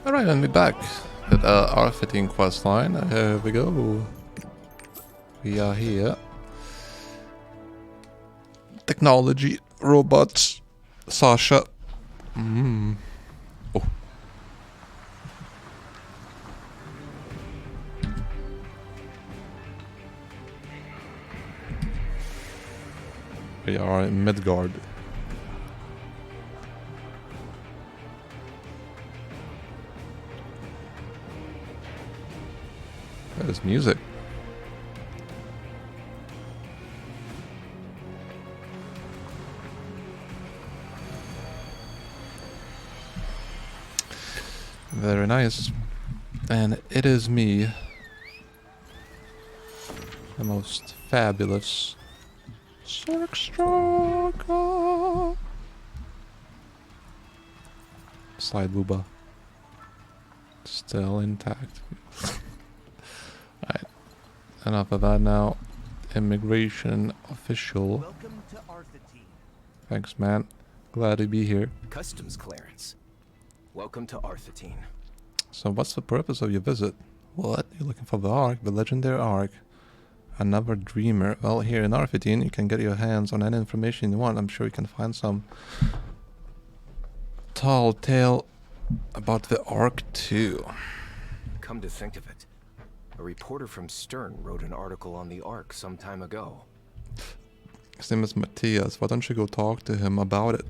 Alright, and we're back with Arthetine Questline. Here we go. We are here. Technology, robots, Sasha. Oh. We are in Midgard. There's music. Very nice. And it is me, the most fabulous Stroker. Side booba. Still intact. Alright. Enough of that now. Immigration official. Welcome to Arthetine. Thanks, man. Glad to be here. Customs clearance. Welcome to Arthetine. So what's the purpose of your visit? What? You're looking for the Ark, the legendary Ark. Another dreamer. Well, here in Arthetine, you can get your hands on any information you want. I'm sure you can find some tall tale about the Ark too. Come to think of it, a reporter from Stern wrote an article on the Ark some time ago. His name is Matthias. Why don't you go talk to him about it?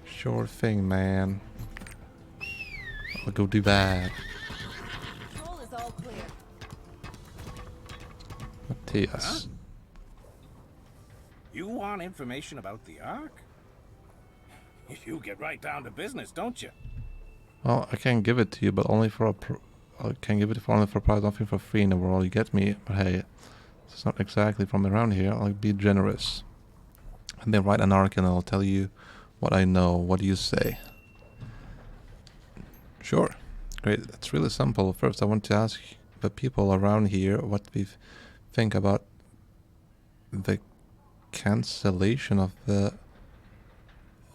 Sure thing, man. I'll go do that. Control is all clear. Matthias. Huh? You want information about the Ark? You get right down to business, don't you? Well, I can give it to you, but only for a I can give it for only for a price, nothing for free in the world. You get me? But hey, it's not exactly from around here. I'll be generous. And then write an arc and I'll tell you what I know. What do you say? Sure. Great. It's really simple. First, I want to ask the people around here what we think about the cancellation of the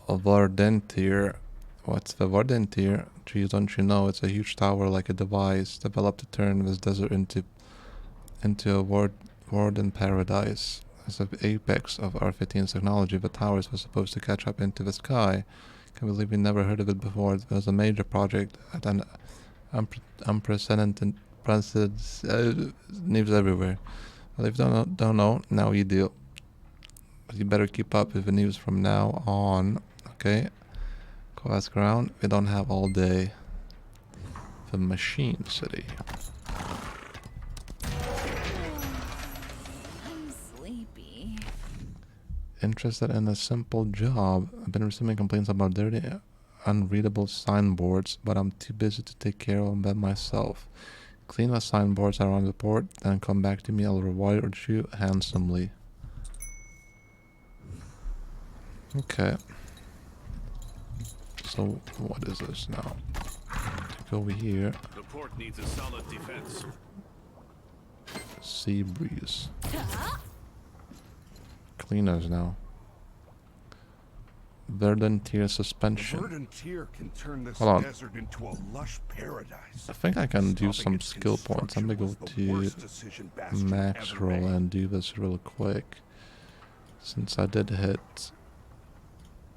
Vardentier. What's the Vardentier? Geez, don't you know? It's a huge tower like a device developed to turn this desert into a warden paradise. As the apex of Arthetine's technology, the towers were supposed to catch up into the sky. Can believe we never heard of it before. It was a major project at an unprecedented news everywhere. Well, if you don't know, now you do. But you better keep up with the news from now on, okay? Go ask around. We don't have all day. The Machine City. I'm sleepy. Interested in a simple job. I've been receiving complaints about dirty, unreadable signboards, but I'm too busy to take care of them myself. Clean the signboards around the port, then come back to me. I'll reward you handsomely. Okay. So, what is this now? Take over here. The port needs a solid defense. Sea breeze. Cleaners now. Verdant tier suspension. Verdant tier can turn this Hold on. desert into a lush paradise. I think I can do some Stopping its skill points. I'm gonna go construction to was the worst decision Bastion max ever roll made. and do this real quick. Since I did hit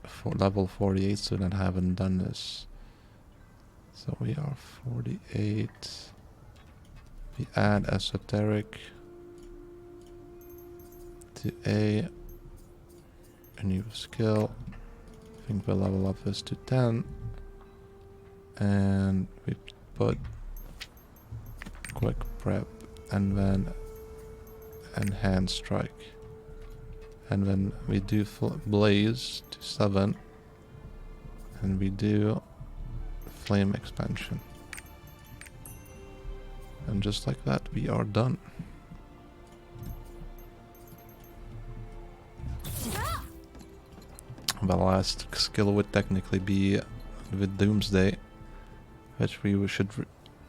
for level 48 soon and haven't done this. So we are 48. We add esoteric to a new skill. I think we'll level up this to 10. And we put quick prep and then enhanced strike. And then we do blaze to 7. And we do flame expansion. And just like that, we are done. The last skill would technically be with Doomsday, which we should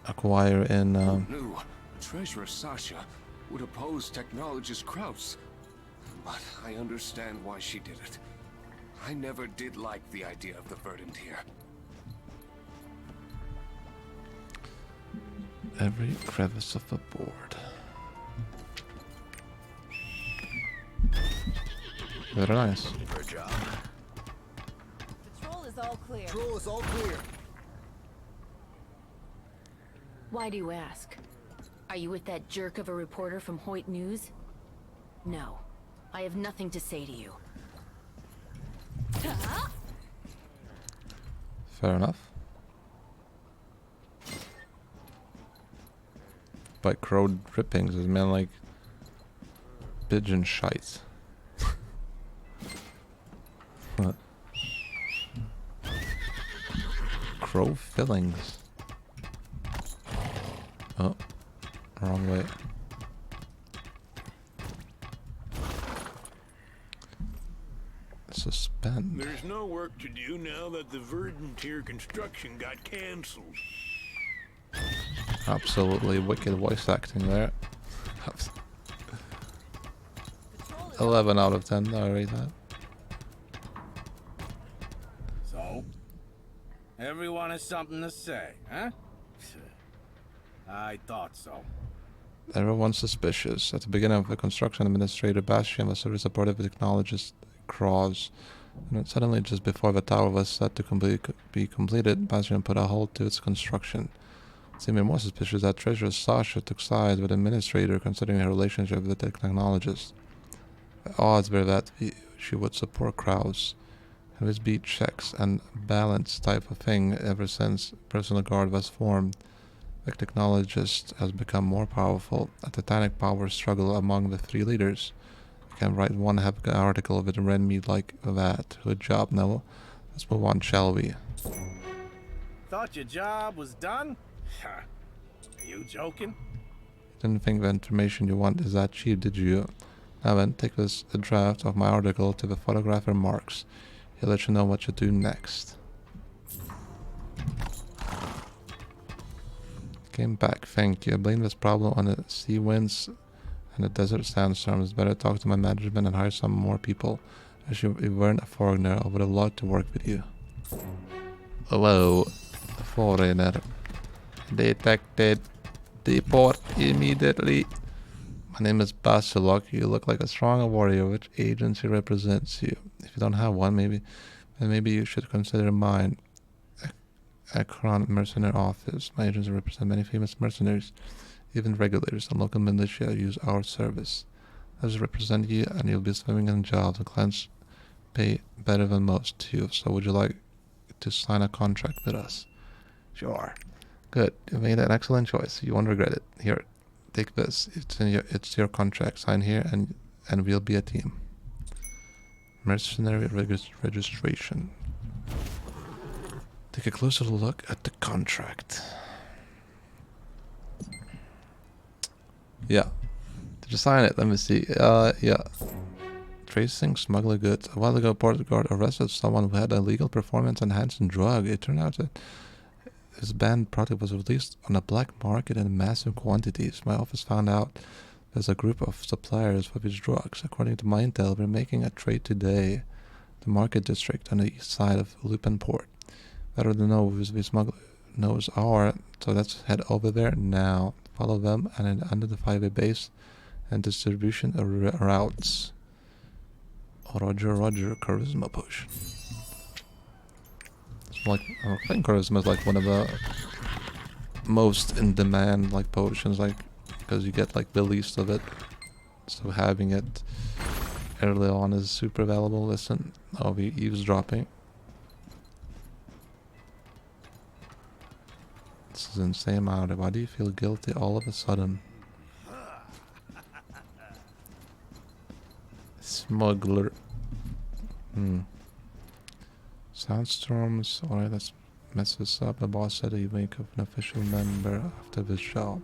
acquire in... Knew Treasurer Sasha would oppose technologist Kraus, but I understand why she did it. I never did like the idea of the verdant here. Every crevice of the board. Very nice. Good job. Patrol is all clear. Patrol is all clear. Why do you ask? Are you with that jerk of a reporter from Hoyt News? No. I have nothing to say to you. Fair enough. By crow drippings, it meant like pigeon shite. What? Crow fillings. Oh, wrong way. Suspend. There's no work to do now that the verdant here construction got cancelled. Absolutely wicked voice acting there. Patrol is 11 out of 10, I rate that. So? Everyone has something to say, huh? I thought so. Everyone's suspicious. At the beginning of the construction, Administrator Bastian was very supportive of technologist Cross. And then suddenly, just before the tower was set to be completed, Bastian put a halt to its construction. Seeming more suspicious that Treasurer Sasha took sides with the Administrator, considering her relationship with the technologist. The odds were that she would support Kraus. And this beat checks and balance type of thing ever since Personal Guard was formed. The technologist has become more powerful. A titanic power struggle among the three leaders. I can write one hefty article with red meat like that. Good job, Noah. Let's move on, shall we? Thought your job was done? Are you joking? Didn't think the information you want is that cheap, did you? Now then, take this a draft of my article to the photographer Marks. He'll let you know what to do next. Came back, thank you. I blame this problem on the sea winds and the desert sandstorms. Better talk to my management and hire some more people. As you weren't a foreigner, I would have loved to work with you. Hello, foreigner. Detected. Deport immediately. My name is Basilok. You look like a strong warrior. Which agency represents you? If you don't have one, maybe you should consider mine. Akron Mercenary Office. My agency represents many famous mercenaries. Even regulators and local militia use our service. I just represent you, and you'll be swimming in jobs, and clients pay better than most too. So would you like to sign a contract with us? Sure. Good. You made an excellent choice. You won't regret it. Here, take this. It's your contract. Sign here, and we'll be a team. Mercenary registration. Take a closer look at the contract. Yeah. Did you sign it? Let me see. Yeah. Tracing smuggler goods. A while ago, Port Guard arrested someone who had a illegal performance-enhancing drug. It turned out that his banned product was released on a black market in massive quantities. My office found out there's a group of suppliers for these drugs. According to my intel, we're making a trade today. The market district on the east side of Lupin Port. Better to know who these smugglers are, so let's head over there now. Follow them and identify the base and distribution routes. Roger, charisma potion. It's like, I think charisma is like one of the most in demand like potions, like because you get like the least of it. So having it early on is super valuable. Listen, I'll be eavesdropping. This is insane, Mario. Why do you feel guilty all of a sudden? Smuggler. Sandstorms. Alright, let's mess this up. The boss said he'd make an official member after this job.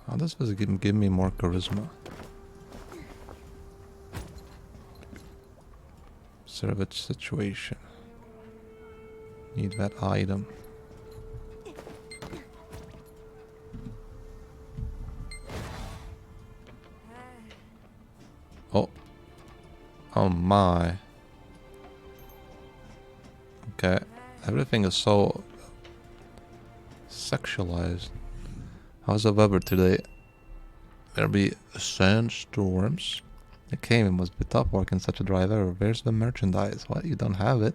How does this give me more charisma? Servage situation. Need that item. Oh my. Okay. Everything is so sexualized. How's the weather today? There'll be sandstorms. Okay, it must be tough working such a dry weather. Where's the merchandise? What? You don't have it?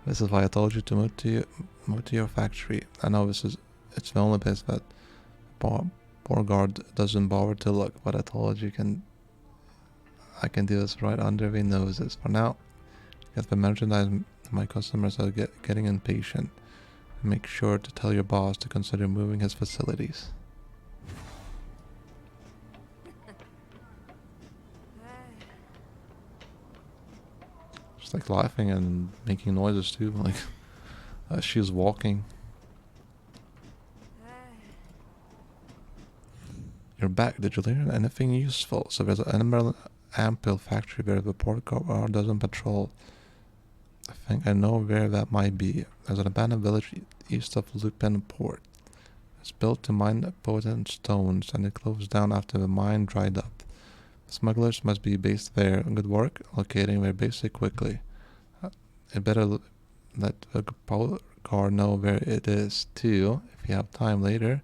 This is why I told you to move to your factory. I know it's the only place that Midgard doesn't bother to look, but I told you I can do this right under their noses. For now, get the merchandise. My customers are getting impatient. Make sure to tell your boss to consider moving his facilities. She's like laughing and making noises too, like she's walking. You're back. Did you learn anything useful? So there's an Emerald Ample factory where the port guard doesn't patrol. I think I know where that might be. There's an abandoned village east of Lupin Port. It's built to mine potent stones, and it closed down after the mine dried up. The smugglers must be based there. Good work locating their base quickly. It better let the port guard know where it is too, if you have time later,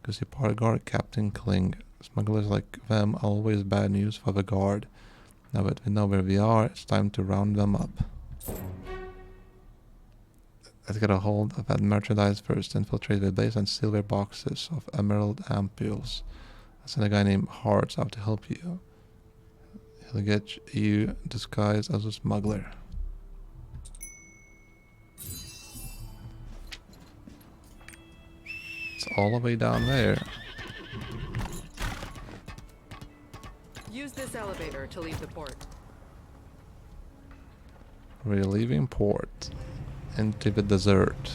because the port guard Captain Kling. Smugglers like them always bad news for the guard. Now that we know where we are, it's time to round them up. Let's get a hold of that merchandise first, infiltrate the base and steal their boxes of emerald ampules. I sent a guy named Hearts out to help you. He'll get you disguised as a smuggler. It's all the way down there. Use this elevator to leave the port. We're leaving port into the desert.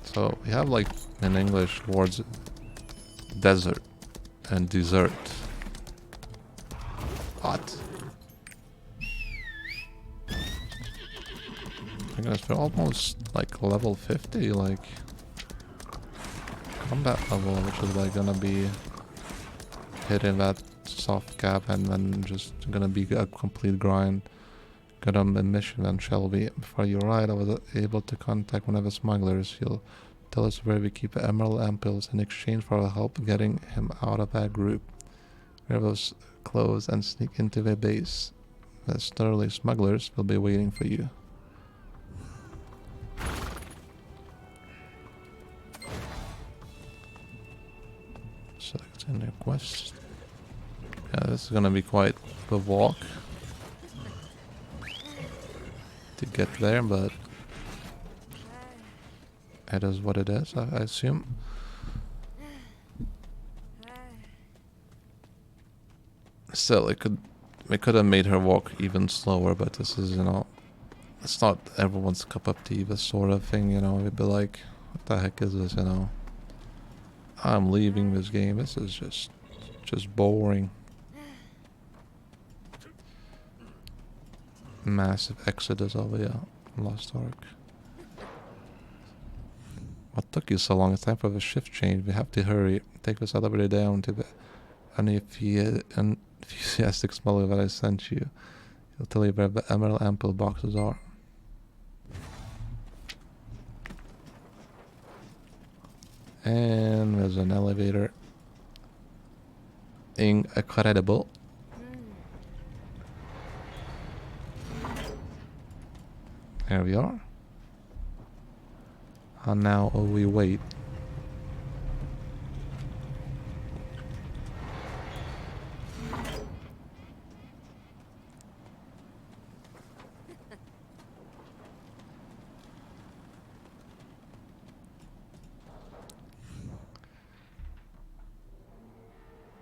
So we have like in English words desert and dessert. What? I guess we're almost like level 50, like combat level, which is like gonna be hitting that soft cap and then just gonna be a complete grind. Get on the mission then, shall we? Before you ride, I was able to contact one of the smugglers. He'll tell us where we keep the emerald ampules in exchange for our help getting him out of that group. Wear those clothes and sneak into their base. The sterling smugglers will be waiting for you. Select a new quest. Yeah, this is gonna be quite the walk to get there, but it is what it is, I assume. Still, we could have made her walk even slower, but this is, you know, it's not everyone's cup of tea, this sort of thing, you know. It'd be like, what the heck is this, you know? I'm leaving this game. This is just boring. Massive exodus over here. Lost Ark. What took you so long? It's time for the shift change. We have to hurry. Take this elevator down to the enthusiastic smuggler that I sent you. He'll tell you where the emerald ample boxes are. And there's an elevator. Incredible. There we are. And now we wait.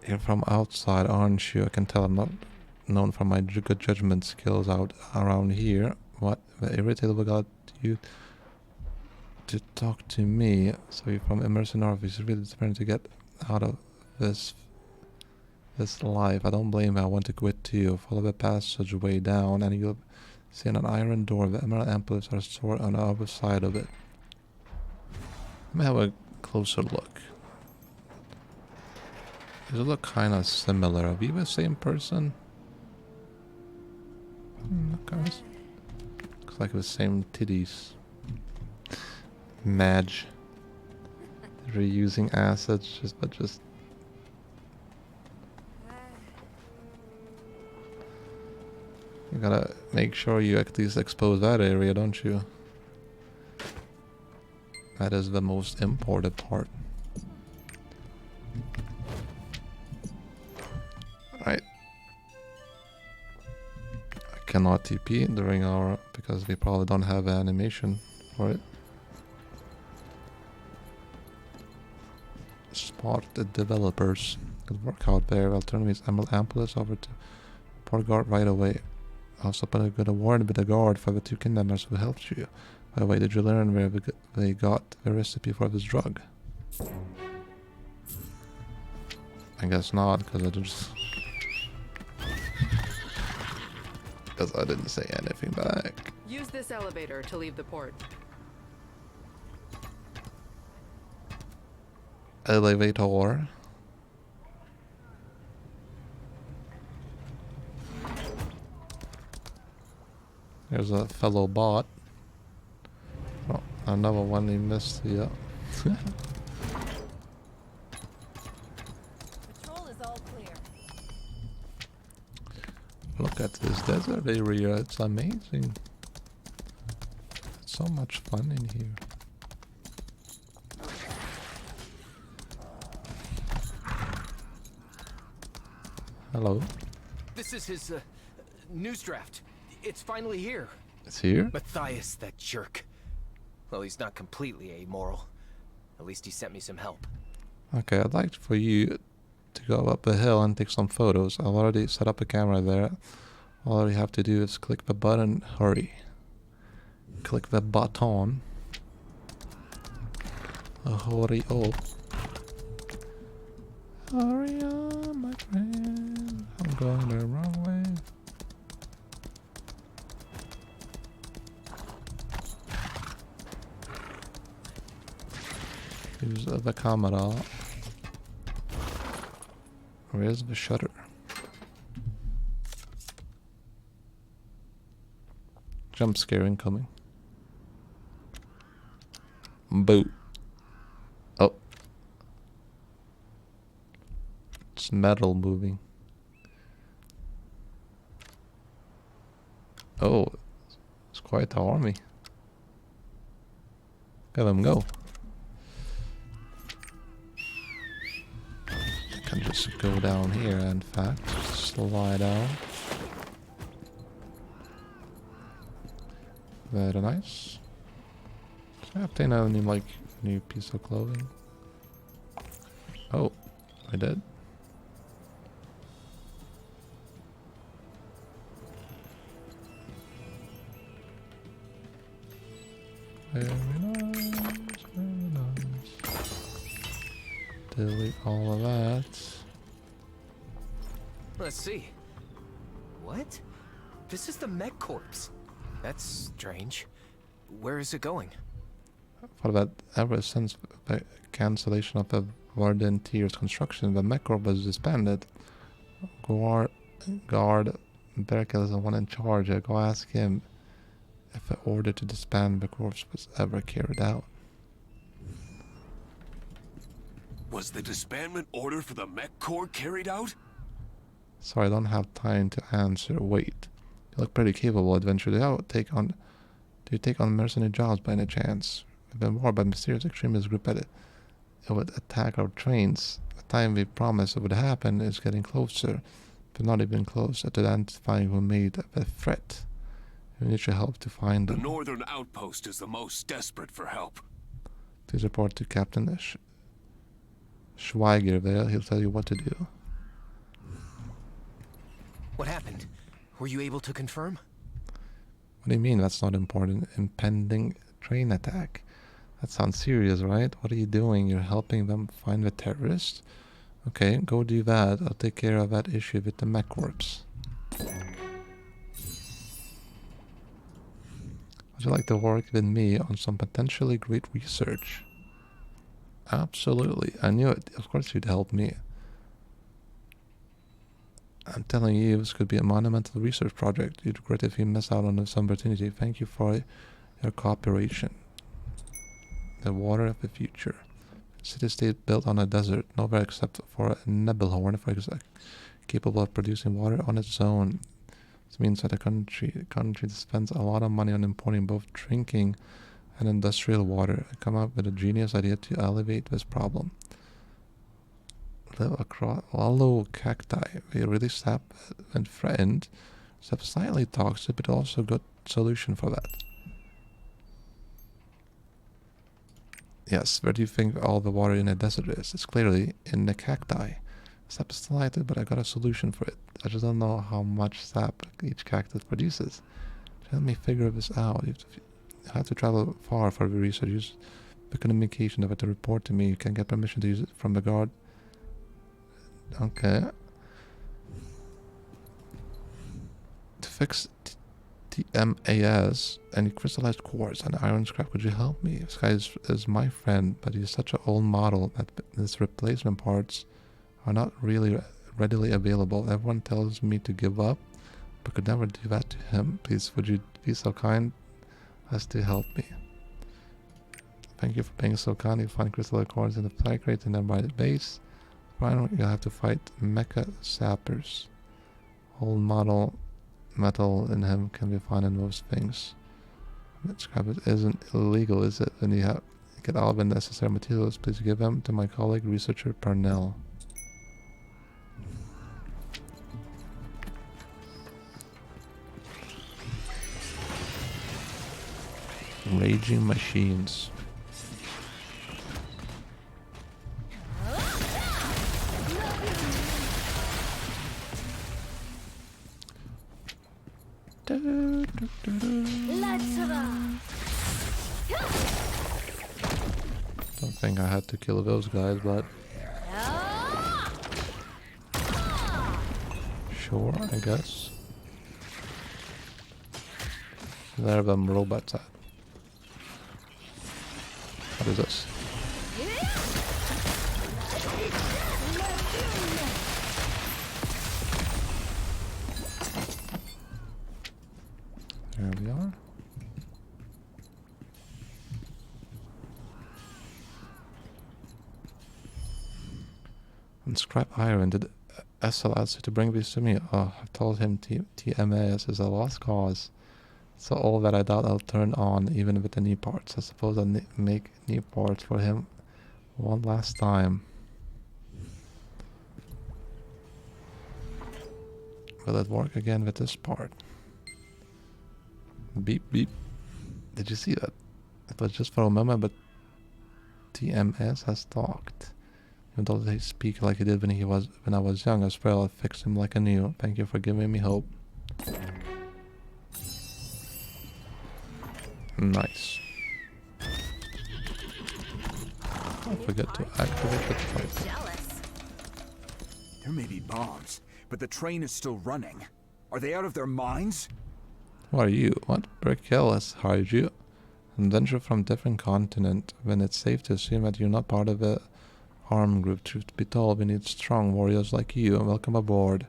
You're from outside, aren't you? I can tell I'm not known for my good judgment skills out around here. What? The irritable got you to talk to me. So you're from Emerson Office. You're really determined to get out of this life. I don't blame you. I want to quit too. Follow the passageway down and you'll see an iron door. The emerald ampules are stored on the other side of it. Let me have a closer look. They look kind of similar. Are we the same person? Looks like the same titties. Madge. Reusing assets, just. You gotta make sure you at least expose that area, don't you? That is the most important part. Right. I cannot TP during our... because we probably don't have an animation for it. Spot the developers. Good work out there. I'll turn these Emerald Ampulus over to Midgard right away. Also put a good award with the guard for the 2 kingdomers who helped you. By the way, did you learn where they got the recipe for this drug? I guess not, because I just... because I didn't say anything back. Use this elevator to leave the port. Elevator. There's a fellow bot. Oh, another one we missed here. Patrol is all clear. Look at this desert area, it's amazing. It's so much fun in here. Hello. This is his news draft. It's finally here. It's here? Matthias, that jerk. Well, he's not completely amoral. At least he sent me some help. Okay, I'd like for you to go up the hill and take some photos. I've already set up a camera there. All you have to do is click the button, hurry. Click the button. Hurry up. Hurry up, my friend. I'm going the wrong way. Use the camera. Where's the shutter? Jump scare incoming. Boo. Oh. It's metal moving. Oh. It's quite the army. Let them go. I can just go down here, in fact. Slide out. Very nice. Can I obtain any like new piece of clothing? Oh, I did. Very nice, very nice. Delete all of that. Let's see. What? This is the mech corpse. That's strange. Where is it going? For that, ever since the cancellation of the Warden Tier's construction, the Meccorp was disbanded. Guard Berkel is the one in charge. Go ask him if the order to disband the corps was ever carried out. Was the disbandment order for the Mech Corps carried out? Sorry, I don't have time to answer. Wait. You look pretty capable, adventure. Do you take on mercenary jobs by any chance? We've been warned by a mysterious extremist group that it would attack our trains. The time we promised it would happen is getting closer. We're not even close to identifying who made the threat. We need your help to find them. The northern outpost is the most desperate for help. Please report to Captain Schweiger there. He'll tell you what to do. What happened? Were you able to confirm? What do you mean that's not important? Impending train attack. That sounds serious, right? What are you doing? You're helping them find the terrorist? Okay, go do that. I'll take care of that issue with the mech corps. Would you like to work with me on some potentially great research? Absolutely. I knew it. Of course you'd help me. I'm telling you, this could be a monumental research project. You'd regret if you miss out on this opportunity. Thank you for your cooperation. The water of the future. City-state built on a desert, nowhere except for a Nebelhorn, capable of producing water on its own. This means that the country spends a lot of money on importing both drinking and industrial water. I come up with a genius idea to elevate this problem. Live across hollow cacti. They really sap and threatened. Sap slightly toxic, but also good solution for that. Yes, where do you think all the water in the desert is? It's clearly in the cacti. Sap is slightly, but I got a solution for it. I just don't know how much sap each cactus produces. Let me figure this out. You have to travel far for the research. Use the communication of it to report to me. You can get permission to use it from Midgard. Okay. To fix TMAS, any crystallized quartz and iron scrap, could you help me? This guy is my friend, but he's such an old model that his replacement parts are not really readily available. Everyone tells me to give up, but could never do that to him. Please, would you be so kind as to help me? Thank you for being so kind. You find crystalline quartz in the fly crate and then by the base. Finally, you'll have to fight mecha sappers. Old model metal in him can be found in most things. Scrap it isn't illegal, is it? When you get all the necessary materials, please give them to my colleague, researcher Parnell. Raging machines. Don't think I had to kill those guys, but sure, I guess. There are them robots at. What is this? There we are. And scrap iron. Did S allows you to bring these to me? Oh, I've told him TMAS is a lost cause. So all that I doubt I'll turn on, even with the knee parts. I suppose I'll make knee parts for him one last time. Will it work again with this part? Beep beep. Did you see that? It was just for a moment, but TMS has talked. Even though they speak like he did when I was young, I swear I'll fix him like a new. Thank you for giving me hope. Nice. Don't forget to activate the fight. There may be bombs, but the train is still running. Are they out of their minds? Who are you? What? Brickhill has hired you? An adventurer from different continent. When it's safe to assume that you're not part of a armed group. Truth to be told, we need strong warriors like you, and welcome aboard.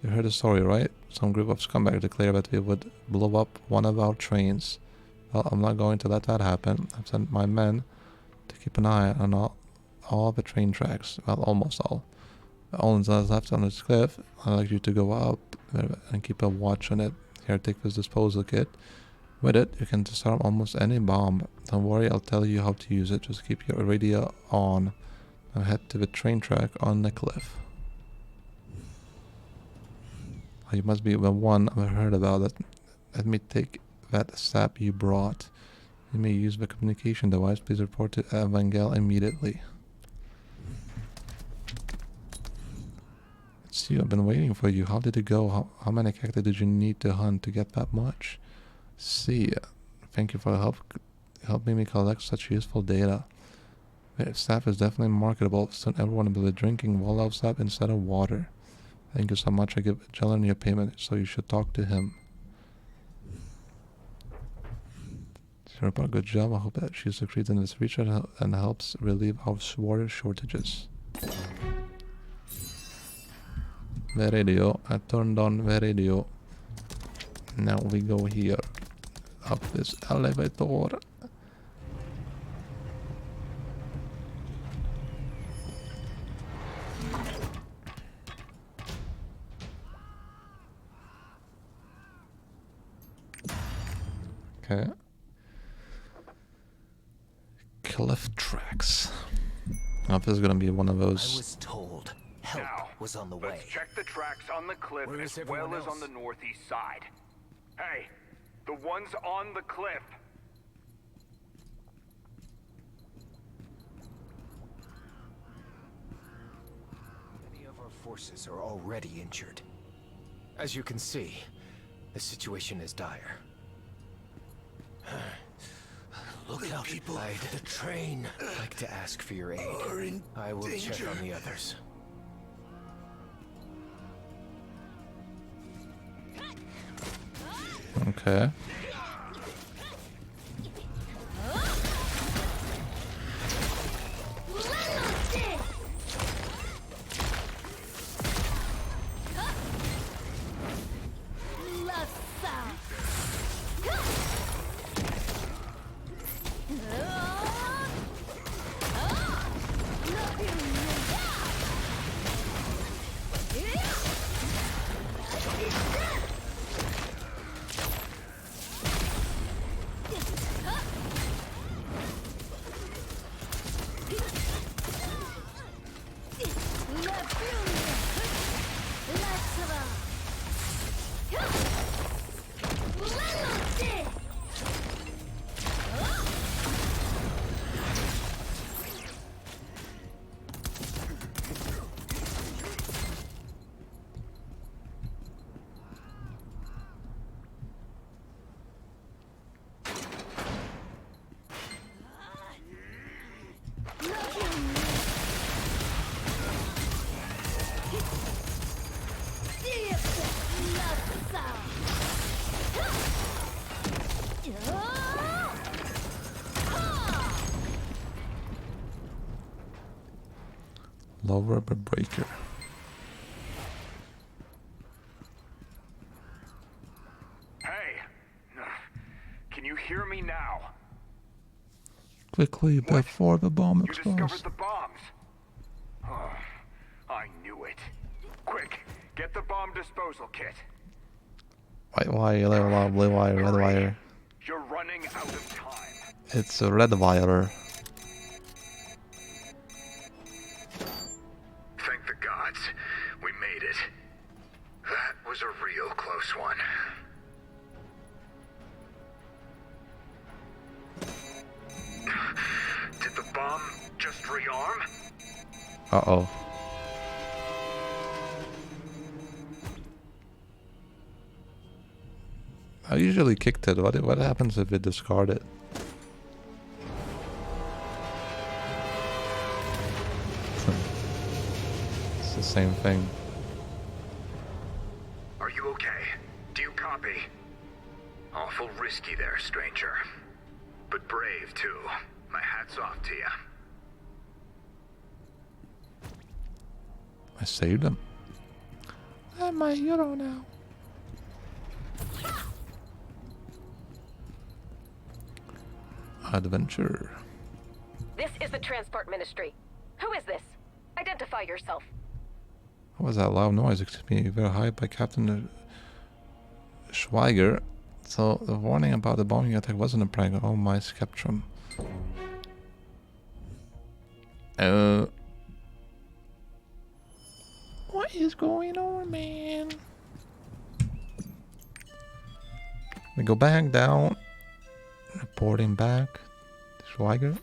You heard the story, right? Some group of scumbags declared that we would blow up one of our trains. Well, I'm not going to let that happen. I've sent my men to keep an eye on all the train tracks. Well, almost all. The only ones left on this cliff. I'd like you to go up and keep a watch on it. Here, take this disposal kit. With it, you can disarm almost any bomb. Don't worry, I'll tell you how to use it. Just keep your radio on. Now head to the train track on the cliff. Oh, you must be the one I've heard about it. Let me take that sap you brought. You may use the communication device. Please report to Evangel immediately. It's you. I've been waiting for you. How did it go? How many cacti did you need to hunt to get that much? See, thank you for helping me collect such useful data. The sap is definitely marketable. Soon everyone will be drinking Wallow sap instead of water. Thank you so much. I give Jelen your payment, so you should talk to him. Sure, but good job. I hope that she succeeds in this research and helps relieve our water shortages. the radio. I turned on the radio. Now we go here. Up this elevator. Okay. Cliff tracks. Now this is gonna be one of I those. was told help Now, was on the way. let's check the tracks on the cliff Where is as well everyone as on else? the northeast side. Hey, the ones on the cliff. Many of our forces are already injured. As you can see, the situation is dire. Look out, people. The train. I'd like to ask for your aid. I will check on the others. Okay. Low rubber breaker. Hey, can you hear me now? Quickly before the bomb You discovered explodes. the bombs. Oh, I knew it. Quick, get the bomb disposal kit. White wire, yellow wire, blue wire, red wire. You're running out of time. It's a red wire. Thank the gods. We made it. That was a real close one. Did the bomb just rearm? Uh-oh. I usually kicked it. What happens if it discard it? It's the same thing. Are you okay? Do you copy? Awful risky there, stranger. But brave, too. My hat's off to you. I saved him. I'm my hero now. Adventure. This is the Transport Ministry. Who is this? Identify yourself. What was that loud noise? Excuse me, very high by Captain Schweiger. So the warning about the bombing attack wasn't a prank. Oh my Skeptrum. What is going on, man? We go back down. Reporting back to Schweiger.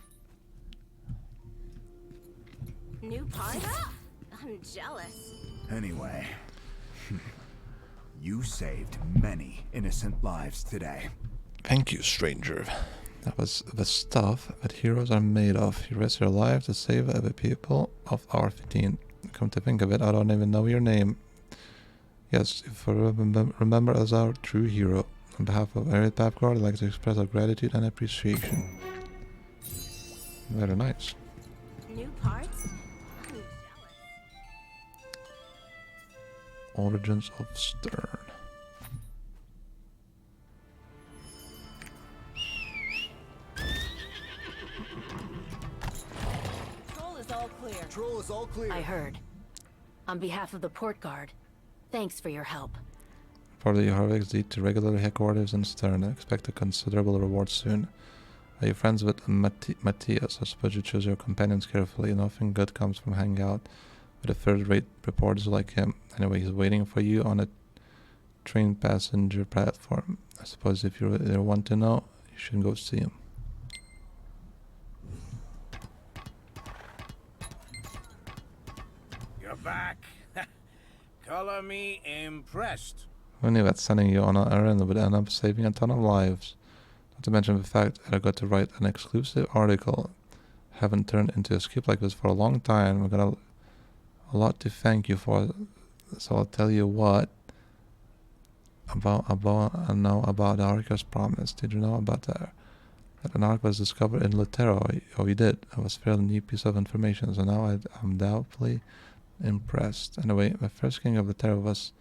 New parts? I'm jealous. Anyway, you saved many innocent lives today. Thank you, stranger. That was the stuff that heroes are made of. You risk your life to save the people of Arthetine. Come to think of it, I don't even know your name. Yes, if you remember as our true hero. On behalf of Arid Babguard, I'd like to express our gratitude and appreciation. Very nice. New parts? I'm jealous. Origins of Stern. Patrol is all clear. Patrol is all clear. I heard. On behalf of the port guard, thanks for your help. For the Harvigs, lead to regular headquarters in Stern. Expect a considerable reward soon. Are you friends with Matthias? I suppose you choose your companions carefully. Nothing good comes from hanging out with a third-rate reporters like him. Anyway, he's waiting for you on a train passenger platform. I suppose if you really want to know, you should go see him. You're back. Color me impressed. Who knew that sending you on an errand would end up saving a ton of lives? Not to mention the fact that I got to write an exclusive article. Haven't turned into a scoop like this for a long time. I've got a lot to thank you for. So I'll tell you what. I know about the Arca's promise. Did you know about that? That an arc was discovered in Lutero. Oh, you did. It was a fairly new piece of information. So now I'm doubtfully impressed. Anyway, the first king of Lutero was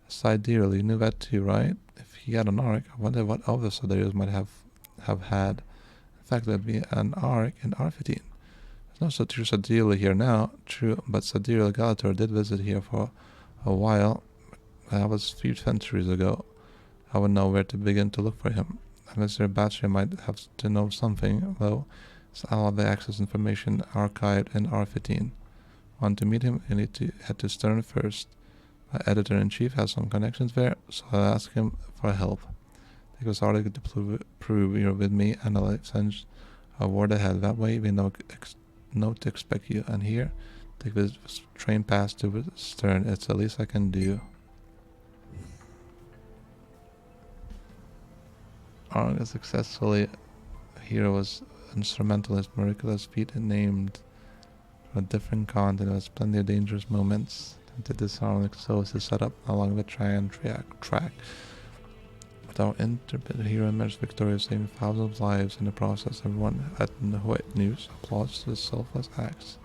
Sidereal. You knew that too, right? If he had an arc, I wonder what other Sidereals might have had. In fact, there'd be an arc in Arthetine. There's no true Sidereal here now, true, but Sidereal Galator did visit here for a while. That was 3 centuries ago. I would know where to begin to look for him. Mr. Batcher might have to know something, though, so I'll have the access information archived in Arthetine. Want to meet him? You need to head to Stern first. My editor-in-chief has some connections there, so I'll ask him for help. Take this article to prove you're with me, and I'll send a word ahead. That way we know to expect you. And here, take this train pass to Stern. It's the least I can do. Arg successfully. Hero was instrumental in his miraculous feat and named for a different continent. There was plenty of dangerous moments. To disarm and expose his setup along the track. With our intrepid hero emerged victorious, saving thousands of lives in the process. Everyone at the White News applauds to his selfless acts.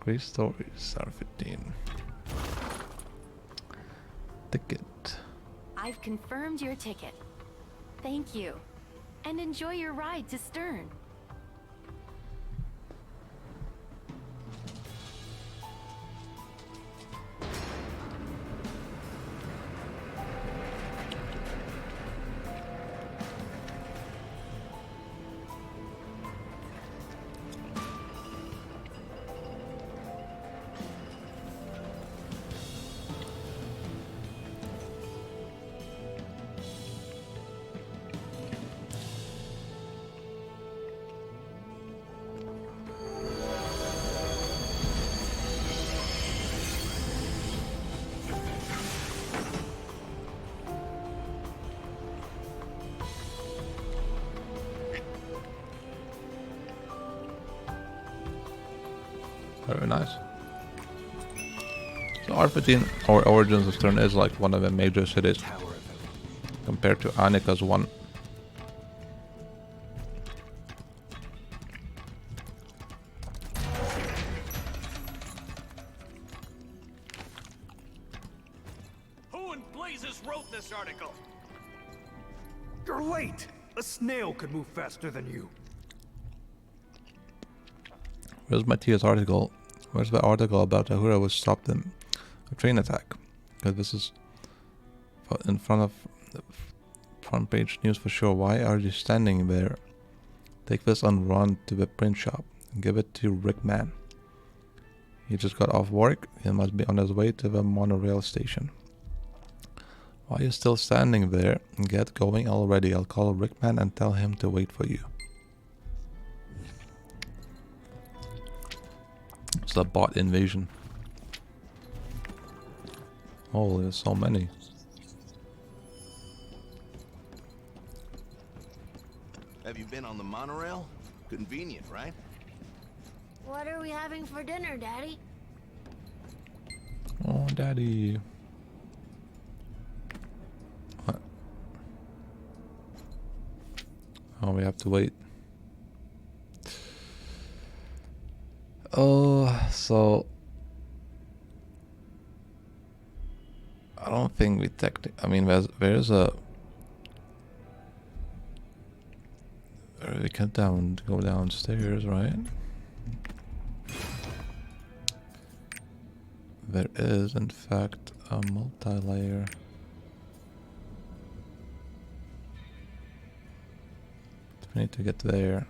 Great stories, R15. Ticket. I've confirmed your ticket. Thank you. And enjoy your ride to Stern. Very nice. So Arthetine, or Origins of Stern, is like one of the major cities compared to Annika's one. Who in blazes wrote this article? You're late! A snail could move faster than you. Where's Matthias' article? Where's the article about Ahura was stopped in a train attack? Because this is in front of the front page news for sure. Why are you standing there? Take this and run to the print shop and give it to Rickman. He just got off work. He must be on his way to the monorail station. Why are you still standing there? Get going already. I'll call Rickman and tell him to wait for you. It's the bot invasion. Oh, there's so many. Have you been on the monorail? Convenient, right? What are we having for dinner, Daddy? Oh, Daddy. What? Oh, we have to wait. Oh, so I mean, there's a... We can go downstairs, right? There is, in fact, a multi-layer. We need to get there.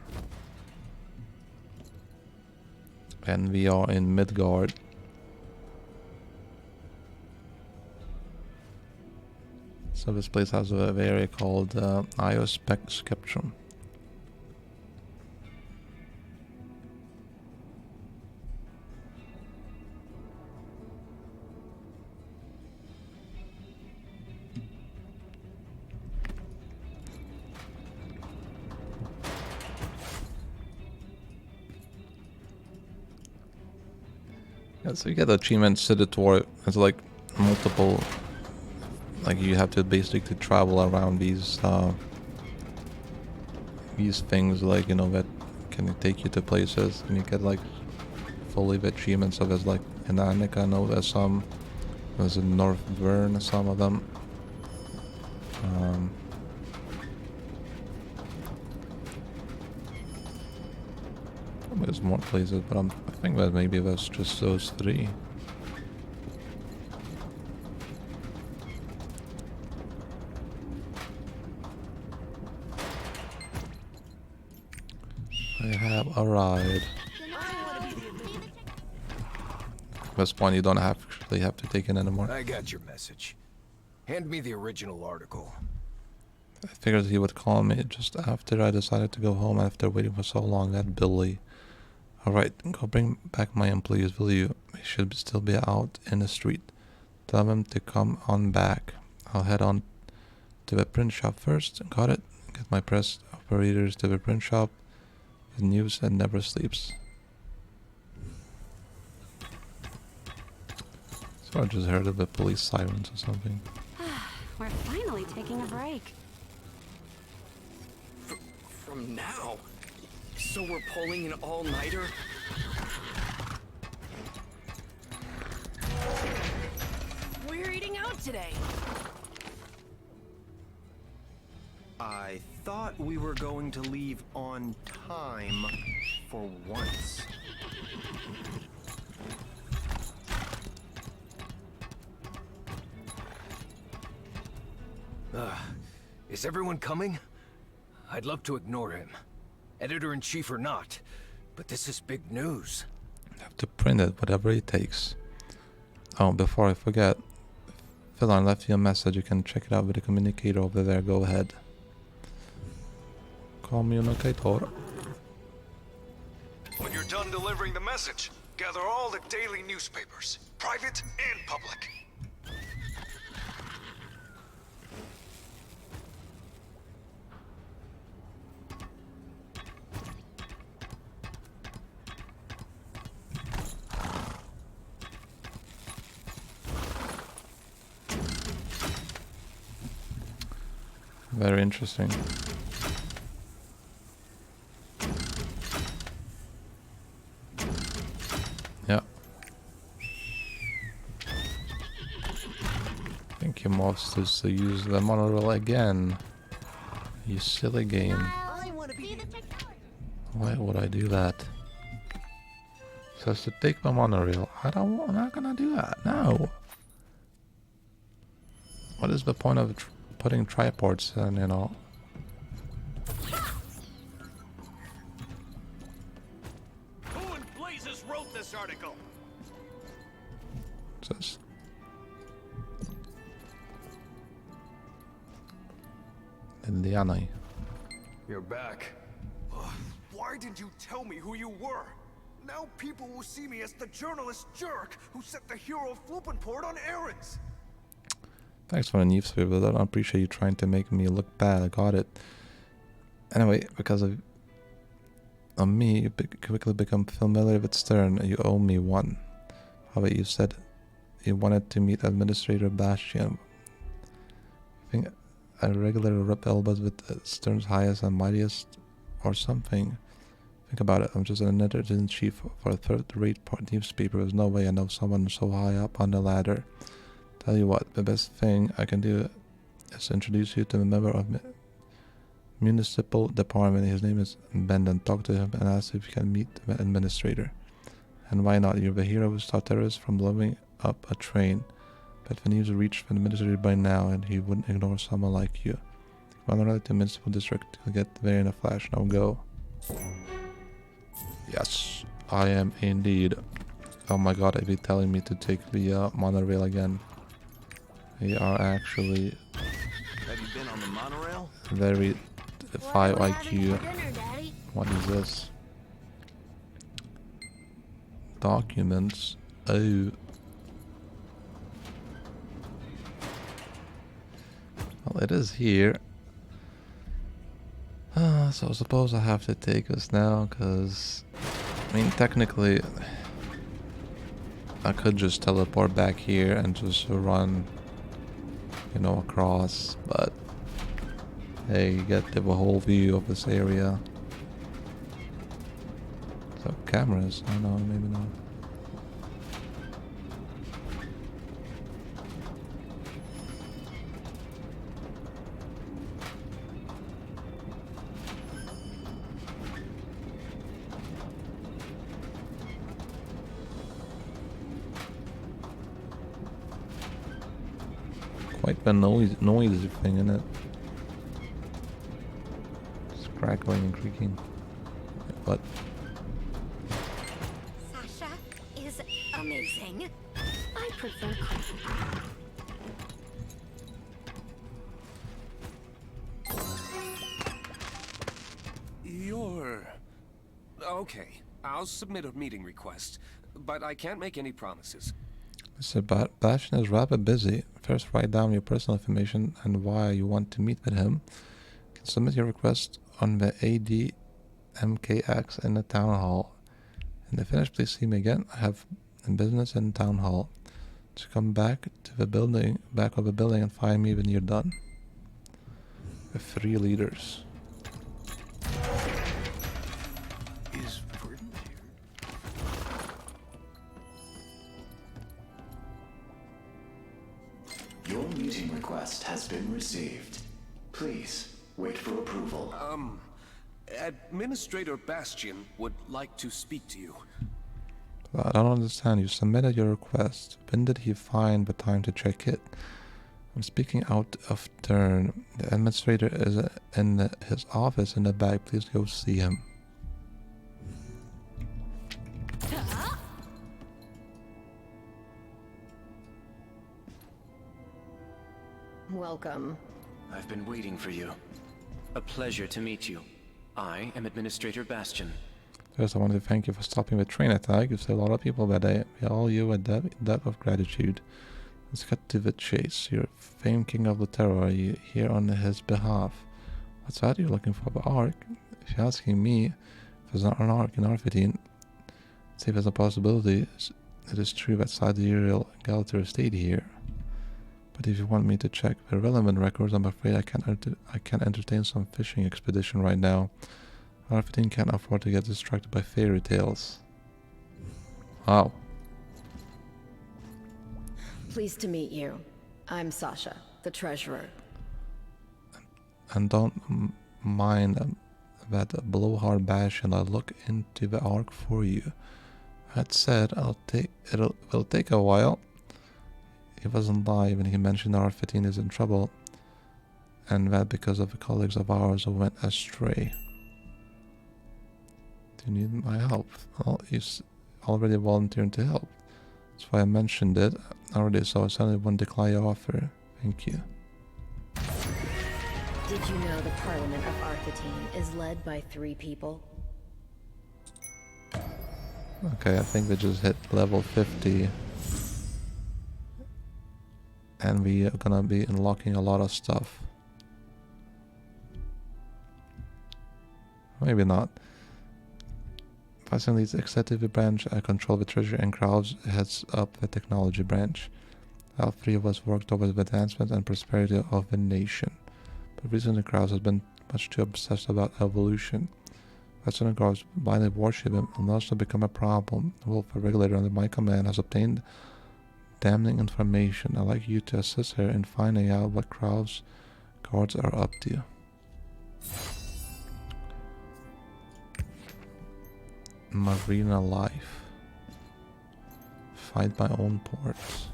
And we are in Midgard. So this place has a area called Iospec Spectrum. Yeah, so you get achievements to toward it's like multiple, like you have to basically travel around these things, like, you know, that can take you to places, and you get like fully the achievements. So there's like in Annika, I know there's in North Vern, some of them. There's more places, but I think that maybe that's just those three. I have arrived. At this point, you don't actually have to take it anymore. I got your message. Hand me the original article. I figured he would call me just after I decided to go home after waiting for so long. That Billy. Alright, go bring back my employees, will you? They should still be out in the street. Tell them to come on back. I'll head on to the print shop first. Got it? Get my press operators to the print shop. The news that never sleeps. So I just heard of the police sirens or something. We're finally taking a break. From now? So we're pulling an all-nighter? We're eating out today. I thought we were going to leave on time for once. Is everyone coming? I'd love to ignore him. Editor-in-chief or not, but this is big news. Have to print it, whatever it takes. Oh, before I forget, Philon left you a message. You can check it out with the communicator over there. Go ahead. Communicator. When you're done delivering the message, gather all the daily newspapers, private and public. Very interesting. Yeah. I think he wants us to use the monorail again. You silly game. Why would I do that? Says to take the monorail. I'm not gonna do that. No. What is the point of putting triports and, you know? Who in blazes wrote this article? Says Indiana. You're back. Why didn't you tell me who you were? Now people will see me as the journalist jerk who set the hero of Fluppenport on errands. Thanks for the newspaper, but I don't appreciate you trying to make me look bad. I got it. Anyway, because of me, you quickly become familiar with Stern. You owe me one. How about you said you wanted to meet Administrator Bastian? I think I regularly rub elbows with Stern's highest and mightiest or something. Think about it. I'm just an editor-in-chief for a third-rate newspaper. There's no way I know someone so high up on the ladder. Tell you what, the best thing I can do is introduce you to a member of municipal department. His name is Ben, and talk to him and ask if you can meet the administrator. And why not? You're the hero who stopped terrorists from blowing up a train. But the news reached the administrator by now, and he wouldn't ignore someone like you. Come on, to municipal district. You'll get there in a flash. Now go. Yes, I am indeed. Oh my god, they'd be telling me to take the monorail again. They are actually Have you been on the monorail? very 5 IQ. Dinner, Daddy. What is this? Documents. Oh. Well, it is here. So I suppose I have to take this now, because I mean, technically I could just teleport back here and just run, you know, across, but hey, you get the whole view of this area. So cameras, I don't know, maybe not. Quite the noisy thing, isn't it? It's crackling and creaking. What? Sasha is amazing. I prefer coffee. You're... Okay, I'll submit a meeting request, but I can't make any promises. Mr. Bastion is rather busy. First, write down your personal information and why you want to meet with him. You can submit your request on the ADMKX in the town hall. And if finished, please see me again. I have a business in town hall. Just come back to the building, back of the building, and find me when you're done. The 3 leaders. Is Verdant here? Your meeting request has been received. Please wait for approval. Administrator Bastion would like to speak to you. I don't understand. You submitted your request. When did he find the time to check it? I'm speaking out of turn. The administrator is in his office in the back. Please go see him. Welcome. I've been waiting for you. A pleasure to meet you. I am Administrator Bastion. First, I want to thank you for stopping the train attack. You saved a lot of people that day. We owe you a debt of gratitude. Let's get to the chase. You're famed king of the terror. Are you here on his behalf? What's that? You're looking for the Ark? If you're asking me, if there's not an Ark in Arthetine, see if there's a possibility. It is true that Sidereal Galater stayed here. But if you want me to check the relevant records, I'm afraid I can't entertain some fishing expedition right now. Arthetine can't afford to get distracted by fairy tales. Wow. Pleased to meet you. I'm Sasha, the treasurer. And don't mind that blowhard bash, and I'll look into the Ark for you. That said, it'll take a while. He wasn't lying when he mentioned Arthetine is in trouble, and that because of the colleagues of ours who went astray. Do you need my help? Well, he's already volunteering to help. That's why I mentioned it already, so I certainly won't decline your offer. Thank you. Did you know the Parliament of Arthetine is led by 3 people? Okay, I think we just hit level 50. And we are gonna be unlocking a lot of stuff. Maybe not. Passing leads the executive branch. I control the treasury, and Krauss heads up the technology branch. All 3 of us work towards the advancement and prosperity of the nation. But recently Krauss has been much too obsessed about evolution. President Krauss blindly worship him and also become a problem. Wolf, a regulator under my command, has obtained damning information. I'd like you to assist her in finding out what Krau's guards are up to. Marina life. Find my own ports.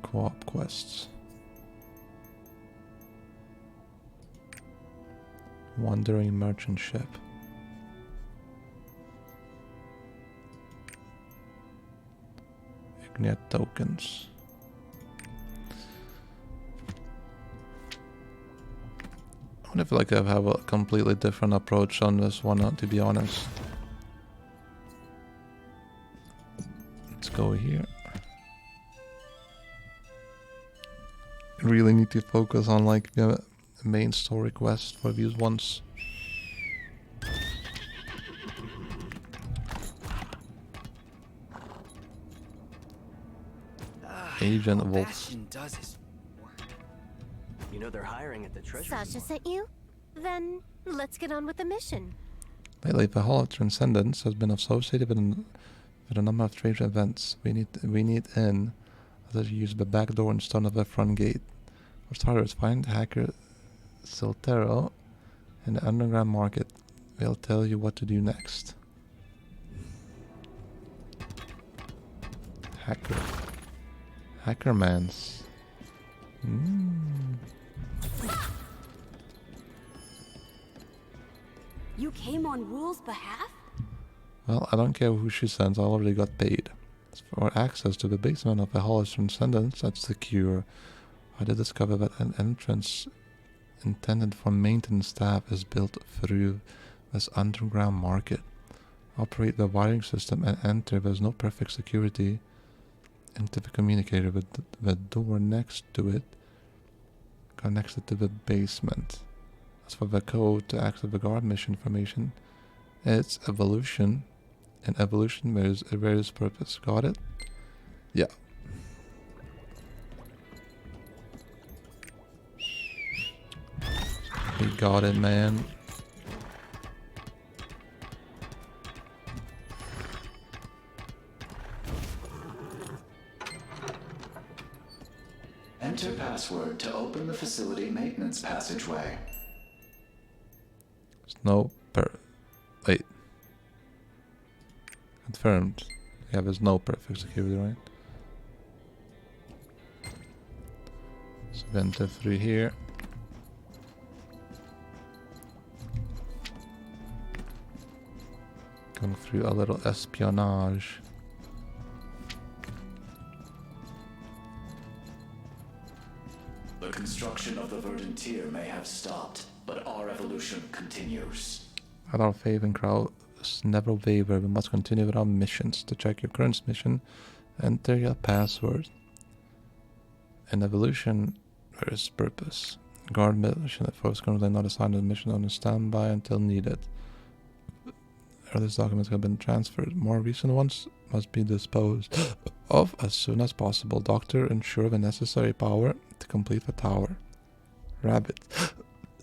Co-op quests. Wandering merchant ship. Ignite tokens. I wonder if like I have a completely different approach on this one, to be honest. Let's go here. Really need to focus on like the main story quest for these ones. Agent Wolf. You know they're hiring at the treasury. Sasha sent you? Then let's get on with the mission. Lately, the Hall of Transcendence has been associated with a number of strange events. We need in others use the back door instead of the front gate. For starters, find hacker Siltero in the underground market. They'll tell you what to do next. Hackermans. You came on Rule's behalf? Well, I don't care who she sends, I already got paid. For access to the basement of the Hall of Transcendence that's secure, I did discover that an entrance intended for maintenance staff is built through this underground market. Operate the wiring system and enter. There's no perfect security into the communicator, but the door next to it connects it to the basement. As for the code to access the guard mission information, it's evolution. In evolution, there's a various purpose. Got it? Yeah. We got it, man. Enter password to open the facility maintenance passageway. Wait. Confirmed. Yeah, there's no perfect security, right? So enter through here. Going through a little espionage. The construction of the verdant tier may have stopped, but our evolution continues. At our faith in Crow never waver. We must continue with our missions. To check your current mission, enter your password. In evolution, there is purpose. Guard mission at first currently not assigned a mission on standby until needed. Earliest documents have been transferred. More recent ones must be disposed of as soon as possible. Doctor, ensure the necessary power to complete the tower. Rabbit.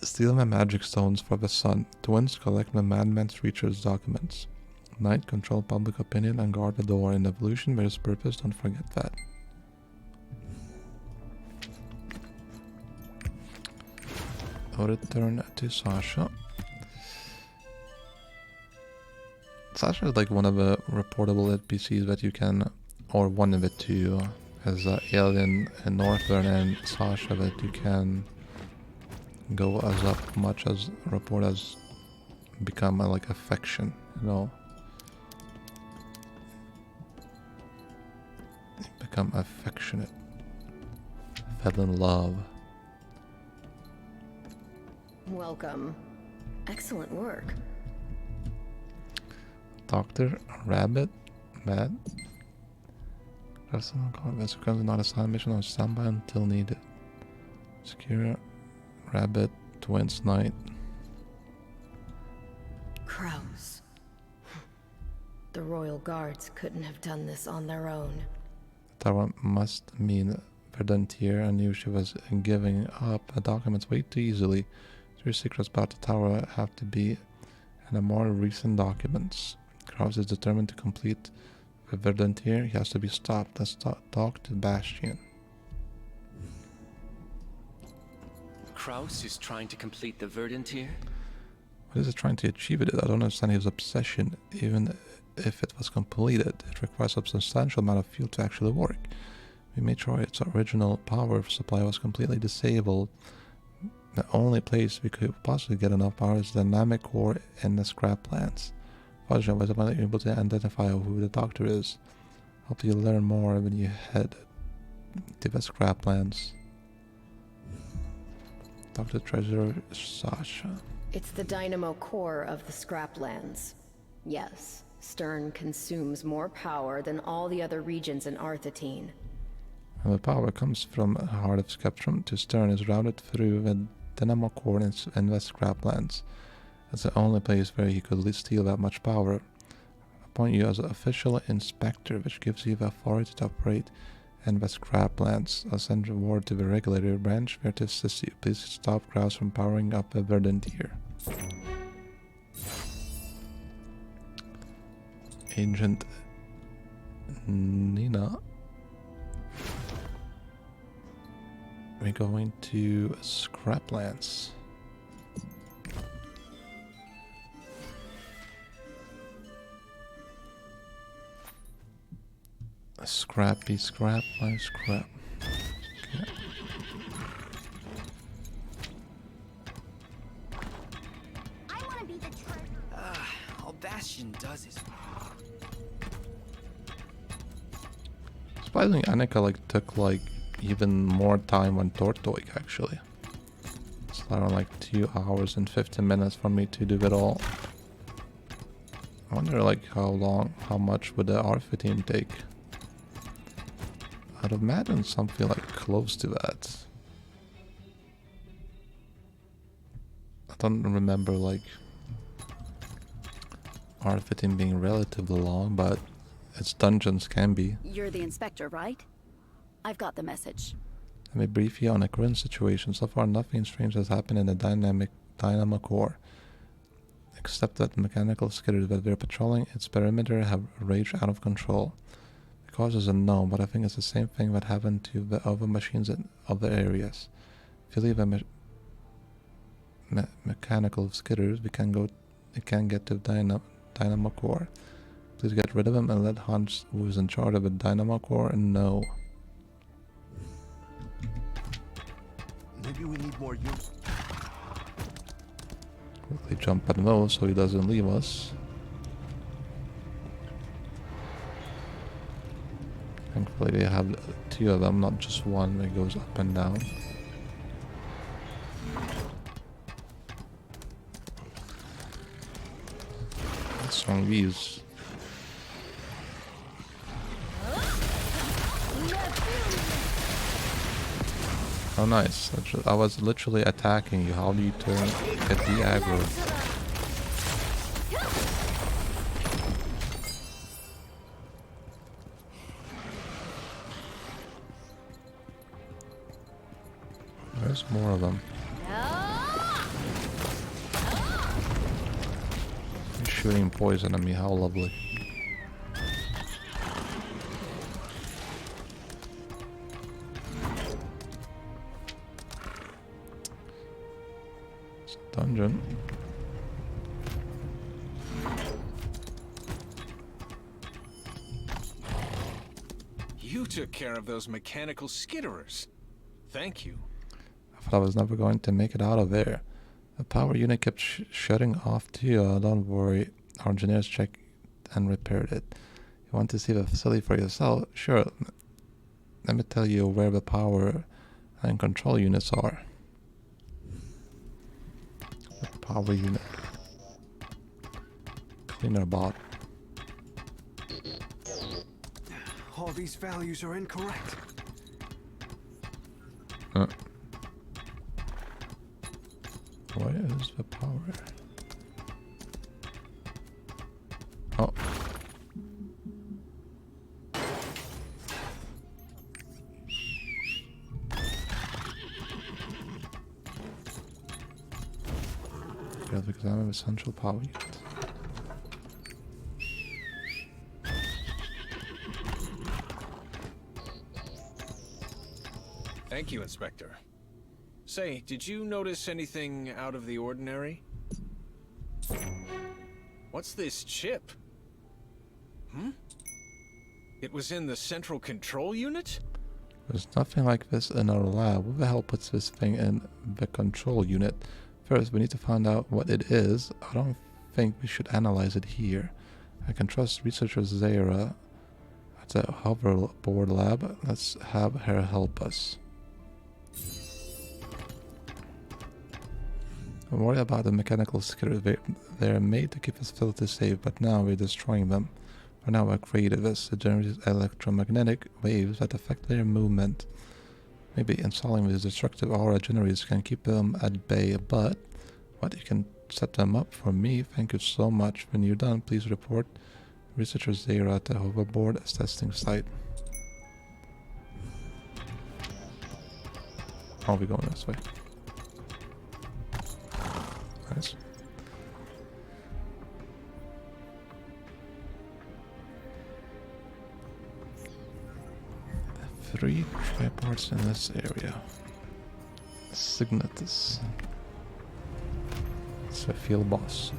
Steal my magic stones for the sun. Twins, collect the madman's reacher's documents. Knight, control public opinion and guard the door. In evolution, there is purpose, don't forget that. I'll return to Sasha. Sasha is like one of the reportable NPCs that you can, or one of the two, as Alien and Northern, and Sasha that you can go as up much as report as become like affection, you know. Become affectionate. Fell in love. Welcome. Excellent work. Doctor, Rabbit, Bad. Person is currently not assigned mission on standby until needed. Secure, Rabbit, Twins, Knight. Crows. The Royal Guards couldn't have done this on their own. Tower must mean Verduntier. I knew she was giving up the documents way too easily. Three secrets about the tower have to be in the more recent documents. Kraus is determined to complete a verdant here, he has to be stopped. Let's talk to Bastion. Kraus is trying to complete the verdant tier? What is it trying to achieve it? I don't understand his obsession. Even if it was completed, it requires a substantial amount of fuel to actually work. We made sure its original power supply was completely disabled. The only place we could possibly get enough power is the dynamic core in the scrap plants. Fortunately, I was able to identify who the doctor is. Hope you learn more when you head to the scrap plants. Dr. Treasurer Sasha. It's the dynamo core of the scraplands. Yes, Stern consumes more power than all the other regions in Arthetine. And the power comes from the heart of Spectrum to Stern is routed through the dynamo core in the scraplands. It's the only place where he could steal that much power. Appoint you as an official inspector, which gives you the authority to operate in the scraplands. I'll send a word to the regulator branch where to assist you. Please stop Kraus from powering up the verdant tier. Agent Nina. We're going to scraplands. Scrappy scrap, my scrap. Okay. I want to be the treasurer. All Bastion does is... Surprisingly, Annika took even more time on Tortoik actually. It's around 2 hours and 15 minutes for me to do it all. I wonder how much would the Arthetine take? I'd imagine something close to that. I don't remember Arthetine being relatively long, but its dungeons can be. You're the inspector, right? I've got the message. Let me brief you on the current situation. So far, nothing strange has happened in the dynamo core, except that the mechanical skidders that we're patrolling its perimeter have raged out of control. The cause is unknown, but I think it's the same thing that happened to the other machines in other areas. If you leave a mechanical skidders, we can get to dynamo core. Please get rid of him and let Hans, who is in charge of the dynamo core, know. Maybe we need more units. Quickly jump at those so he doesn't leave us. Thankfully they have 2 of them, not just one that goes up and down. Strong views. Oh nice, I was literally attacking you. How do you get the aggro? There's more of them. You're shooting poison at me, how lovely. It's a dungeon. You took care of those mechanical skitterers. Thank you. I thought I was never going to make it out of there. The power unit kept shutting off too. Don't worry, our engineers checked and repaired it. You want to see the facility for yourself? Sure. Let me tell you where the power and control units are. The power unit. Cleaner bot. All these values are incorrect. Where is the power? Oh. You have to examine the central power unit. Thank you, Inspector. Say, did you notice anything out of the ordinary? What's this chip? Hmm? It was in the central control unit? There's nothing like this in our lab. Who the hell puts this thing in the control unit? First, we need to find out what it is. I don't think we should analyze it here. I can trust researcher Zara at the hoverboard lab. Let's have her help us. Don't worry about the mechanical skitters. They're made to keep this facility safe, but now we're destroying them. For now, we're creativists. It generates electromagnetic waves that affect their movement. Maybe installing these destructive aura generators can keep them at bay, but what, you can set them up for me? Thank you so much. When you're done, please report researcher Zara at the hoverboard testing site. Are we going this way? Nice. Three triports in this area. Signatus. It's a field boss.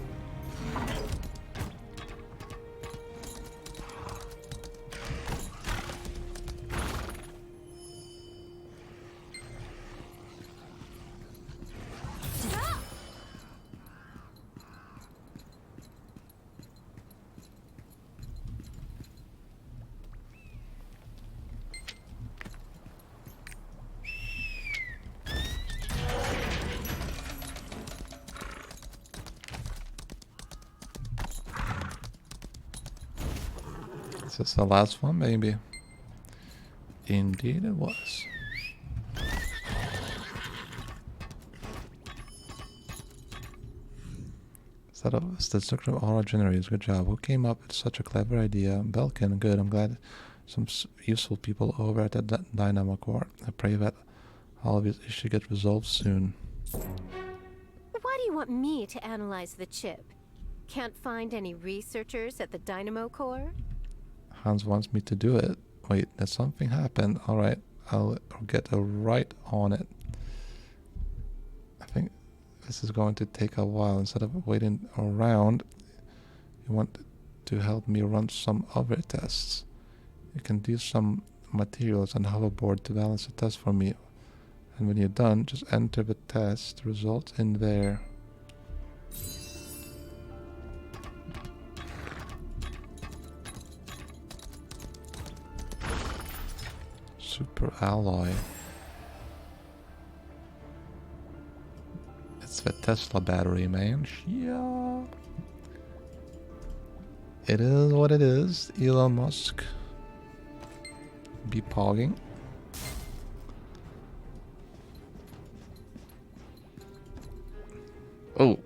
Is this the last one, maybe? Indeed it was. Set up this destructive aura generators. Good job. Who came up with such a clever idea? Belkin. Good. I'm glad some useful people over at the Dynamo Core. I pray that all of these issues get resolved soon. Why do you want me to analyze the chip? Can't find any researchers at the Dynamo Core? Hans wants me to do it. Wait, did something happen? Alright, I'll get right on it. I think this is going to take a while. Instead of waiting around, you want to help me run some other tests. You can do some materials on the hoverboard to balance the test for me. And when you're done, just enter the test result in there. Super alloy. It's the Tesla battery, man. Yeah. It is what it is. Elon Musk. Be pogging. Oh.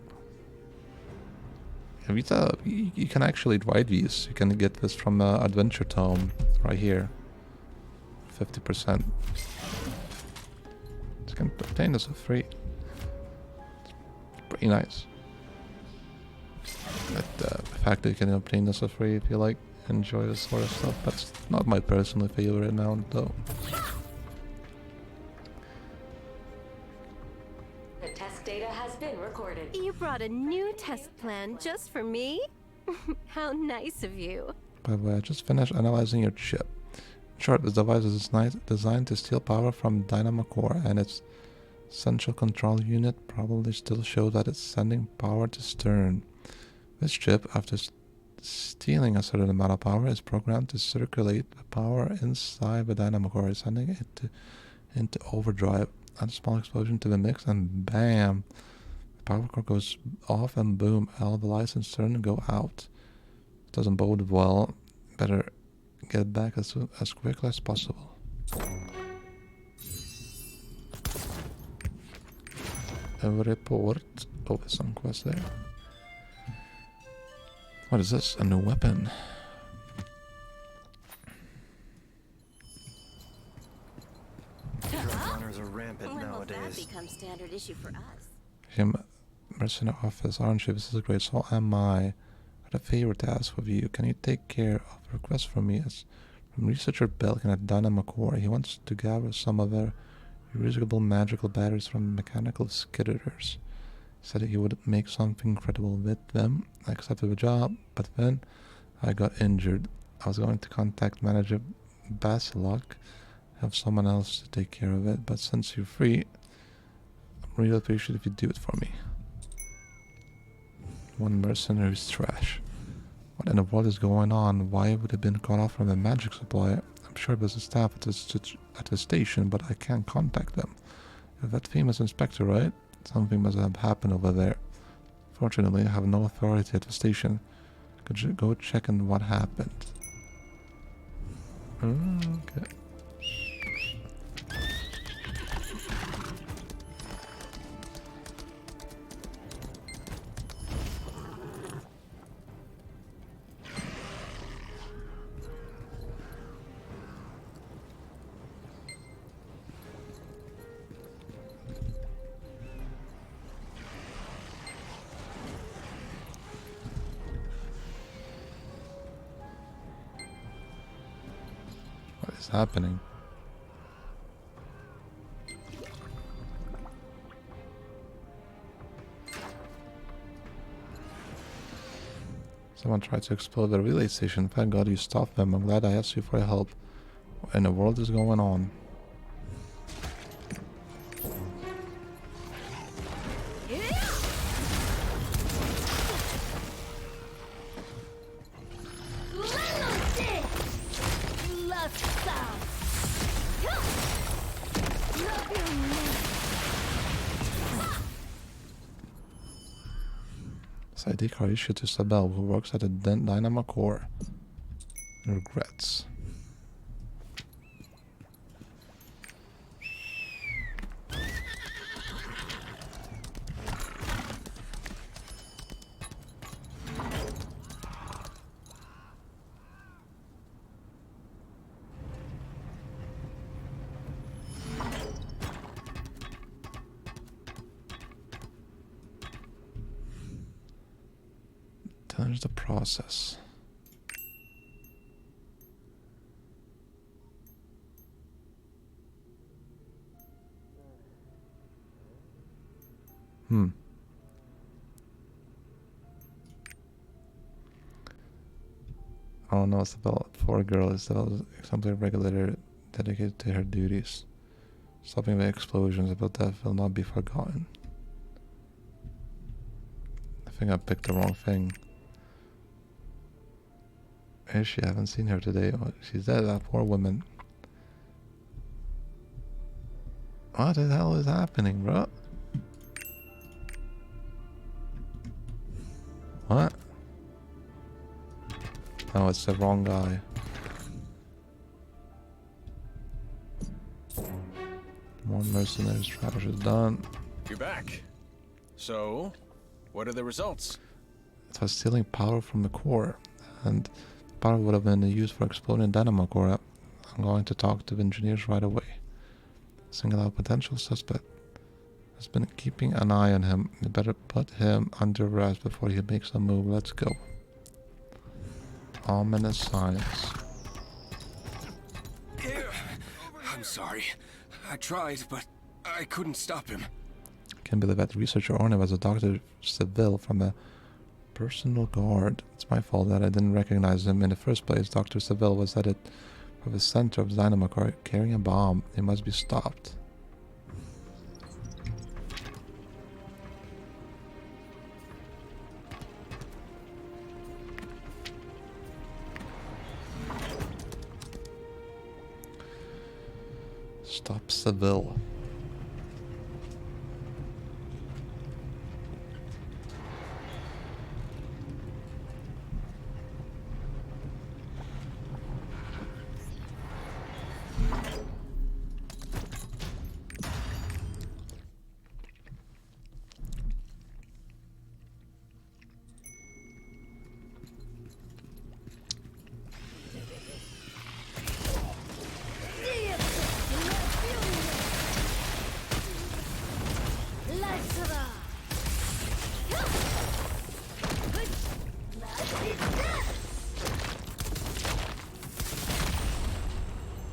You can actually ride these. You can get this from Adventure Tome right here. 50%. You can obtain this for free. It's pretty nice. But the fact that you can obtain this for free if you like enjoy this sort of stuff, that's not my personal favorite amount though. The test data has been recorded. You brought a new test plan just for me? How nice of you. By the way, I just finished analyzing your chip. In short, this device is designed to steal power from Dynamo Core, and its central control unit probably still shows that it's sending power to Stern. This chip, after stealing a certain amount of power, is programmed to circulate the power inside the Dynamo Core, sending it into overdrive. Add a small explosion to the mix, and bam! The power core goes off, and boom! All the lights in Stern go out. Doesn't bode well. Better get back as quickly as possible. A report. Oh, there's some quest there. What is this? A new weapon. Drug runners are rampant nowadays. That becomes standard issue for us. Him, mercenary office, aren't you? This is great. So am I. A favor to ask of you. Can you take care of a request from me? As from researcher Belkin at Dynamo Core. He wants to gather some of their Reusable magical batteries from mechanical skitters. He said he would make something incredible with them. I accepted the job, but then I got injured. I was going to contact manager Basilok, have someone else to take care of it, but since you're free, I'm really appreciate if you do it for me. One mercenary's trash. What in the world is going on? Why would it have been cut off from a magic supplier? I'm sure there's a staff at the station, but I can't contact them. You're that famous inspector, right? Something must have happened over there. Fortunately, I have no authority at the station. Could you go check on what happened? Okay. What is happening? Someone tried to explode the relay station. Thank God you stopped them. I'm glad I asked you for help. What in the world is going on? This ID card issued to Sabel, who works at the Dynamo Core. Regrets. There's the process. Oh no, it's about for a girl. It's about something regulator dedicated to her duties. Stopping the explosions about death will not be forgotten. I think I picked the wrong thing. Is she? I haven't seen her today. Oh, she's dead, that poor woman. What the hell is happening, bro? What? Oh, it's the wrong guy. One mercenary's trash is done. You're back. So, what are the results? It was stealing power from the core, and power would have been used for exploding Dynamo Core. I'm going to talk to the engineers right away. Single out potential suspect. Has been keeping an eye on him. You better put him under arrest before he makes a move. Let's go. Ominous signs. I'm sorry. I tried, but I couldn't stop him. Can't believe that researcher Orne was a Dr. Seville from a personal guard. It's my fault that I didn't recognize him in the first place. Dr. Seville was headed for the center of Dynamo Core carrying a bomb. He must be stopped. Stop Seville.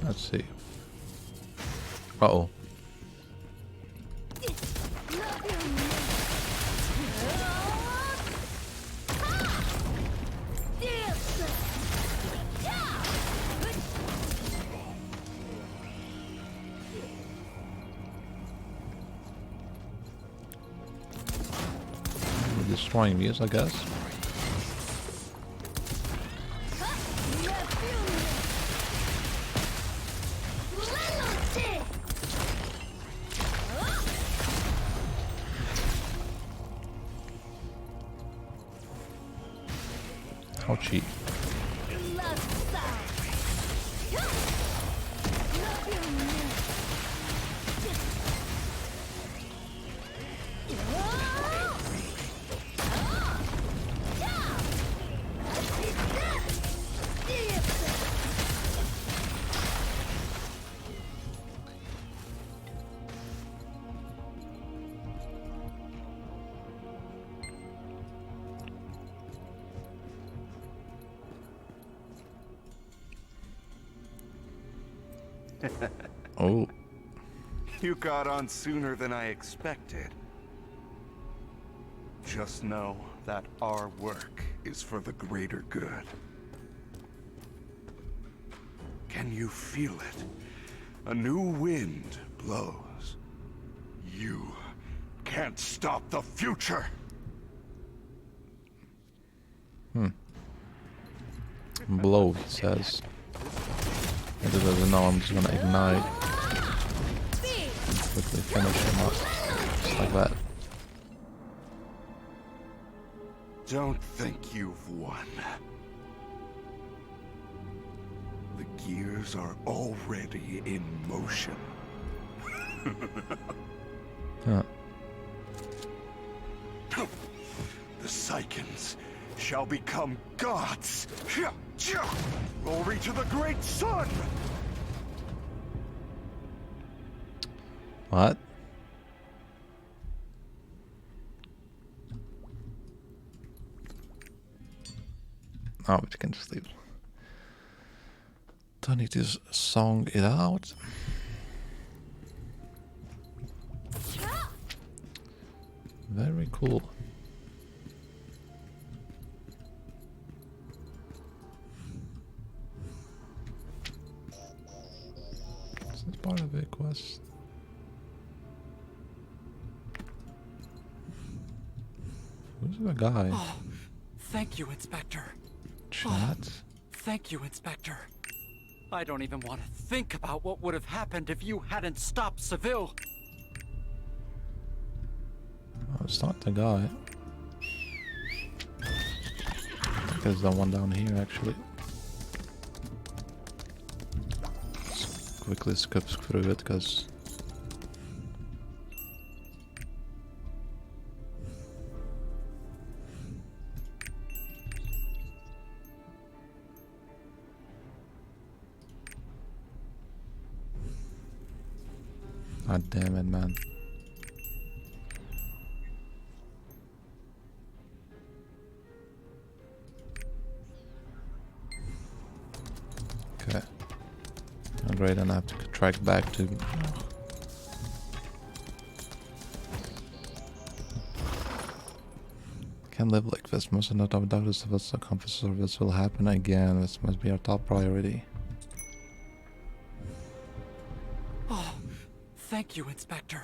Let's see. Uh-oh. destroying these, I guess. How cheap. Oh. You got on sooner than I expected. Just know that our work is for the greater good. Can you feel it? A new wind blows. You can't stop the future! Blow, he says. If it doesn't know, I'm just gonna ignite. And quickly finish him up. Just like that. Don't think you've won. The gears are already in motion. Yeah. The Psychons shall become gods. Glory to the great sun! What? Oh, but you can just leave. Don't need to song it out. Very cool. Is this part of the quest? Who's the guy? Oh, thank you, Inspector. Chat? Oh, thank you, Inspector. I don't even want to think about what would have happened if you hadn't stopped Seville. Oh, it's not the guy. I think there's the one down here, actually. Just quickly skip through it, because... God damn it, man. Okay. Oh, great, and I have to track back to... Can't live like this. Most not doubt this if it's a compass or this will happen again. This must be our top priority. Oh, thank you, Inspector.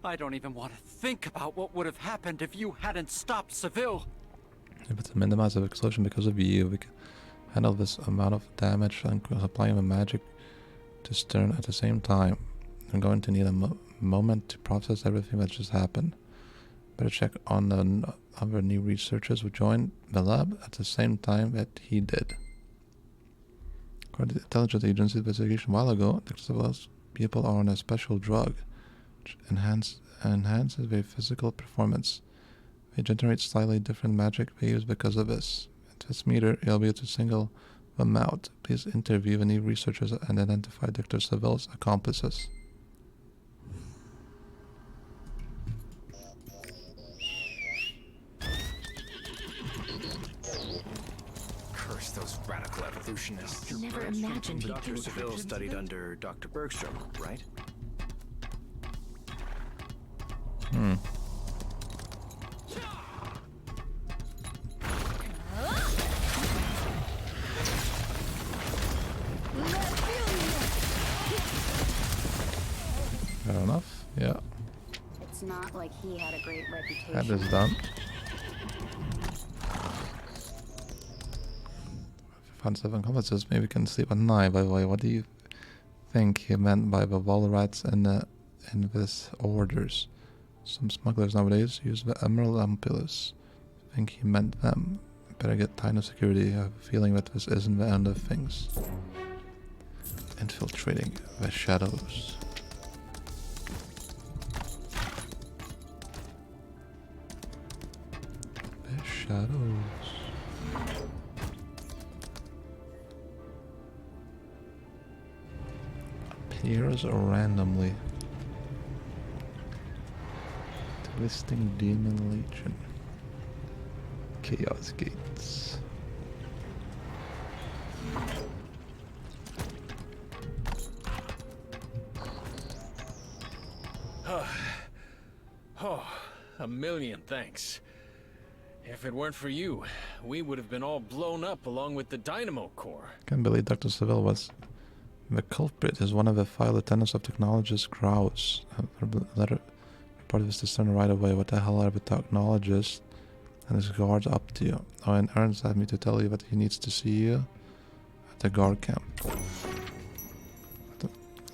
I don't even want to think about what would have happened if you hadn't stopped Seville. If it's a minimize of explosion because of you, we can handle this amount of damage and applying the magic to Stern at the same time. I'm going to need a moment to process everything that just happened. Better check on the other new researchers who joined the lab at the same time that he did. According to the intelligence agency investigation a while ago, those people are on a special drug which enhances their physical performance. They generate slightly different magic waves because of this. At this meter, you'll be able to single them out. Please interview the new researchers and identify Dr. Seville's accomplices. Curse those radical evolutionists. Never imagined he'd Dr. do Seville that. studied under Dr. Bergstrom, right? Hmm. Fair enough, yeah. It's not like he had a great reputation. That is done. Found 7 compasses. Maybe we can sleep at night. By the way, what do you think he meant by the wall rats in this orders? Some smugglers nowadays use the emerald ampulus. Think he meant them. Better get tight of security. I have a feeling that this isn't the end of things. Infiltrating the shadows. The shadows. Appears randomly. Twisting Demon Legion. Chaos Gates. Oh, a million thanks. If it weren't for you, we would have been all blown up along with the dynamo core. Can't believe Dr. Seville was. The culprit is one of the 5 lieutenants of technologist Kraus. Letter reported this to Stern right away. What the hell are the technologists and his guards up to? Oh, and Ernst had me to tell you that he needs to see you at the guard camp.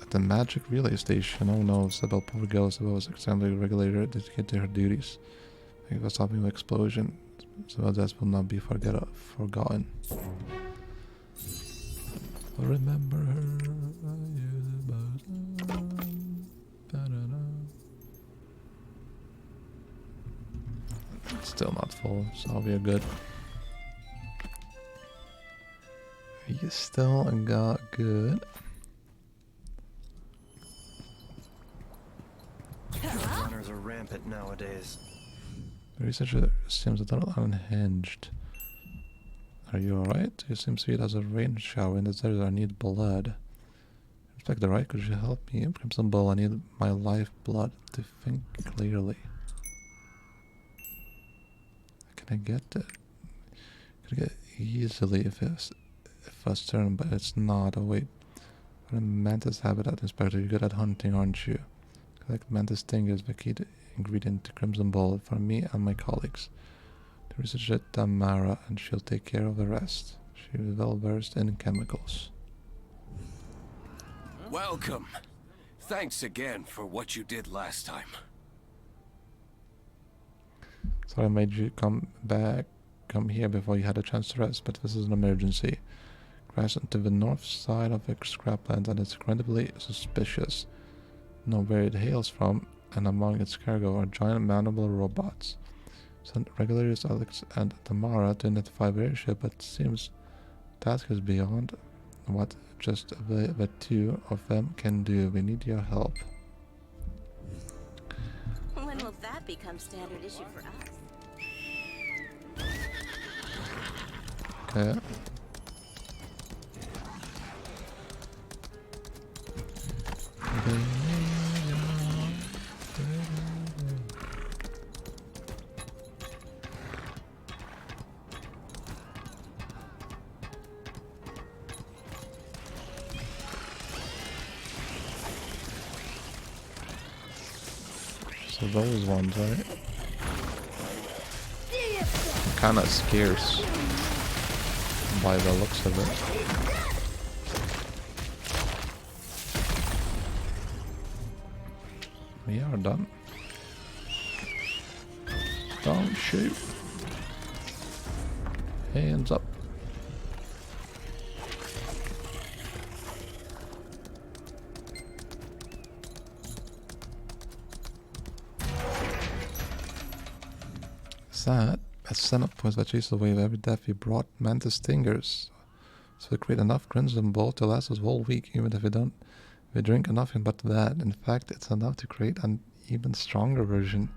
At the magic relay station. Oh no, Sybil, poor girl. Sybil was extremely regulated, dedicated to her duties. Thank you for stopping the explosion. Sybil's death will not be forgotten. Remember her. Still not full, so we are good. We still got good. Runners are rampant nowadays. The researcher seems a little unhinged. Are you alright? You seem sweet as a rain shower in the desert. I need blood. Inspector, right? Could you help me? Crimson Bull, I need my life blood to think clearly. Can I get it? Could I get it easily if I turn, but it's not. Oh wait. What a mantis habitat, Inspector. You're good at hunting, aren't you? Collect mantis stingers, the key ingredient to Crimson Bull for me and my colleagues. The researcher Tamara, and she'll take care of the rest. She is well versed in chemicals. Welcome. Thanks again for what you did last time. Sorry I made you come here before you had a chance to rest, but this is an emergency. Crash into the north side of the scrapland and it's incredibly suspicious. Know where it hails from, and among its cargo are giant mandible robots. Sent regulators Alex and Tamara to identify the airship, but it seems the task is beyond what just the two of them can do. We need your help. When will that become standard issue for us? Okay. So those ones, right? Kinda scarce by the looks of it. We are done. Don't shoot. Hands up. Sad. As Senate points that chase away every death we brought mantis stingers. So we create enough Crimson Bull to last us whole week, even if we drink nothing but that. In fact, it's enough to create an even stronger version.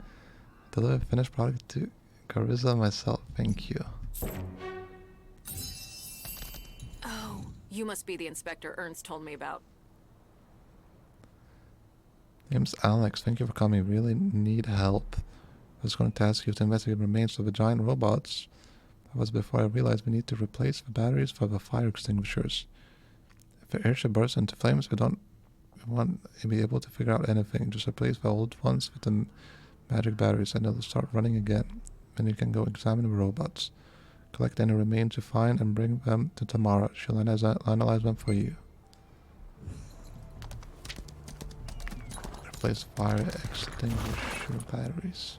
Deliver a finished product to Carissa myself. Thank you. Oh, you must be the inspector Ernst told me about. Name's Alex. Thank you for coming. Really need help. I was going to ask you to investigate the remains of the giant robots. That was before I realized we need to replace the batteries for the fire extinguishers. If the airship bursts into flames, we won't be able to figure out anything. Just replace the old ones with the magic batteries and they'll start running again. Then you can go examine the robots. Collect any remains you find and bring them to Tamara. She'll analyze them for you. Replace fire extinguisher batteries.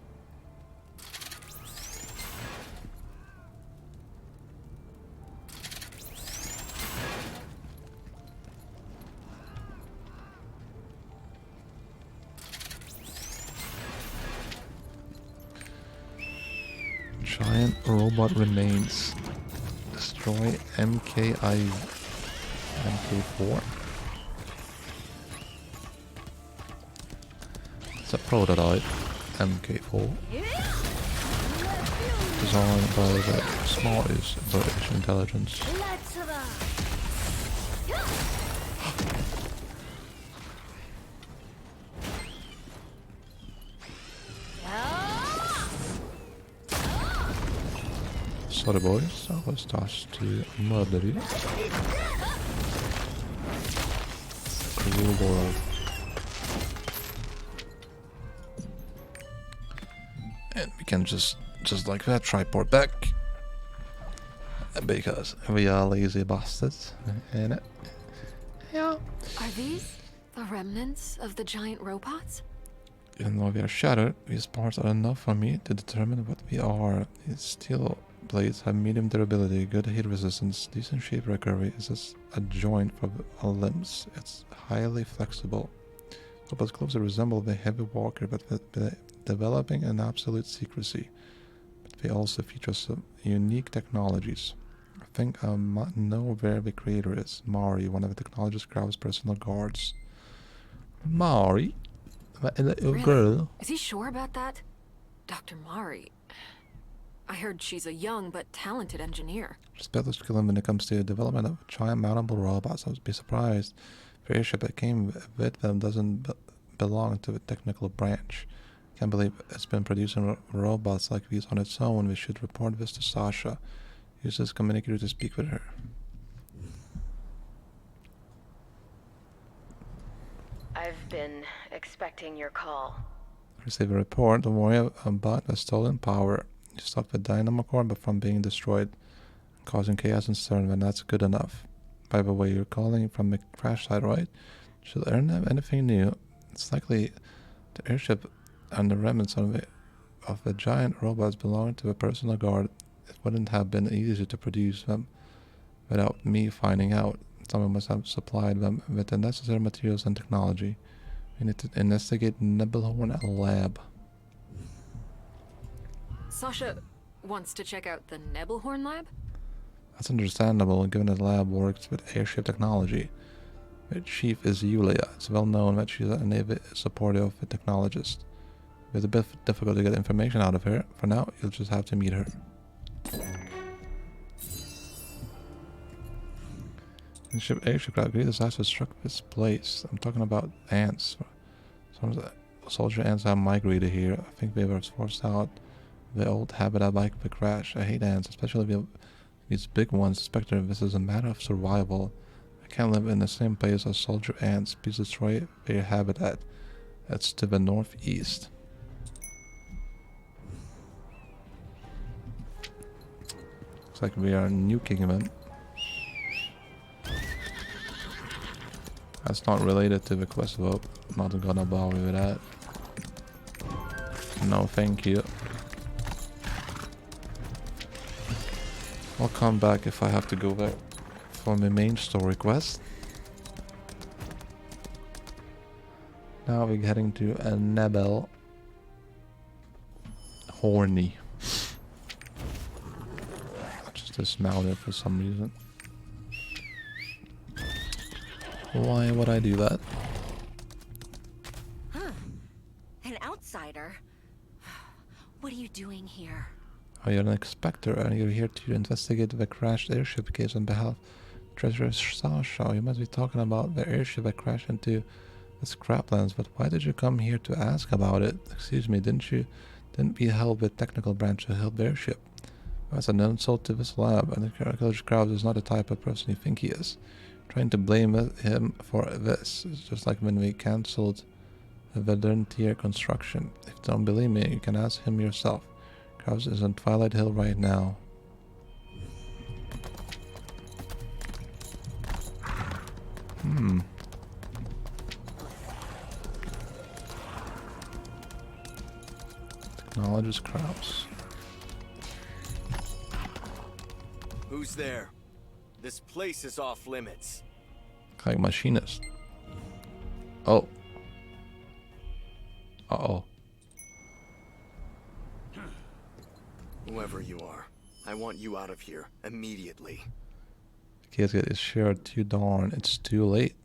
Giant robot remains. Destroy MK4. It's a prototype MK4. Designed by the smartest British intelligence. Sorry boys, I was tasked to murder you. Cruel world. And we can just like that, triport back. Because we are lazy bastards, ain't it? Yeah. Are these the remnants of the giant robots? Even though we are shattered, these parts are enough for me to determine what we are. These steel blades have medium durability, good heat resistance, decent shape recovery. This is a joint for our limbs. It's highly flexible. Robots closely resemble the heavy walker, but developing an absolute secrecy. But they also feature some unique technologies. I think I know where the creator is. Mari, one of the technologist crowd's personal guards. Mari? That little girl? Is he sure about that? Dr. Mari. I heard she's a young but talented engineer. Specialist skill when it comes to the development of giant mountable robots. I would be surprised if the airship that came with them doesn't belong to a technical branch. Can't believe it's been producing robots like these on its own. We should report this to Sasha. Use this communicator to speak with her. I've been expecting your call. Receive a report. Don't worry about the stolen power. You stopped the dynamo core but from being destroyed, causing chaos and CERN when that's good enough. By the way, you're calling from the crash site, right? Should learn anything new. It's likely the airship and the remnants of the giant robots belong to a personal guard. It wouldn't have been easy to produce them without me finding out. Someone must have supplied them with the necessary materials and technology. We need to investigate Nebelhorn lab. Sasha wants to check out the Nebelhorn lab? That's understandable, given that the lab works with airship technology. The chief is Yulia. It's well known that she's an avid supporter of the technologist. It's a bit difficult to get information out of her. For now, you'll just have to meet her. Airship crowd agreed Sasha struck this place. I'm talking about ants. Some soldier ants have migrated here. I think they were forced out the old habitat by the crash. I hate ants, especially these big ones. Spectre, this is a matter of survival. I can't live in the same place as soldier ants. Please destroy their habitat. That's to the northeast. Looks like we are nuking them. That's not related to the quest vote. Not gonna bother with that. No, thank you. I'll come back if I have to go there for my main story quest. Now we're heading to a Nebel. Horny. I just dismounted for some reason. Why would I do that? Huh. An outsider? What are you doing here? Oh, you're an inspector and you're here to investigate the crashed airship case on behalf of Treasurer Sasha. You must be talking about the airship that crashed into the scraplands, but why did you come here to ask about it? Excuse me, didn't we help with technical branch to help the airship? That's an insult to this lab, and the archaeologist crowd is not the type of person you think he is. Trying to blame him for this is just like when we cancelled the Verdun-tier construction. If you don't believe me, you can ask him yourself. Krause is on Twilight Hill right now. Technologist Kraus. Who's there? This place is off limits. Like machinist. Oh. Uh-oh. Whoever you are, I want you out of here immediately. Kids get his shirt too darn. It's too late.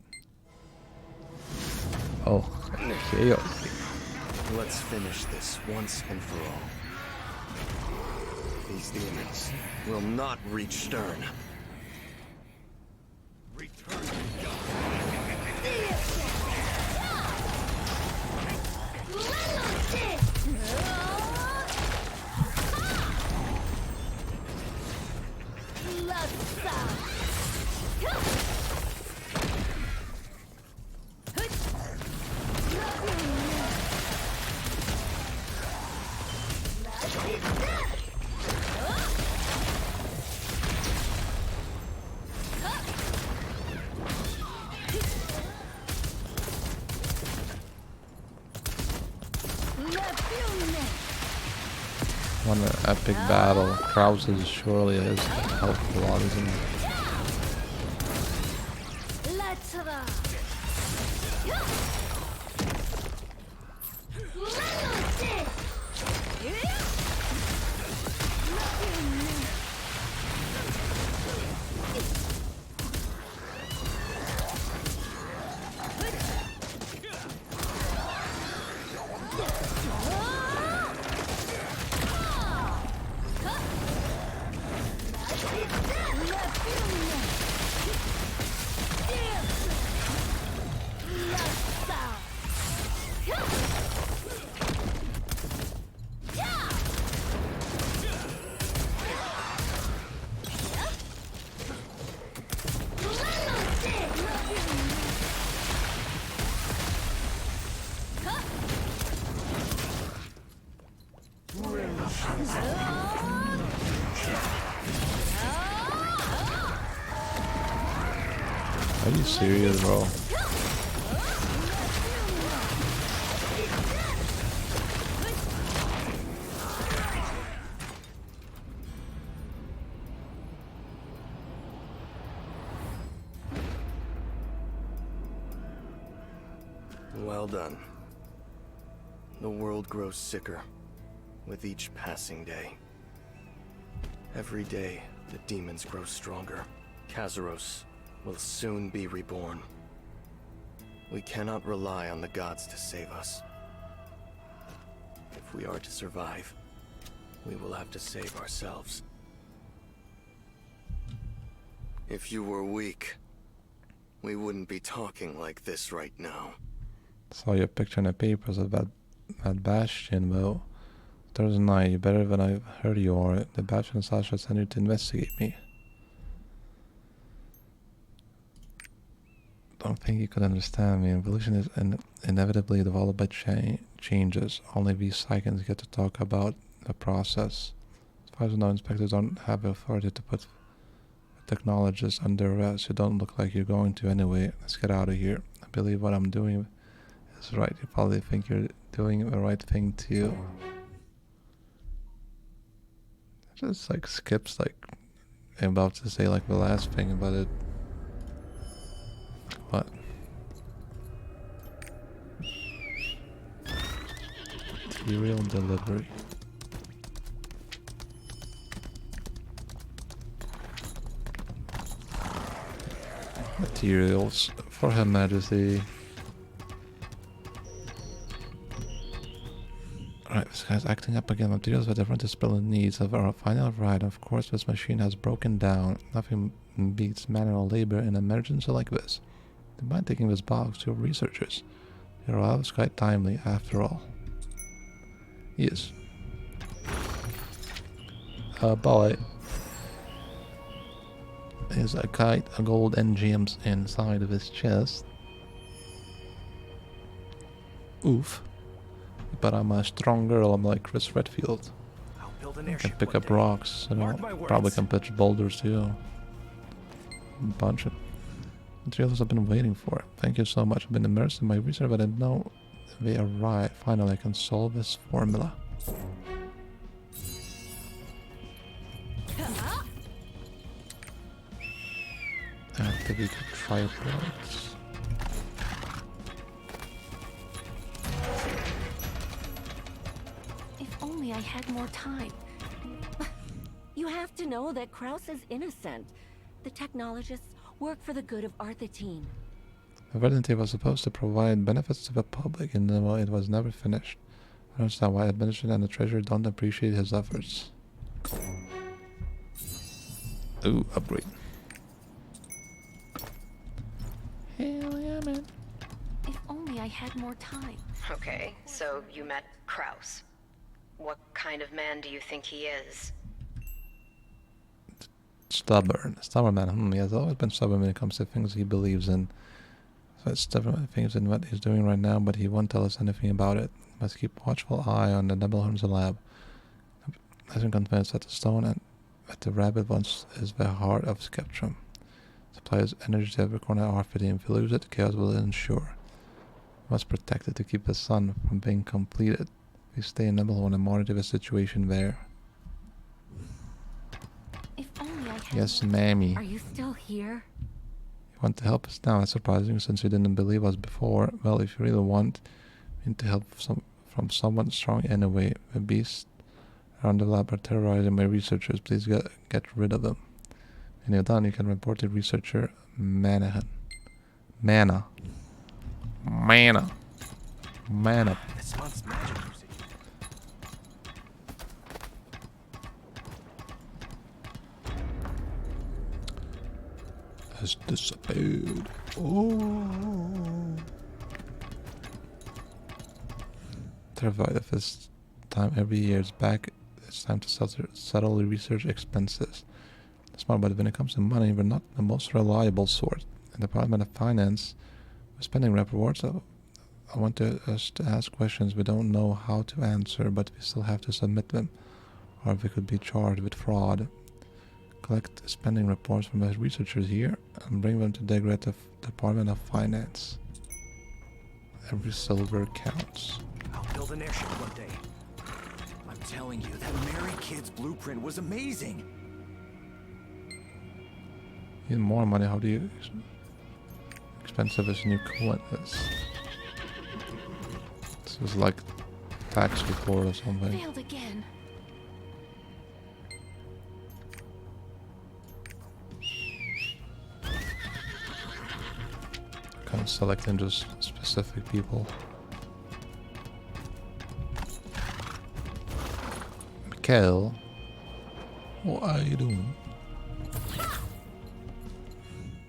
Oh. Okay. Let's finish this once and for all. These demons will not reach Stern. Return to God. What an epic battle. Kraus is surely his health a lot, isn't he? Are you serious, bro? Well done. The world grows sicker with each passing day. Every day, the demons grow stronger. Kazaros will soon be reborn. We cannot rely on the gods to save us. If we are to survive, we will have to save ourselves. If you were weak, we wouldn't be talking like this right now. Saw your picture in the papers of that Bastion, though. Thursday night, you're better than I've heard you are. The Bastion and Sasha sent you to investigate me. Don't think you could understand me. Evolution is inevitably developed by changes. Only these psychics get to talk about the process. As far as I know, inspectors don't have the authority to put technologists under arrest. You don't look like you're going to anyway. Let's get out of here. I believe what I'm doing is right. You probably think you're doing the right thing too. Just like skips like I'm about to say like the last thing about it. What? Material delivery. Materials for Her Majesty. Alright, this guy's acting up again. Materials that different discipline needs of our final ride. Of course, this machine has broken down. Nothing beats manual labor in an emergency like this. Do you mind taking this box to your researchers? Your arrival is quite timely, after all. Yes. Boy. There's a kite, a gold and gems inside of his chest. Oof. But I'm a strong girl, I'm like Chris Redfield. I can pick up rocks, and I probably can pitch boulders too. A bunch of Materials I've been waiting for. Thank you so much. I've been immersed in my research, but I know they arrive. Finally, I can solve this formula. Activate tripods. If only I had more time. You have to know that Kraus is innocent. The technologists work for the good of Arthetine. The Verdant was supposed to provide benefits to the public, and well, it was never finished. I don't understand why administration and the treasury don't appreciate his efforts. Ooh, upgrade. Hell yeah, man. If only I had more time. Okay, so you met Kraus. What kind of man do you think he is? Stubborn man. He has always been stubborn when it comes to things he believes in. So it's stubborn things in what he's doing right now, but he won't tell us anything about it. Must keep watchful eye on the Nebelhorn's lab. Hasn't convinced that the stone and that the rabbit once is the heart of Skeptrum. Supplies energy to every corner of Arthetine. If you lose it, chaos will ensure. Must protect it to keep the sun from being completed. We stay in Nebelhorn and monitor the situation there. If only I had Yes, mammy. Are you still here? You want to help us now? That's surprising since you didn't believe us before. Well, if you really want, we need to help from someone strong anyway. The beasts around the lab are terrorizing my researchers. Please get rid of them. When you're done, you can report to researcher Mana. This month's magic music. Has disappeared. Oh. Terrified of this time every year is back. It's time to settle the research expenses. Smart, but when it comes to money, we're not the most reliable sort. In the Department of Finance, we're spending reports. I want us to ask questions we don't know how to answer, but we still have to submit them, or we could be charged with fraud. Collect spending reports from the researchers here and bring them to the Department of Finance. Every silver counts. I'll build an airship one day. I'm telling you, that Mary Kid's blueprint was amazing. Need more money. How do you expensive is new coolant is? This is like tax report or something. Failed again. Kind of selecting just specific people. Mikhail, what are you doing?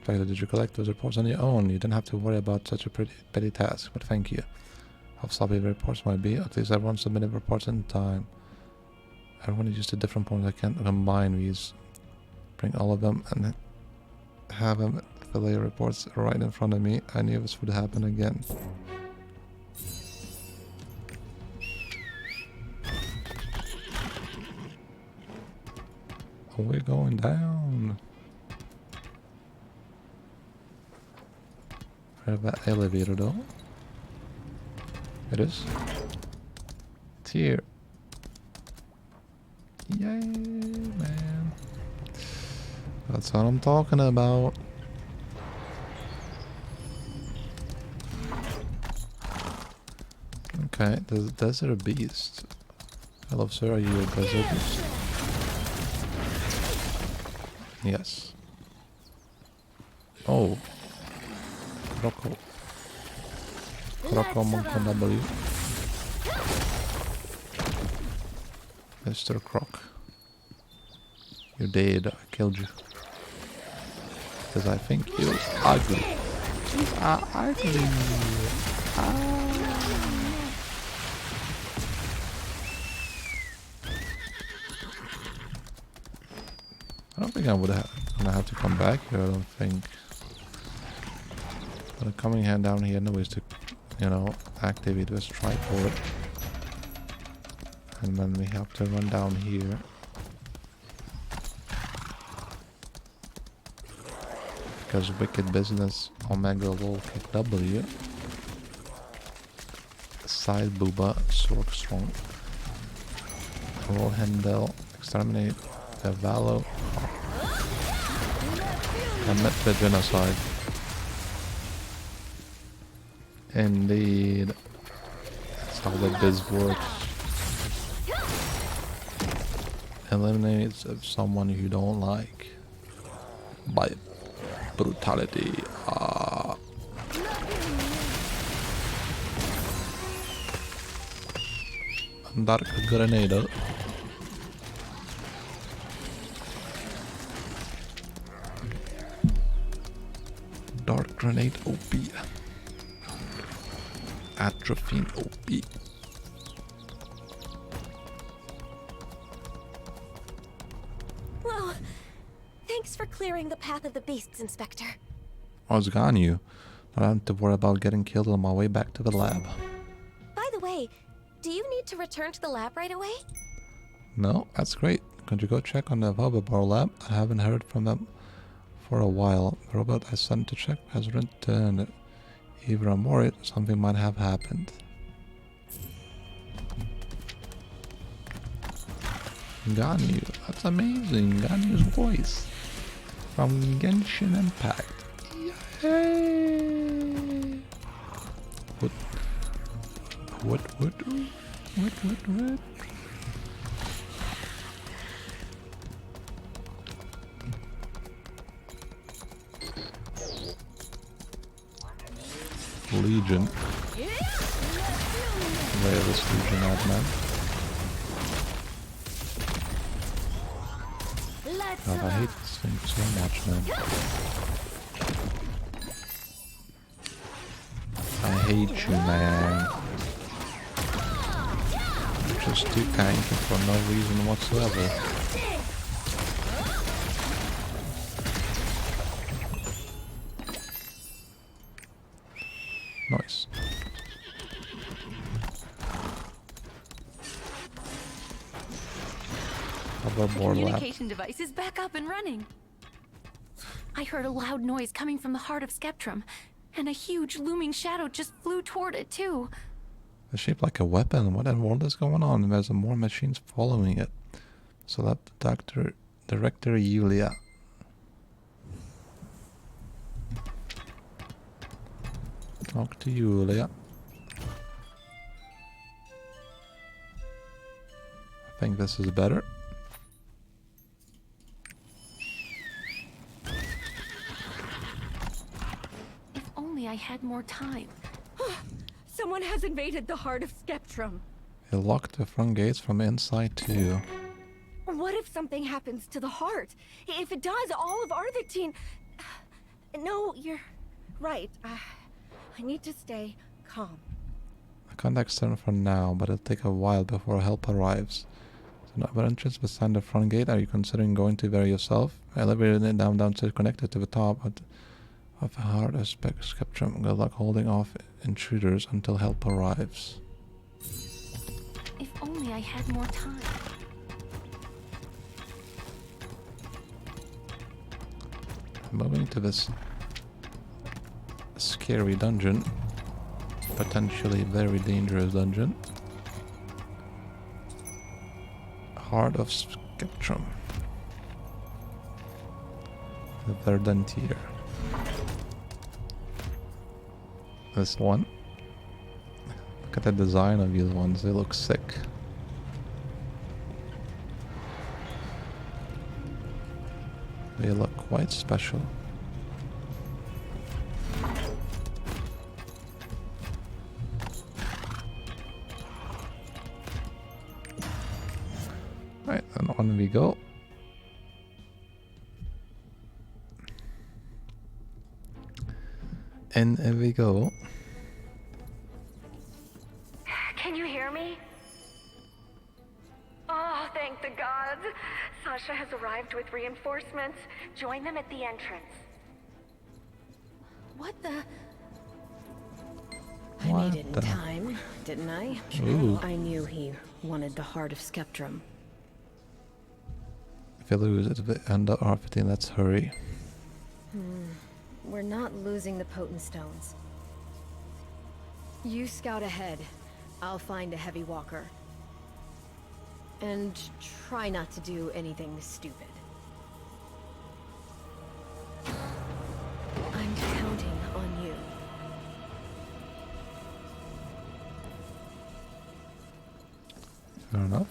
Did you collect those reports on your own? You didn't have to worry about such a petty task, but thank you. How sloppy the reports might be, at least everyone submitted reports in time. Everyone used a different point. I can't combine these. Bring all of them and have them fill your reports right in front of me. I knew this would happen again. We're going down. Have that elevator though. It is. It's here. Yay, man. That's what I'm talking about. Okay, the desert beast. Hello, sir. Are you a desert beast? Yes. Oh. Croco Monkey W. Mr. Croc. You dead. I killed you. Because I think you're ugly. You are ugly. I don't think I would gonna have to come back here. I don't think. But coming here down here anyways to, you know, activate this tripod. And then we have to run down here. because Wicked Business Omega Wolf W. Side Booba Sorkstrong. Roll Handel Exterminate the Valo. Commit the genocide. Indeed. That's how the biz works. Eliminates someone you don't like by brutality. Dark Grenade. Dark Grenade OP. Atropine OP. Well, thanks for clearing the path of the beasts, Inspector. I was gone, you. I don't have to worry about getting killed on my way back to the lab. By the way, do you need to return to the lab right away? No, that's great. Could you go check on the Bar lab? I haven't heard from them for a while. The robot I sent to check has returned. Even I'm worried something might have happened. Ganyu, that's amazing. Ganyu's voice from Genshin Impact. Yay! What? Legion. Where is Legion at, man? God, I hate this thing so much, man. I hate you, man. You're just too tanky for no reason whatsoever. Nice. The communication device is back up and running. I heard a loud noise coming from the heart of Skeptrum, and a huge looming shadow just flew toward it too. It's shaped like a weapon. What in the world is going on? There's more machines following it. Select Director Yulia. Talk to Yulia. I think this is better. If only I had more time. Someone has invaded the heart of Skeptrum. It locked the front gates from inside too. What if something happens to the heart? If it does, all of Arthetine... No, you're right. I need to stay calm. I can't extend for now, but it'll take a while before help arrives. So no entrance beside the front gate. Are you considering going to there yourself? Elevator downstairs connected to the top of the heart of Skeptrum. Good luck holding off intruders until help arrives. If only I had more time. Moving to this scary dungeon, potentially very dangerous dungeon. Heart of Skeptrum. The Verdentier. This one. Look at the design of these ones, they look sick. They look quite special. Right, and on we go. And there we go. Can you hear me? Oh, thank the gods. Sasha has arrived with reinforcements. Join them at the entrance. What the... I made it in time, didn't I? Ooh. I knew he wanted the heart of Skeptrum. If you lose it under Arthetine, let's hurry. we're not losing the potent stones. You scout ahead. I'll find a heavy walker. And try not to do anything stupid. I'm counting on you. Fair enough.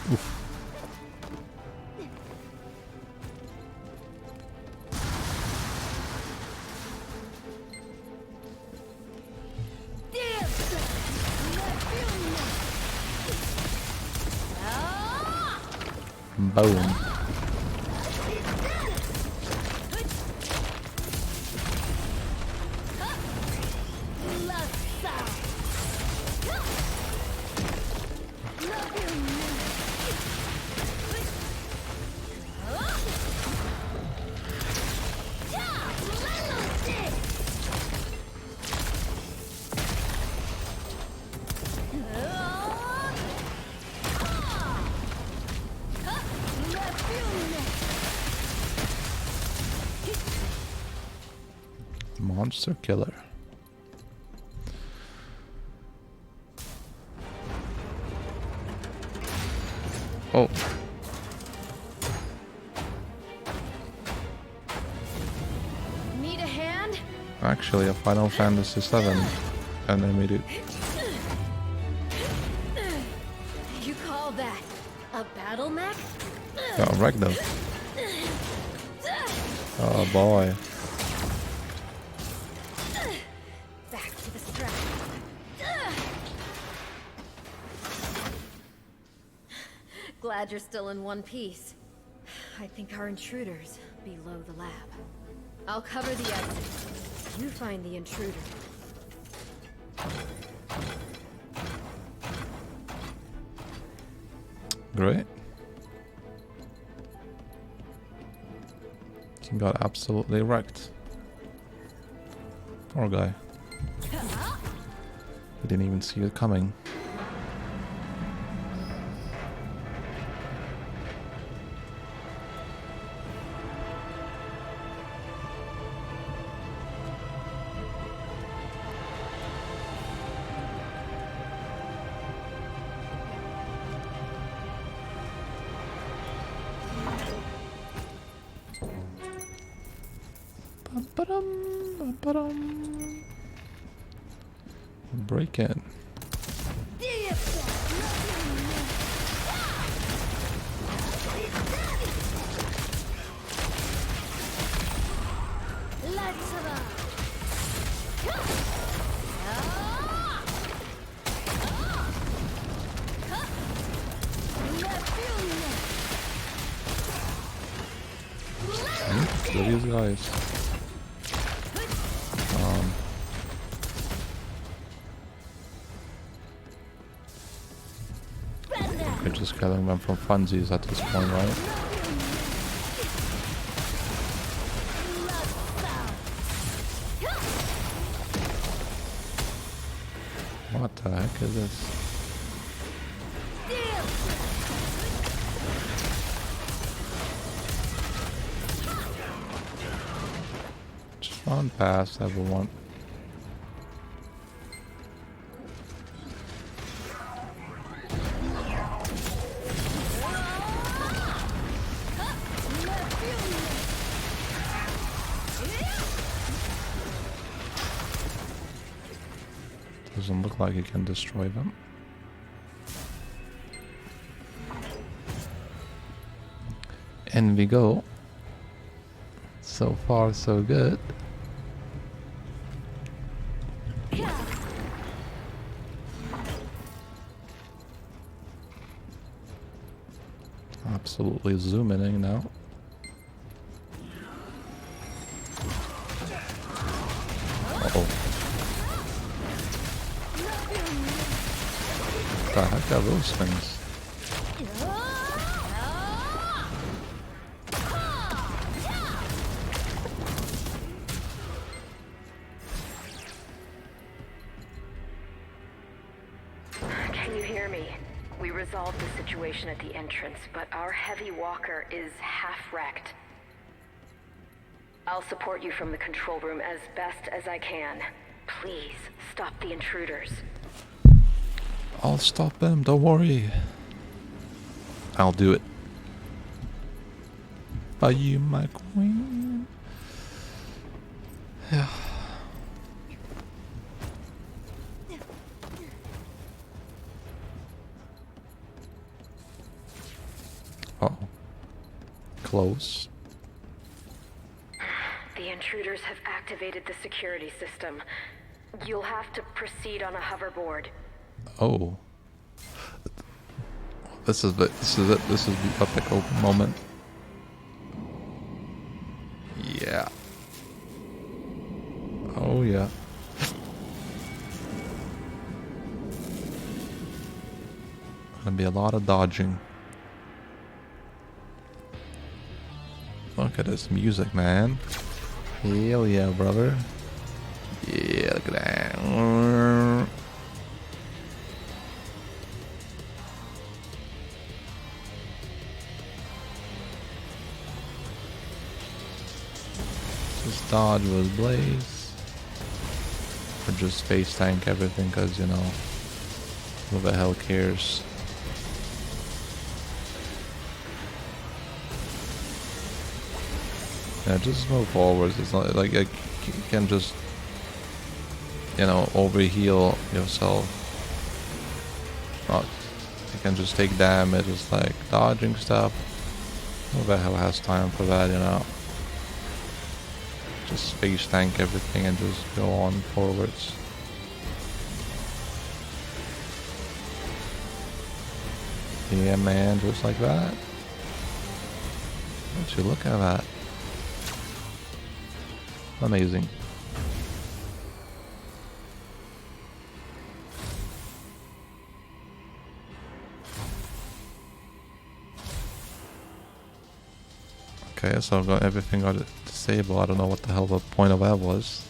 Oof. Boom. Monster killer. Oh. Need a hand? Actually, a Final Fantasy VII animated. You call that a battle mech? Got wrecked though. Oh boy. Back to the strap. Glad you're still in one piece. I think our intruder's below the lab. I'll cover the exit. You find the intruder. Great. He got absolutely wrecked. Poor guy. He didn't even see it coming. Break in. Look at these guys. We're just gathering them from funsies at this point, right? What the heck is this? Just run past everyone. Doesn't look like you can destroy them. And we go. So far, so good. Absolutely zooming in now. Uh-oh. What the heck are those things? can you hear me? We resolved the situation at the entrance, but our heavy walker is half wrecked. I'll support you from the control room as best as I can. Please, stop the intruders. I'll stop them, don't worry. I'll do it. Are you my queen? Yeah. Uh-oh. Close. The intruders have activated the security system. You'll have to proceed on a hoverboard. Oh. This is it. This is the epic open moment. Yeah. Oh yeah. Gonna be a lot of dodging. Look at this music, man. Hell yeah, brother. Yeah, look at that. Just dodge was Blaze. Or just space tank everything, because, you know, who the hell cares? Yeah, just move forwards. It's not like you can just, you know, overheal yourself. Not, you can just take damage. It's like dodging stuff. Who the hell has time for that, you know? Just space tank everything and just go on forwards. Yeah, man, just like that. Would you look at that? Amazing. Okay, so I've got everything got disabled. I don't know what the hell the point of that was.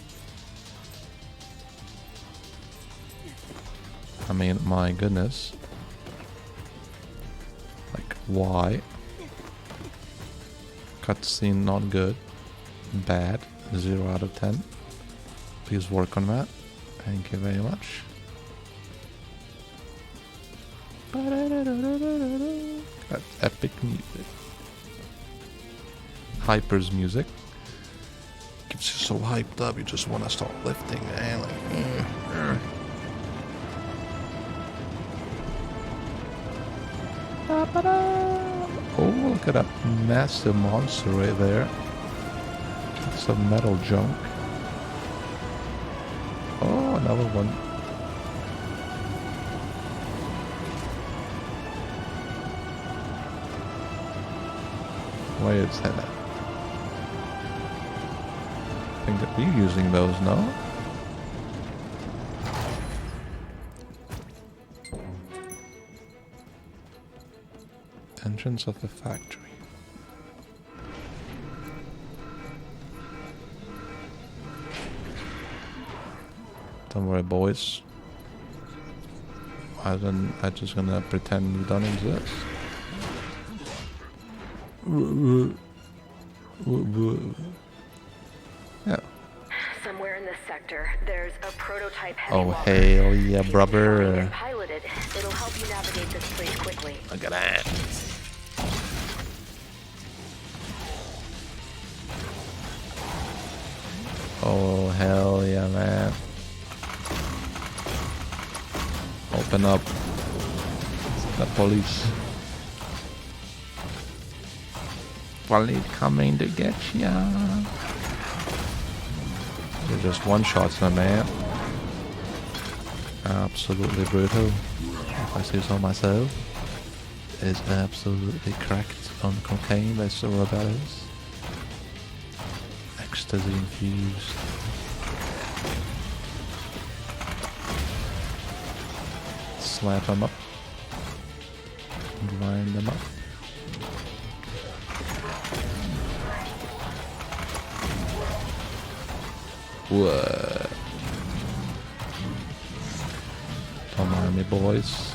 I mean, my goodness. Like, why? Cutscene not good. Bad. 0 out of 10. Please work on that. Thank you very much. That's epic music. Hyper's music. Gets you so hyped up, you just want to start lifting, man. Like, Oh, look at that massive monster right there. Some metal junk. Oh, another one. Why is that? I think that we're using those, no? Entrance of the factory. Don't worry, boys. I'm just gonna pretend you don't exist. Yeah. Somewhere in this sector, there's a prototype heavy Oh walker. hell yeah, If brother! you can pilot it, it'll help you navigate this place quickly. Look at that. Oh hell yeah, man! Open up. The police. Police coming to get ya. You're just one-shots, my man. Absolutely brutal. If I say so myself. Is absolutely cracked on cocaine, that's what that is. Ecstasy infused. Slap them up. Grind them up. What? Don't mind me, boys.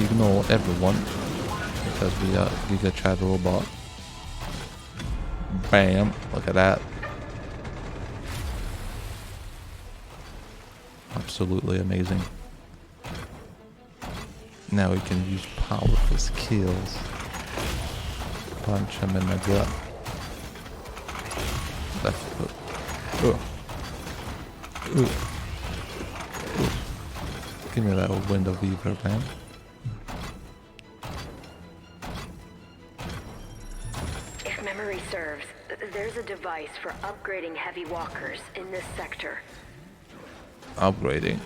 ignore everyone because we got Giga Chad robot. Bam! Look at that. Absolutely amazing. Now we can use powerful skills. Punch him in the gut. Left foot. Give me that old window weaver, man. If memory serves, there's a device for upgrading heavy walkers in this sector. Upgrading.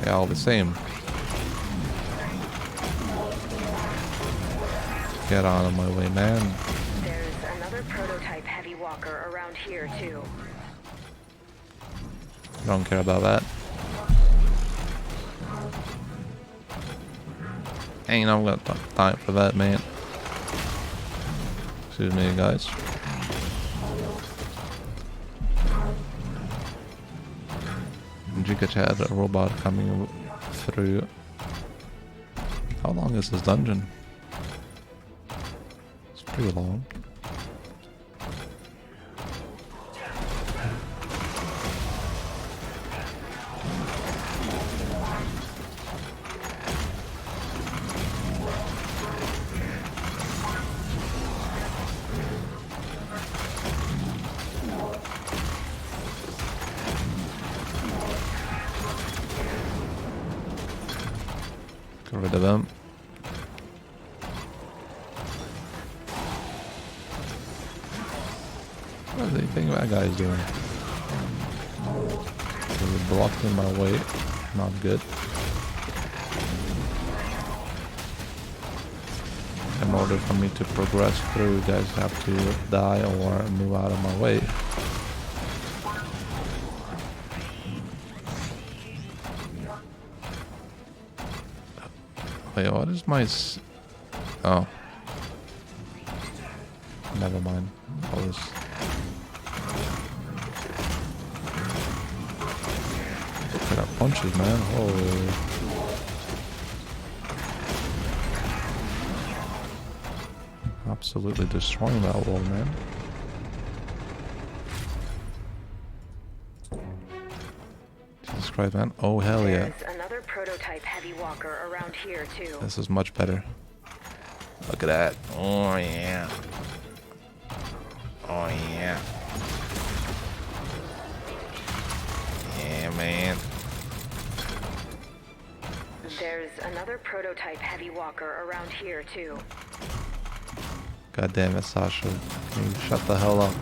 Yeah, all the same. Get out of my way, man. There's another prototype heavy walker around here, too. Don't care about that. Ain't no got time for that, man. Excuse me, guys. Giga Chad, a robot coming through. How long is this dungeon? It's pretty long. Get rid of them. What do you think that guy's doing? He's blocking my way. Not good. In order for me to progress through, you guys have to die or move out of my way. Wait, what is my oh. Never mind. All this. Look at that punches, man. Holy. Absolutely destroying that wall, man. Jesus Christ, man. Oh, hell yeah. There's another prototype heavy walker around here, too. This is much better. Look at that. Oh, yeah. Oh, yeah. Yeah, man. There's another prototype heavy walker around here, too. God damn it, Sasha. Can you shut the hell up?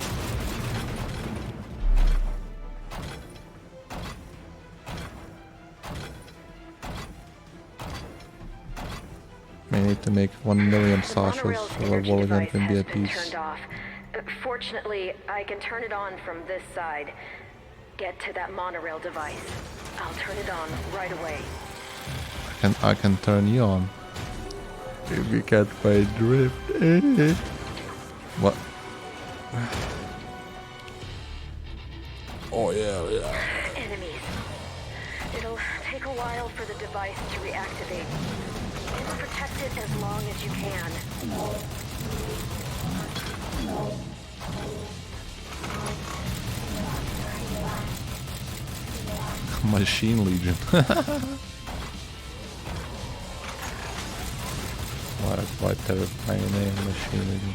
We need to make 1 million Sashas so our Wolligan can be at peace. Fortunately, I can turn it on from this side. Get to that monorail device. I'll turn it on right away. I can turn you on. If we can't find drift. What? Oh yeah. Enemies. It'll take a while for the device to reactivate. Protect it as long as you can. Machine Legion. What a quite terrifying name, Machine Legion.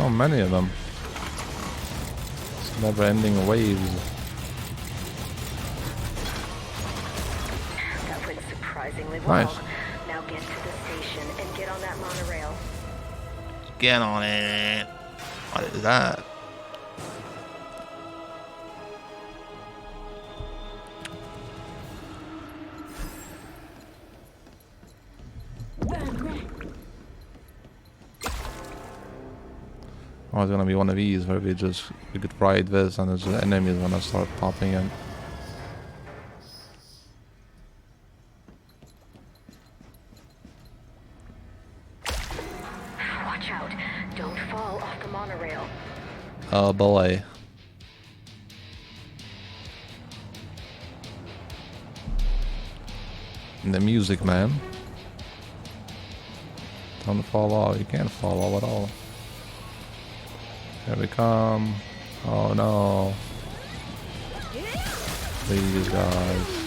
so many of them. It's never-ending waves. That went surprisingly well. Nice. Now get to the station and get on that monorail. Get on it. What is that? Oh, it's gonna be one of these where we could ride this and the enemies gonna start popping in. Watch out. Don't fall off the monorail. Oh boy. And the music, man. Don't fall off. You can't fall off at all. Here we come. Oh no. These guys.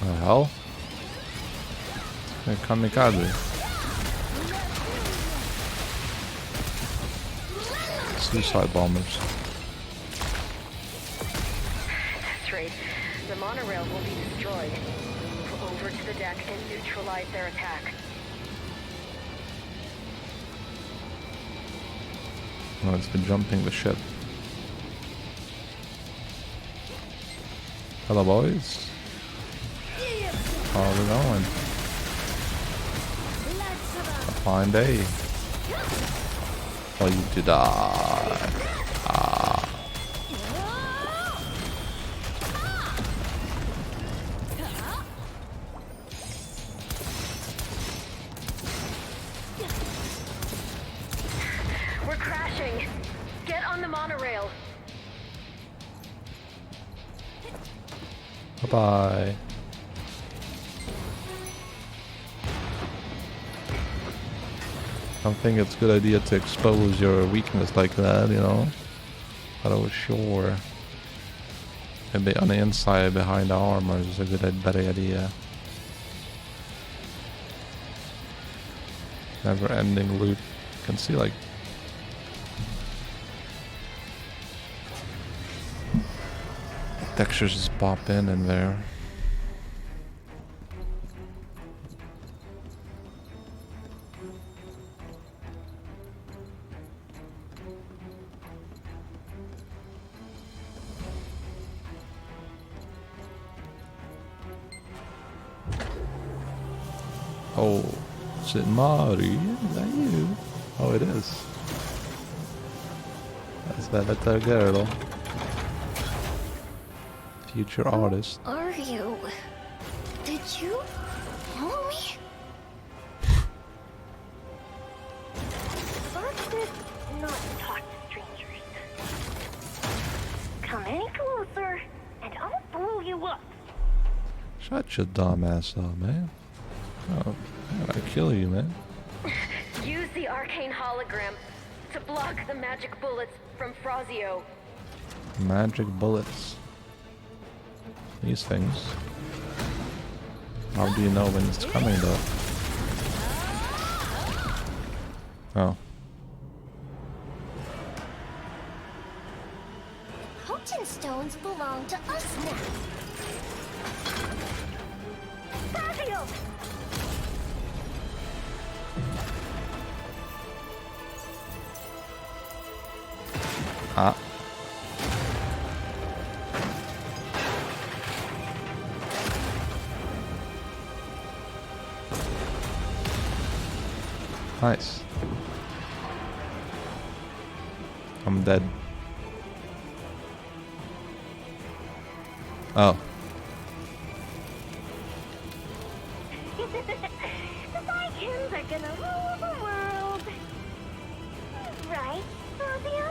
The hell? It's kamikaze. Suicide bombers. That's right. The monorail will be destroyed. Move over to the deck and neutralize their attack. No, it's been jumping the ship. Hello, boys. How are we going? A fine day. For you to die. Ah. We're crashing. Get on the monorail. Bye-bye. I don't think it's a good idea to expose your weakness like that, you know. But I was sure. Maybe on the inside behind the armor is a better idea. Never ending loot. You can see like textures just pop in there. Oh, is it Mari? Is that you? Oh, it is. That's that little girl. Future artist. Are you? Did you follow me? Artists not talk to strangers. Come any closer, and I'll blow you up. Shut your dumb ass up, man. Oh, I kill you, man. Use the arcane hologram to block the magic bullets from Frazio. Magic bullets. These things. How do you know when it's coming, though? Oh. Potent stones belong to us now. Fabio! Ah. Nice. I'm dead. Oh. The Vikings are gonna rule the world. Right, Fabio?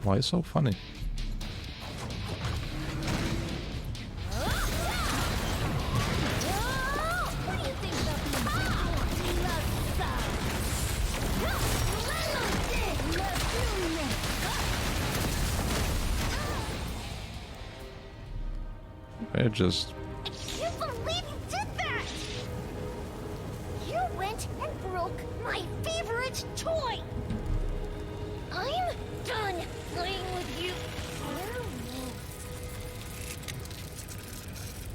Why is so funny? They're just... Can't believe you did that! You went and broke my favorite toy! I'm done playing with you.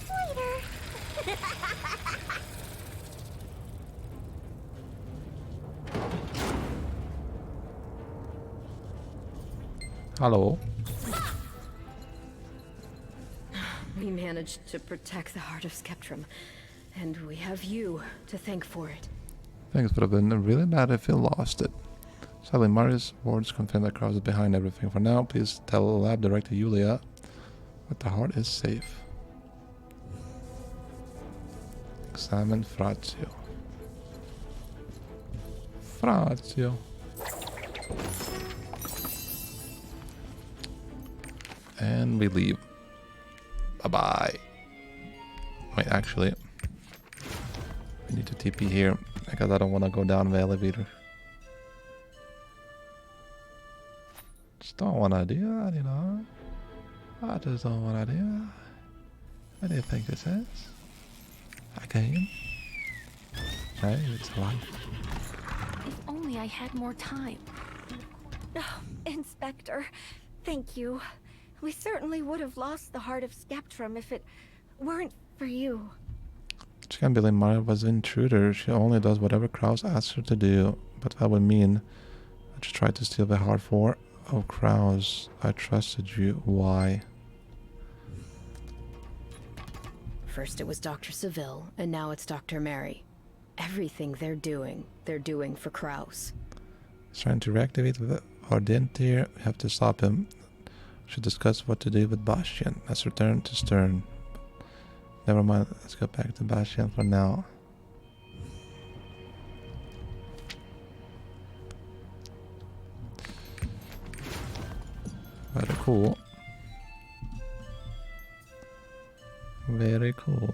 Later. Hello. We managed to protect the heart of Skeptrum, and we have you to thank for it. Things would have been really bad if you lost it. Sadly, Marius wards confirm that Kraus is behind everything. For now, please tell Lab Director Yulia that the heart is safe. Examine Frazio. Frazio. And we leave. Bye-bye. Wait, actually, we need to TP here because I don't want to go down the elevator. Just don't want to do that, you know. I just don't want to do that. What do you think this is? A game? Hey, it's life. If only I had more time. Oh, Inspector, thank you. We certainly would have lost the heart of Skeptrum if it weren't for you. She can't believe Maria was an intruder. She only does whatever Kraus asks her to do. But that would mean that she tried to steal the heart for... Oh, Kraus, I trusted you. Why? First it was Dr. Seville, and now it's Dr. Mary. Everything they're doing for Kraus. He's trying to reactivate the Ardentier. We have to stop him. Should discuss what to do with Bastian. Let's return to Stern. Never mind, let's go back to Bastian for now. Very cool. Very cool.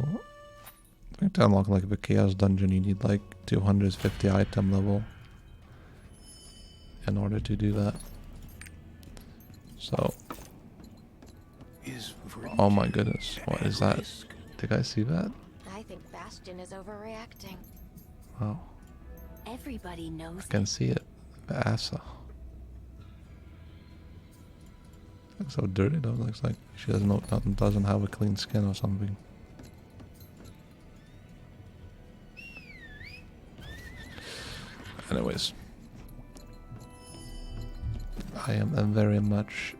I think to unlock like the Chaos Dungeon you need like 250 item level in order to do that. So... Oh my goodness, what is that? Did I see that? I think Bastion is overreacting. Wow. Everybody knows. I can see it. The Asa. Looks so dirty though. Looks like she doesn't have a clean skin or something. Anyways, I am very much.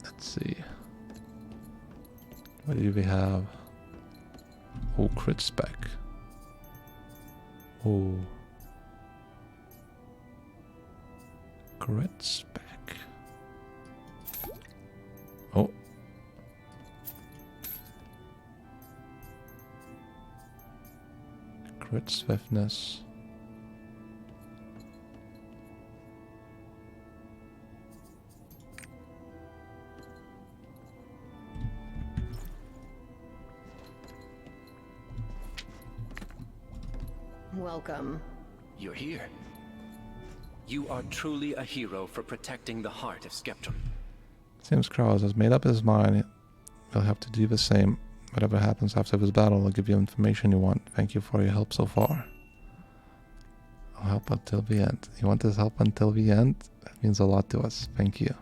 Let's see. What do we have? Oh, crit spec. Oh. Crit spec. Oh. Crit swiftness. Welcome. You're here. You are truly a hero for protecting the heart of Skeptrum. Seems Kraus has made up his mind. He'll have to do the same. Whatever happens after this battle, I'll give you information you want. Thank you for your help so far. I'll help until the end. You want this help until the end? That means a lot to us. Thank you.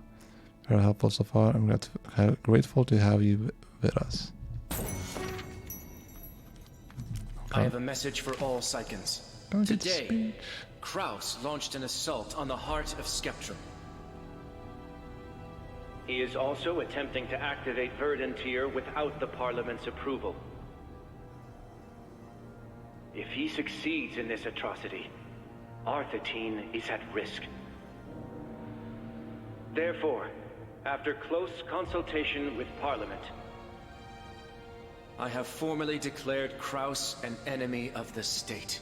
Very helpful so far. I'm grateful to have you with us. I have a message for all Psychons. Today, Kraus launched an assault on the heart of Skeptrum. He is also attempting to activate Verduntier without the Parliament's approval. If he succeeds in this atrocity, Arthetine is at risk. Therefore, after close consultation with Parliament, I have formally declared Kraus an enemy of the state.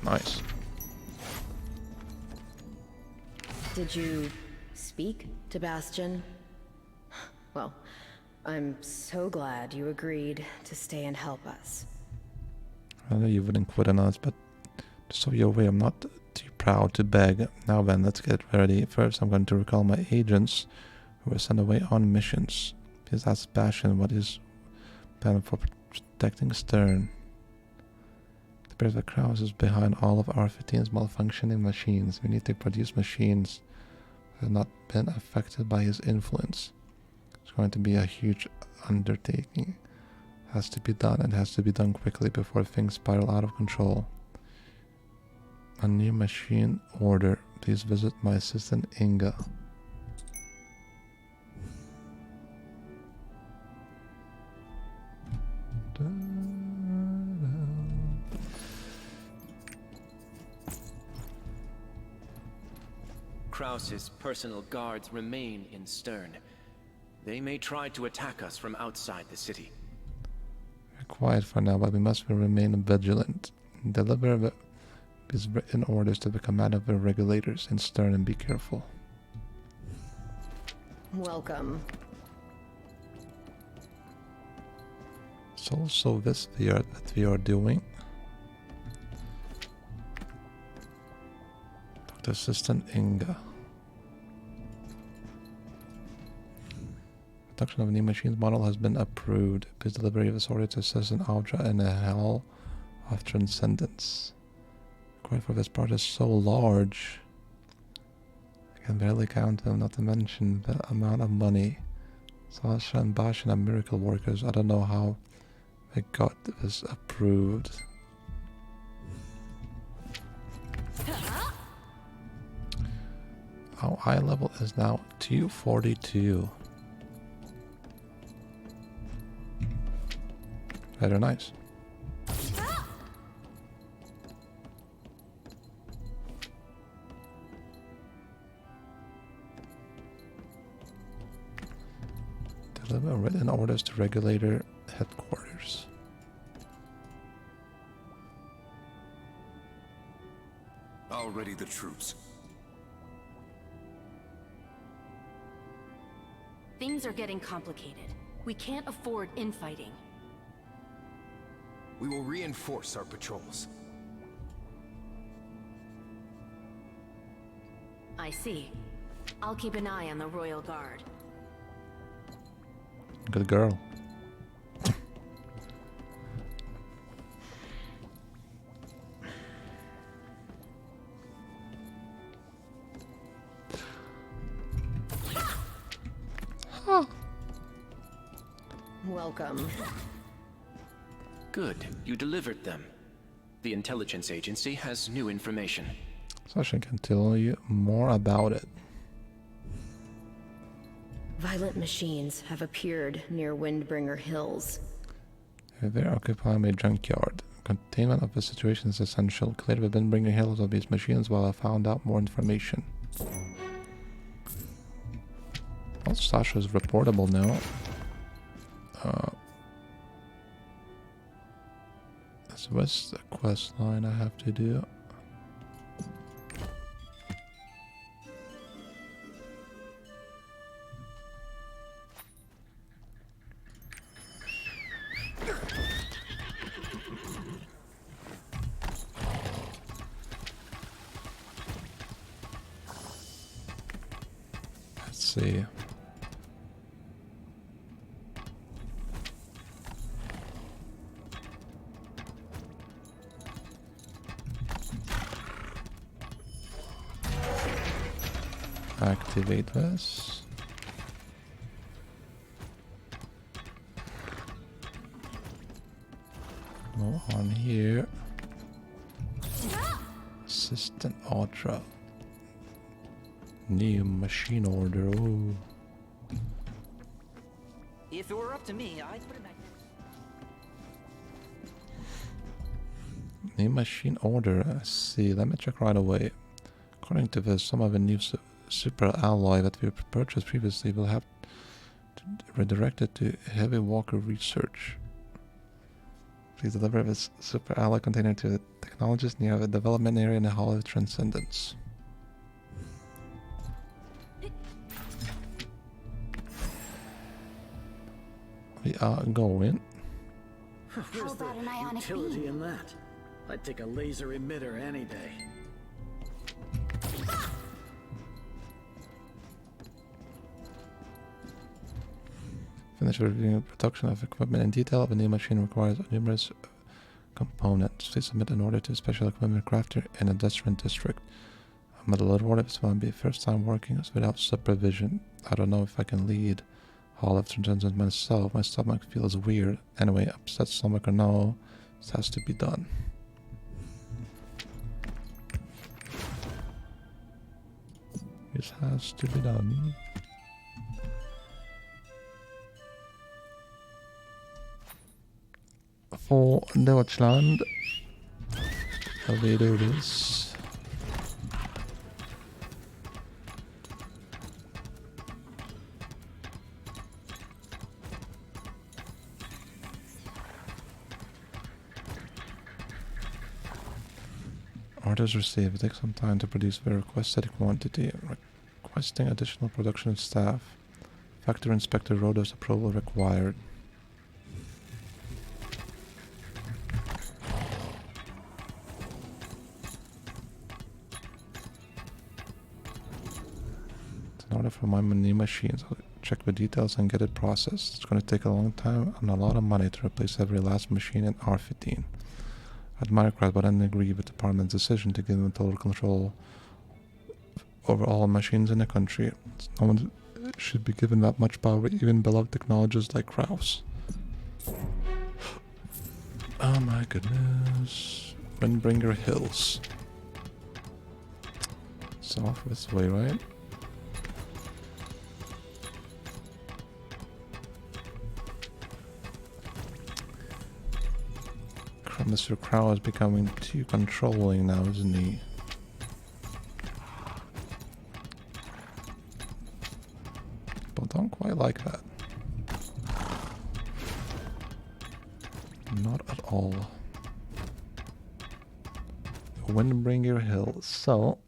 Nice. Did you speak to Bastion? Well, I'm so glad you agreed to stay and help us. I know you wouldn't quit on us, but just so you're aware, I'm not too proud to beg. Now then, let's get ready. First, I'm going to recall my agents who were sent away on missions. Please ask Bastion what is plan for protecting Stern. The Spirit of Kraus is behind all of Arthetine's malfunctioning machines. We need to produce machines that have not been affected by his influence. It's going to be a huge undertaking. It has to be done, and has to be done quickly before things spiral out of control. A new machine order. Please visit my assistant Inga. Kraus's personal guards remain in Stern. They may try to attack us from outside the city. We're quiet for now, but we must remain vigilant. Deliver these written orders to the command of the regulators in Stern, and be careful. Welcome. It's also this that we are doing. Dr. Assistant Inga. Production of a new machines model has been approved. Please delivery of this order to Assistant Audra in a hell of transcendence. Required for this part is so large. I can barely count them, not to mention the amount of money. Sasha and Bashan are miracle workers. I don't know how they got this approved. Our eye level is now 242. Very nice. Deliver written orders to regulator headquarters. I'll ready the troops. Things are getting complicated. We can't afford infighting. We will reinforce our patrols. I see. I'll keep an eye on the Royal Guard. Good girl. Welcome. Good, you delivered them. The intelligence agency has new information. Sasha can tell you more about it. Violent machines have appeared near Windbringer Hills. They're occupying a junkyard. Containment of the situation is essential. Clear the Windbringer Hills of these machines while I found out more information. Well, Sasha is reportable now. So what's the quest line I have to do? Let's see. Activate this. Go on here. Assistant Ultra. New machine order. Oh. If it were up to me, I'd put it back. New machine order. Let's see. Let me check right away. According to this, some of the new super alloy that we purchased previously will have to redirect it to heavy walker research. Please deliver this super alloy container to the technologist near the development area in the Hall of Transcendence. We are going. How about an ionic utility beam? in that? I'd take a laser emitter any day. Finish reviewing production of equipment in detail. The new machine requires numerous components. Please submit an order to a special equipment crafter in a different district. I'm at a little order. This will be first time working without supervision. I don't know if I can lead Hall of Transcendence myself. My stomach feels weird. Anyway, upset stomach or no, this has to be done. This has to be done. For Deutschland, we do this. Orders received. It takes some time to produce the requested quantity. Requesting additional production staff. Factory inspector Rhoda's approval required. In order for my new machines, I'll check the details and get it processed. It's going to take a long time and a lot of money to replace every last machine in Arthetine. I admire Craft, but I didn't agree with the department's decision to give them total control over all machines in the country. No one should be given that much power, even beloved technologists like Kraus. Oh my goodness. Windbringer Hills. It's off this way, right? Mr. Crow is becoming too controlling now, isn't he? People don't quite like that. Not at all. Windbringer Hill. So,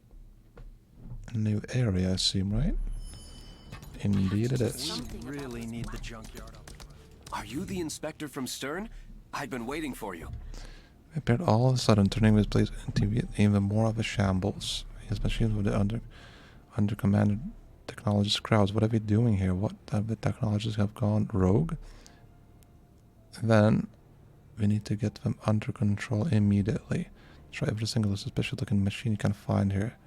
a new area, I assume, right? Indeed it is. We really need the junkyard up. Are you the inspector from Stern? I've been waiting for you. It appeared all of a sudden, turning this place into even more of a shambles. His machines with the under commanded technologist crowds. What are we doing here? What have the technologists have gone rogue? Then we need to get them under control immediately. Try every single suspicious looking machine you can find here.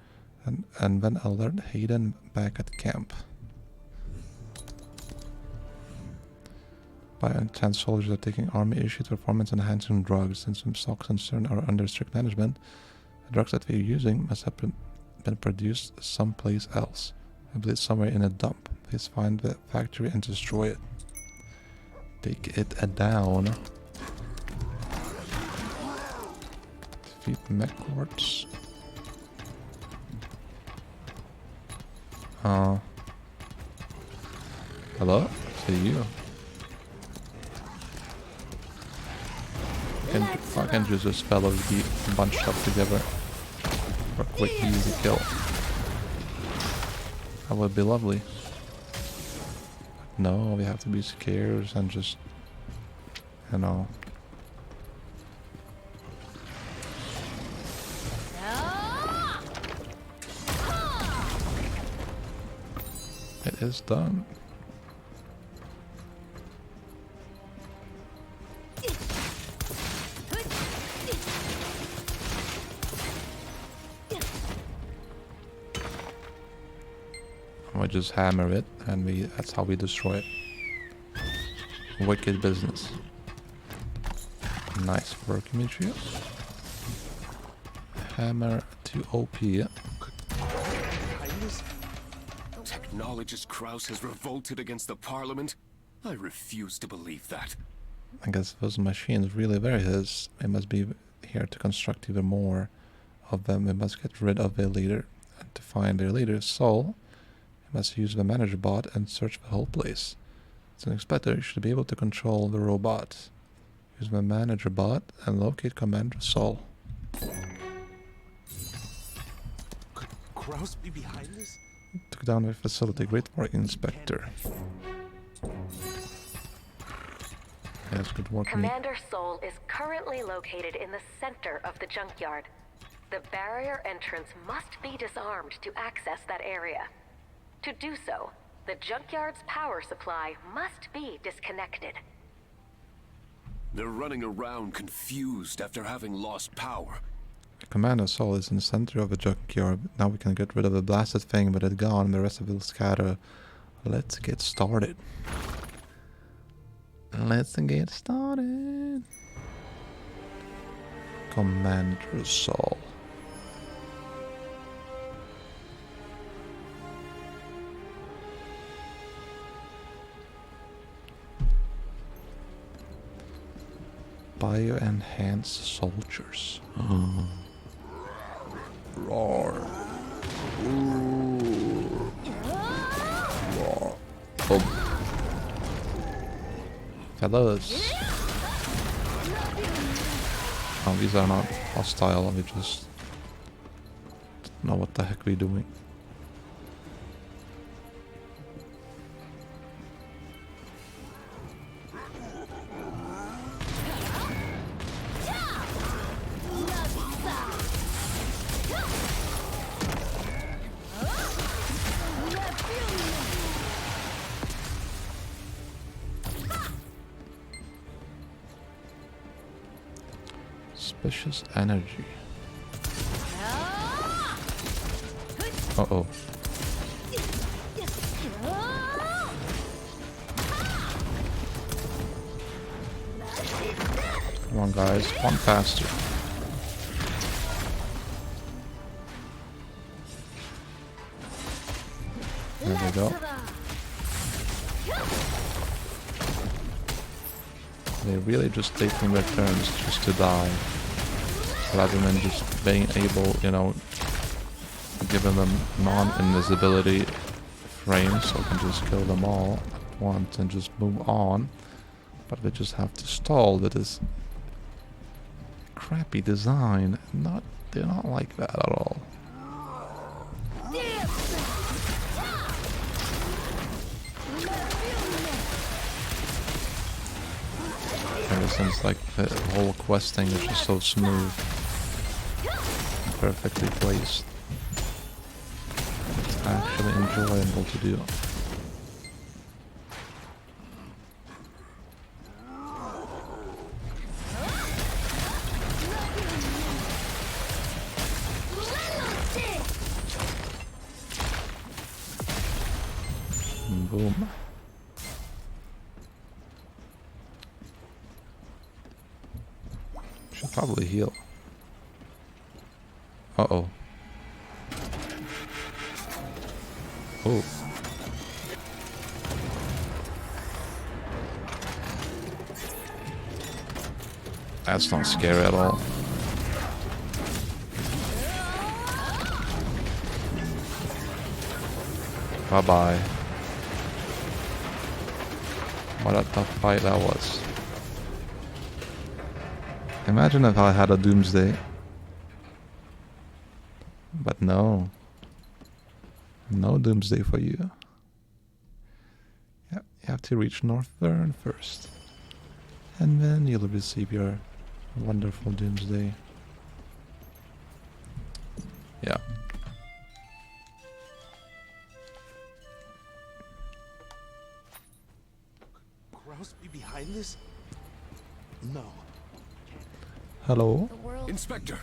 And then alert Hayden back at camp. By intense soldiers are taking army-issued performance-enhancing drugs. Since some stocks and CERN are under strict management, the drugs that we're using must have been produced someplace else. I believe somewhere in a dump. Please find the factory and destroy it. Take it down. Defeat McCourts. Hello? See you. I can just this fellow be bunched up together for a quick easy kill. That would be lovely. No, we have to be scarce and just, you know. It is done. We just hammer it, and that's how we destroy it. Wicked business. Nice work, Demetrius. Hammer too OP. Technologist Kraus has revolted against the Parliament? I refuse to believe that. I guess those machines really were his. They must be here to construct even more of them. We must get rid of their leader. And to find their leader's soul, we must use the manager bot and search the whole place. As an inspector, you should be able to control the robot. Use the manager bot and locate Commander's soul. Could Kraus be behind this? Took down the facility. Great work, Inspector. Yes, good work, mate. Commander Soul is currently located in the center of the junkyard. The barrier entrance must be disarmed to access that area. To do so, the junkyard's power supply must be disconnected. They're running around confused after having lost power. Commander Soul is in the center of the junkyard. Now we can get rid of the blasted thing, but it's gone. The rest of it will scatter. Let's get started. Let's get started. Commander Soul. Bio-enhanced soldiers. Roar. Ooh. Roar. Boom. Fellas. Oh, these are not hostile, we just don't know what the heck we're doing. Suspicious energy. Uh-oh. Come on, guys. One faster. There we go. They're really just taking their turns just to die, rather than just being able, you know, giving them non-invisibility frames so we can just kill them all at once and just move on. But they just have to stall with this crappy design. They're not like that at all. Ever since like the whole quest thing is just so smooth, perfectly placed. It's actually enjoyable to do. Boom. Should probably heal. Uh-oh. Oh. That's not scary at all. Bye-bye. What a tough fight that was. Imagine if I had a doomsday. But no. No doomsday for you. Yeah, you have to reach Northern first. And then you'll receive your wonderful doomsday. Yeah. Kraus be behind this? No. Hello? Inspector,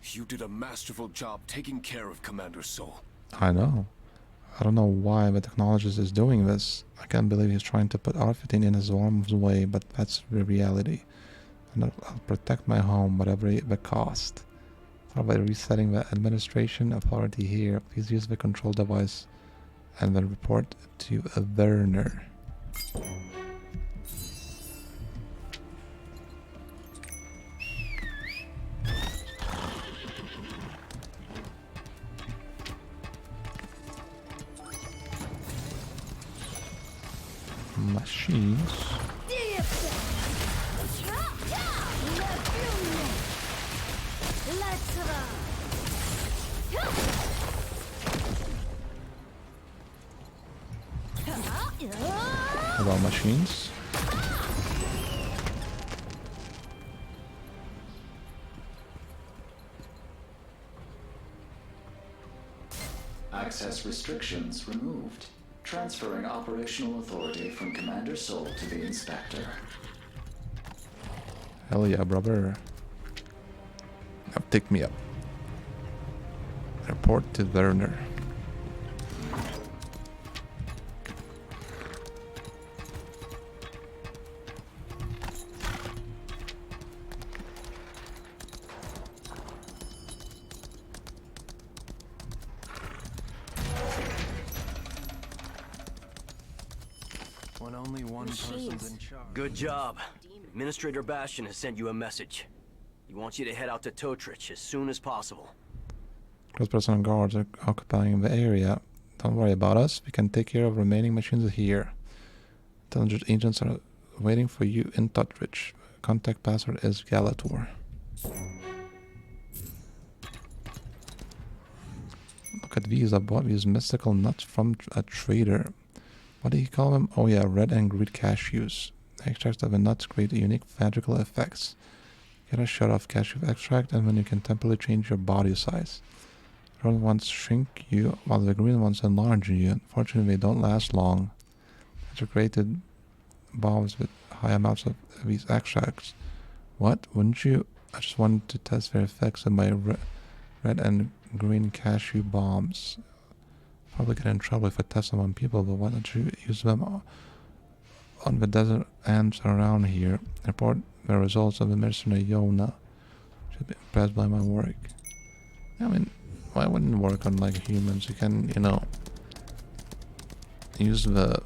you did a masterful job taking care of Commander Soul. I know. I don't know why the technologist is doing this. I can't believe he's trying to put Arthetine in his arm's way, but that's the reality. And I'll protect my home, whatever the cost. How about resetting the administration authority here? Please use the control device and then report to a Werner. Machines. About machines. Access restrictions removed. Transferring operational authority from Commander Soul to the Inspector. Hell yeah, brother. Now take me up. Report to Werner. When only one person's in charge. Good job. Administrator Bastion has sent you a message. He wants you to head out to Totrich as soon as possible. Close personal guards are occupying the area. Don't worry about us. We can take care of remaining machines here. Intelligence agents are waiting for you in Totrich. Contact password is Galator. Look at these. I bought these mystical nuts from a trader. What do you call them? Oh yeah, red and green cashews. Extracts of the nuts create unique magical effects. Get a shot of cashew extract and then you can temporarily change your body size. The red ones shrink you while the green ones enlarge you. Unfortunately, they don't last long. These are created bombs with high amounts of these extracts. What? Wouldn't you? I just wanted to test their effects with my red and green cashew bombs. Probably get in trouble if I test them on people, but why don't you use them on the desert ants around here? Report the results of the mercenary Yona. Should be impressed by my work. I mean, why wouldn't it work on like humans? You can, you know, use the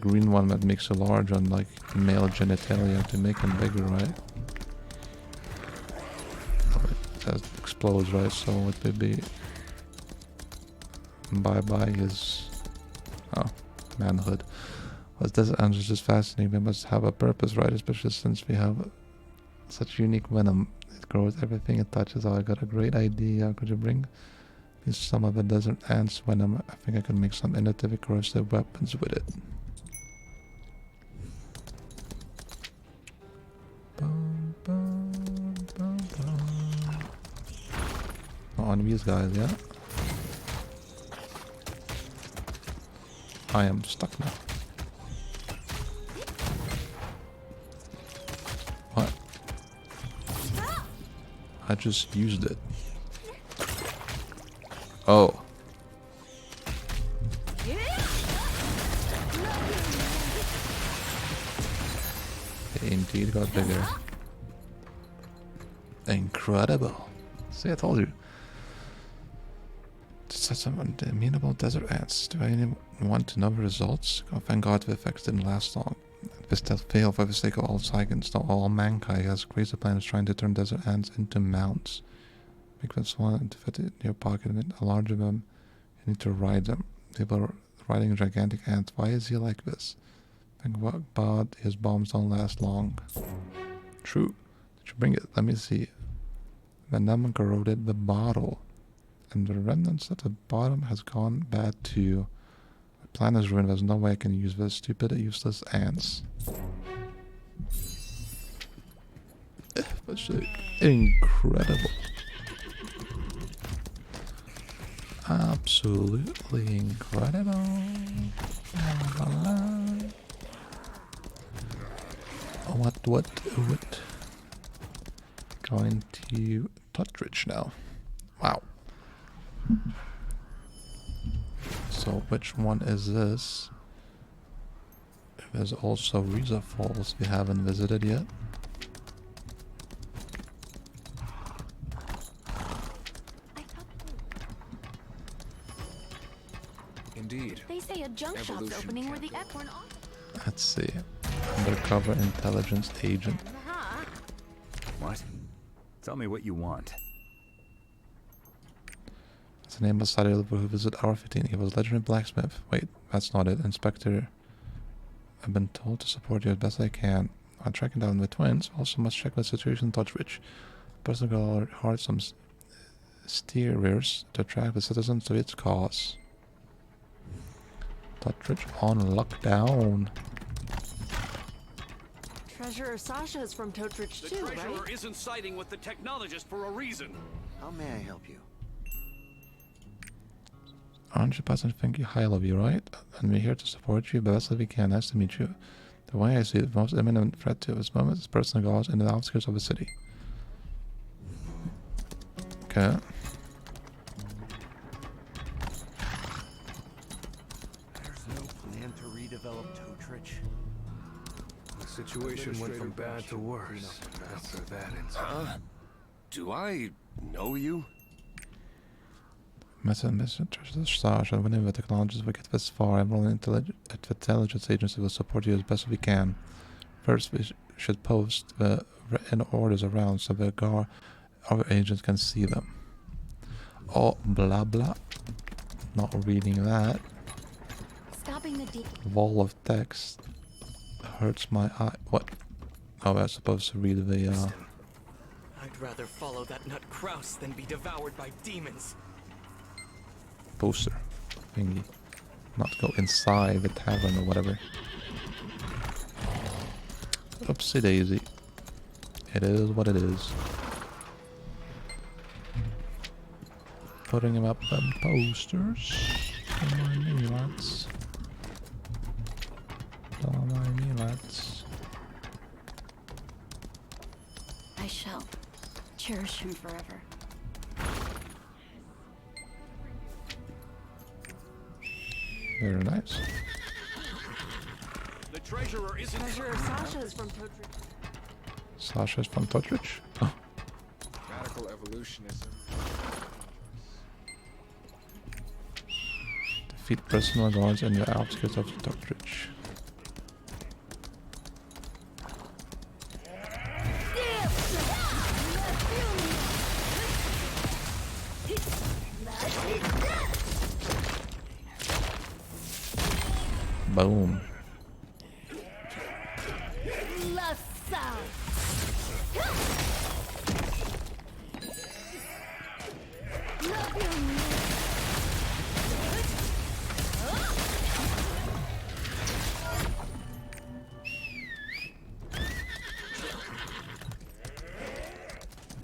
green one that makes you large on like male genitalia to make them bigger, right? Oh, it says explodes, right? So it would be bye his manhood. Well, desert ants is just fascinating. They must have a purpose, right? Especially since we have such unique venom. It grows everything it touches. Oh, I got a great idea. Could you bring me some of the desert ants venom? I think I can make some innovative corrosive weapons with it. On these guys, yeah. I am stuck now. What? I just used it. Oh. They indeed got bigger. Incredible. See, I told you. Set some amenable desert ants. Do I want to know the results? Oh, thank God the effects didn't last long. This test failed for the sake of all Psychons. Now all mankind has crazy plans trying to turn desert ants into mounts. Make this one to fit in your pocket and a large of them. You need to ride them. People are riding gigantic ants. Why is he like this? Think about his bombs don't last long. True. Did you bring it? Let me see. Venom corroded the bottle. And the remnants at the bottom has gone bad too. The plan is ruined. There's no way I can use this stupid, useless ants. That's incredible. Absolutely incredible. What? Going to Totrich now. Wow. So which one is this? There's also Riza Falls we haven't visited yet. Indeed. They say a junk shop's opening where the Equine on. Let's see. Undercover intelligence agent. What? Tell me what you want. It's the name of Sasha who visited Arthetine. He was a legendary blacksmith. Wait, that's not it. Inspector. I've been told to support you as best I can. I'm tracking down the twins. Also must check the situation in Touchridge. Personal hard some steerers to attract the citizens to its cause. Touchridge on lockdown. Treasurer Sasha is from Totridge too, right? The treasurer isn't siding with the technologist for a reason. How may I help you? Aren't you person think you highly of you, right? And we're here to support you the best that we can. Nice to meet you. The way I see it, the most imminent threat to this moment is personal guards in the outskirts of the city. Okay. There's no plan to redevelop Totridge. The situation went from bad to worse after that incident. Huh? Do I know you? Mr. Sasha, whenever the technologies will get this far, everyone in the intelligence agency will support you as best we can. First, we should post the written orders around so the our agents can see them. Oh, blah blah. Not reading that. Stopping the Wall of text hurts my eye. What? Oh, I was supposed to read the. I'd rather follow that nut Kraus than be devoured by demons. Poster thingy. Not go inside the tavern or whatever. Oopsie daisy. It is what it is. Putting him up them posters. Don't mind me, lads. Don't mind me, lads. I shall cherish him forever. Very nice. The treasurer isn't. Treasurer Sasha is from Totridge. Sasha's from Touchridge. Oh. Radical evolutionism. Defeat personal guards in the outskirts of Touchridge. Boom.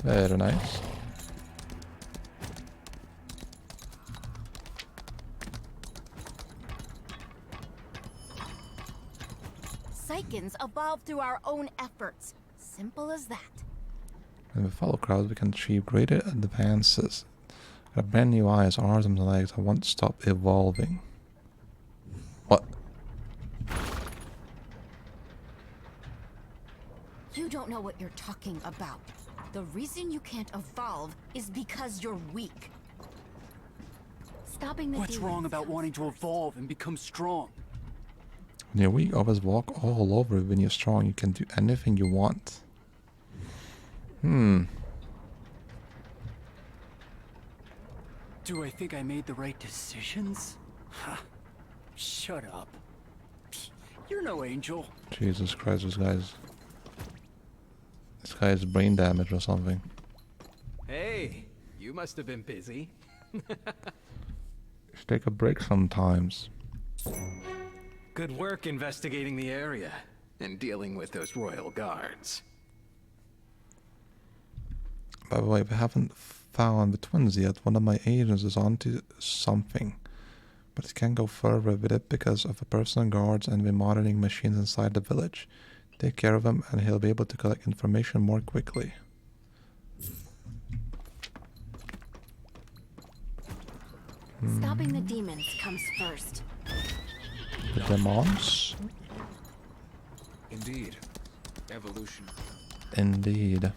Very nice. Psychons evolved through our own efforts. Simple as that. When we follow crowds, we can achieve greater advances. Got brand new eyes, arms, and legs. I won't stop evolving. What? You don't know what you're talking about. The reason you can't evolve is because you're weak. Stopping the What's wrong about wanting to evolve and become strong? When you're weak, always walk all over. When you're strong, you can do anything you want. Do I think I made the right decisions? Huh. Shut up. You're no angel. Jesus Christ, this guy's brain damage or something. Hey, you must have been busy. Just take a break sometimes. Good work investigating the area and dealing with those royal guards. By the way, we haven't found the twins yet. One of my agents is onto something, but he can't go further with it because of the personal guards and the monitoring machines inside the village. Take care of him and he'll be able to collect information more quickly. Stopping the demons comes first. The demons? Indeed. Evolution. Indeed.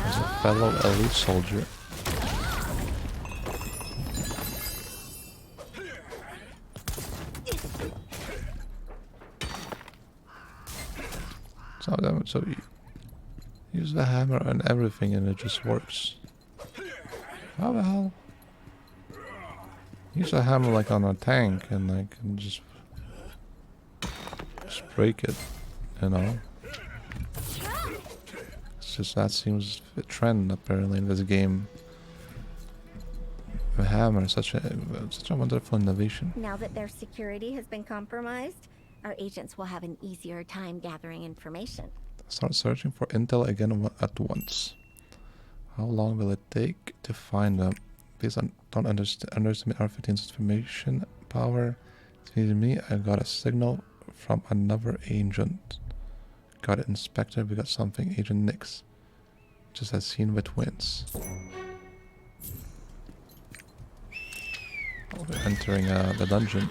There's a fellow elite soldier. So you use the hammer and everything and it just works. How the hell? Use a hammer like on a tank and like and just break it, you know? It's just that seems a trend apparently in this game. The hammer is such a wonderful innovation. Now that their security has been compromised, our agents will have an easier time gathering information. Start searching for intel again at once. How long will it take to find them? Please don't underestimate Arthetine's information power. Excuse me, I got a signal from another agent. Got it, Inspector. We got something, Agent Nix. Just as seen with twins. Oh, we're entering the dungeon.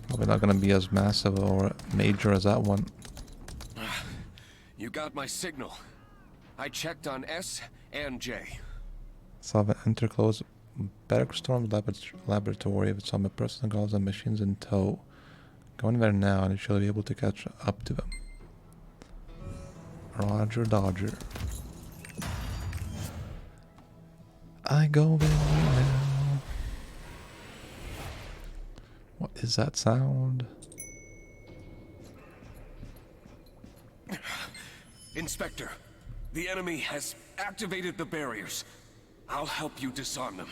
Probably not gonna be as massive or major as that one. You got my signal. I checked on S and J. Saw the interclosed Bergstorm laboratory with some personal goggles and machines in tow. Go in there now and you shall be able to catch up to them. Roger Dodger. I go there now. What is that sound? Inspector, the enemy has activated the barriers. I'll help you disarm them.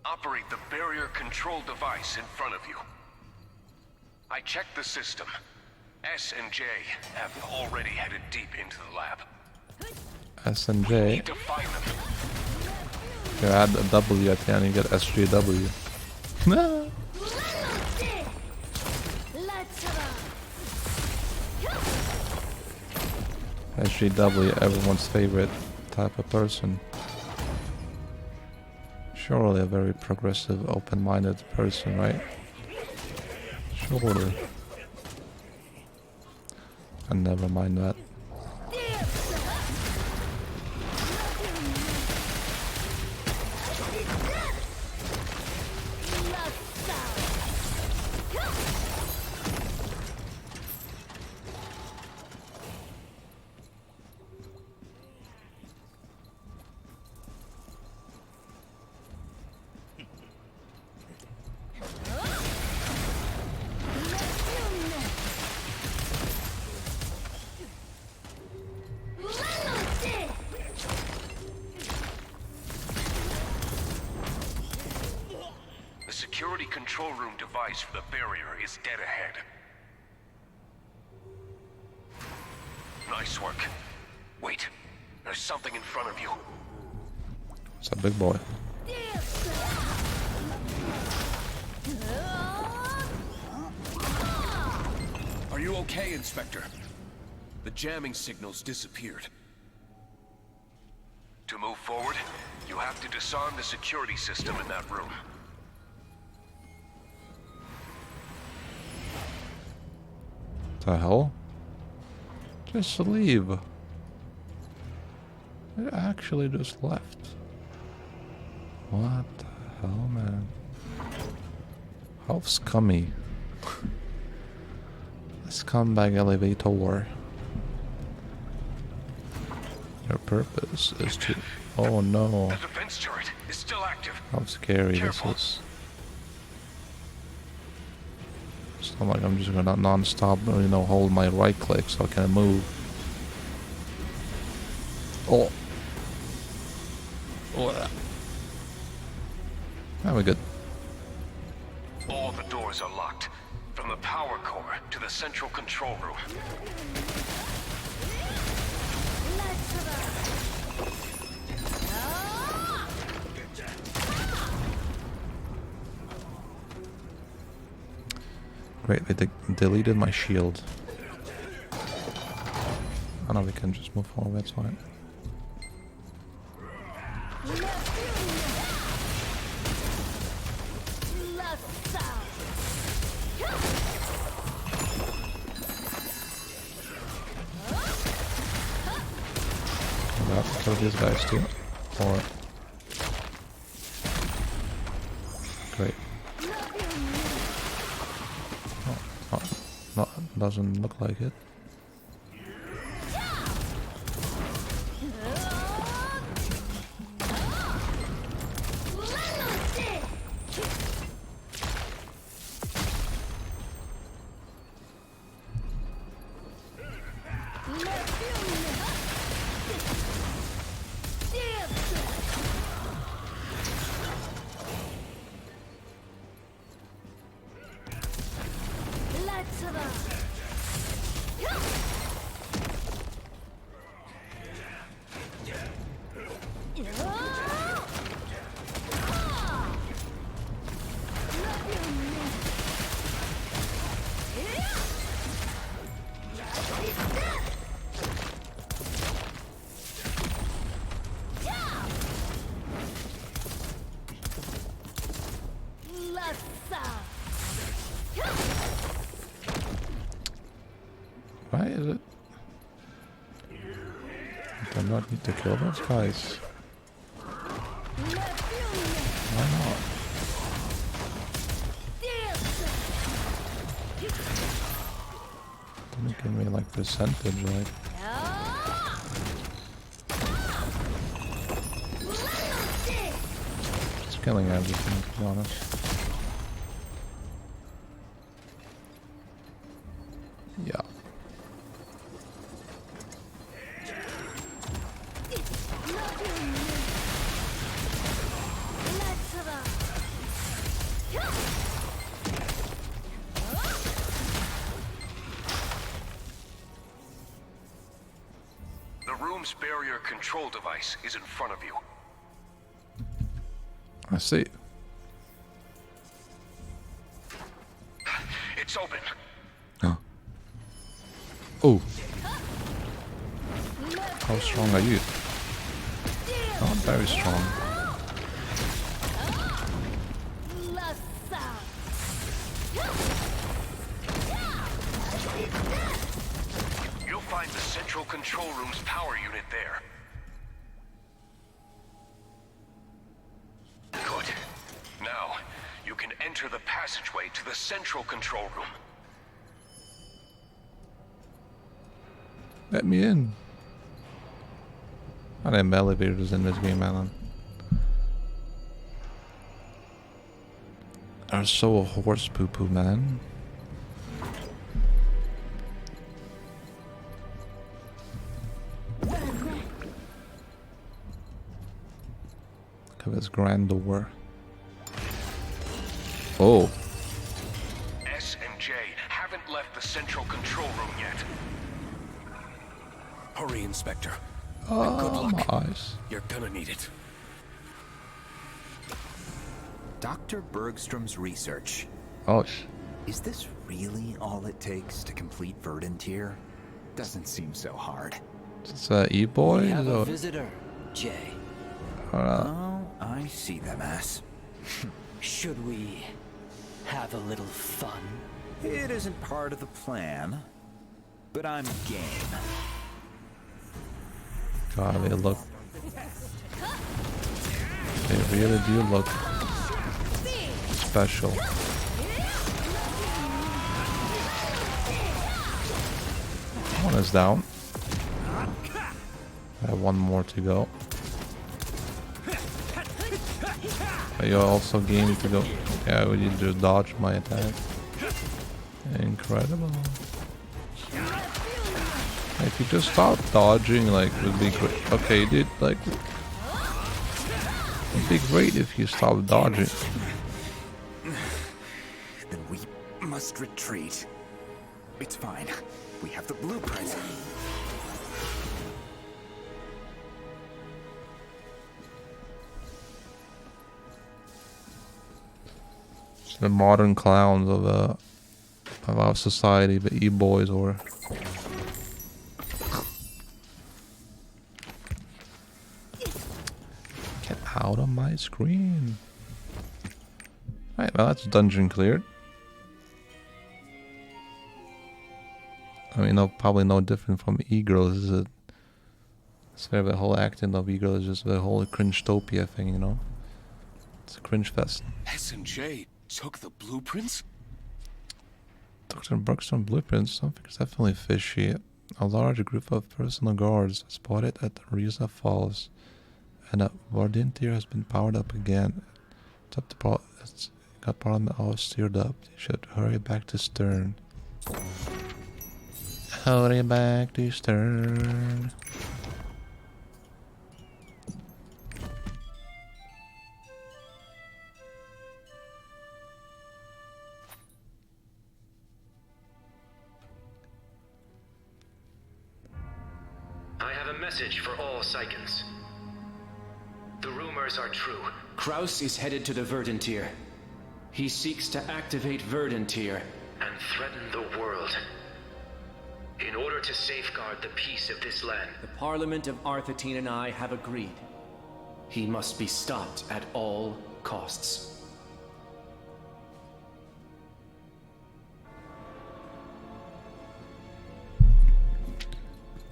Operate the barrier control device in front of you. I checked the system. S and J have already headed deep into the lab. S and J. Need to find them. You add a W at the end, you get SJW. SJW, everyone's favorite type of person. Surely a very progressive, open-minded person, right? Surely. And never mind that. Security control room device for the barrier is dead ahead. Nice work. Wait, there's something in front of you. It's a big boy. Are you okay, Inspector? The jamming signals disappeared. To move forward, you have to disarm the security system in that room. The hell? Just leave. It actually just left. What the hell, man? How scummy. Scumbag elevator. Your purpose is to... Oh no. The defense turret is still active. How scary Careful. this is. It's not like I'm just gonna non-stop, you know, hold my right click so I can move. Oh. Oh. Now we're good. All the doors are locked, from the power core to the central control room. Great, they deleted my shield. Oh no, we can just move forward, that's fine. Kill these guys too. Or... Great. Doesn't look like it. Why is it? Do I not need to kill those guys? Why not? Didn't give me like percentage, right? Just killing everything, to be honest. Yeah. The room's barrier control device is in front of you. I see. It's open. Oh. Oh. How strong are you? Not very strong. You'll find the central control room's power unit there. Good. Now, you can enter the passageway to the central control room. Let me in. I have elevators in this game, Alan. Are so a horse poo poo, man. Look at this grand door. Oh. S and J haven't left the central control room yet. Hurry, Inspector. Oh, Good luck. my eyes. You're gonna need it. Dr. Bergstrom's research. Oh, Is this really all it takes to complete Verdant here? Doesn't seem so hard. It's E-boy? We have a visitor, Jay. Oh, I see them as. Should we have a little fun? It isn't part of the plan, but I'm game. God, they look. They really do look special. One is down. I have one more to go. Are you also game to go? Yeah, would you just dodge my attack? Incredible. If you just stop dodging, like, it would be great. Okay, dude, like, it'd be great if you stop dodging. Then we must retreat. It's fine. We have the blueprint. It's the modern clowns of our society, the e-boys, or get out of my screen. Alright, well, that's dungeon cleared. I mean, probably no different from e-girls, is it? It's where the whole acting of e-girls is just the whole cringe-topia thing, you know? It's a cringe fest. S and J took the blueprints? Dr. Bergstrom blueprints, something's definitely fishy. A large group of personal guards spotted at Riza Falls, and a Vardintir has been powered up again. It's got Parliament all steered up. You should hurry back to Stern. Hurry back to Stern. I have a message for all Psychons. The rumors are true. Kraus is headed to the Verduntier. He seeks to activate Verduntier And threaten the world. In order to safeguard the peace of this land. The Parliament of Arthetine and I have agreed. He must be stopped at all costs.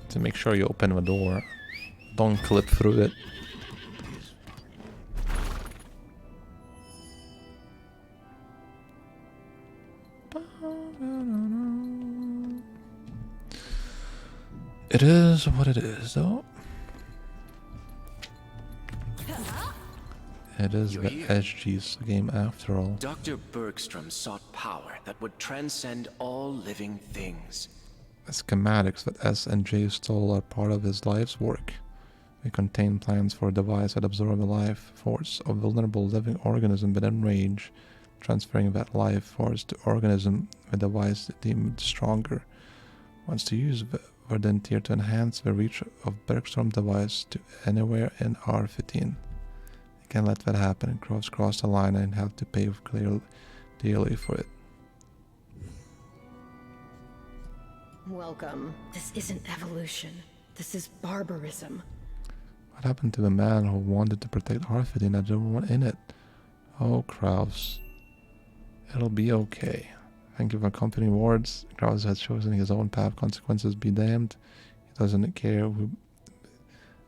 To make sure you open the door. Don't clip through it. It is what it is, though. It is the SG's game after all. Dr. Bergstrom sought power that would transcend all living things. The schematics that S and J stole are part of his life's work. They contain plans for a device that absorbs the life force of vulnerable living organism within range, transferring that life force to organism the device deemed stronger. Wants to use Verduntier to enhance the reach of Bergstrom device to anywhere in Arthetine. You can't let that happen and cross the line and have to pay dearly for it. Welcome. This isn't evolution. This is barbarism. What happened to the man who wanted to protect Arthetine and everyone in it? Oh, Kraus. It'll be okay. Thank you for accompanying words. Kraus has chosen his own path. Consequences be damned. He doesn't care who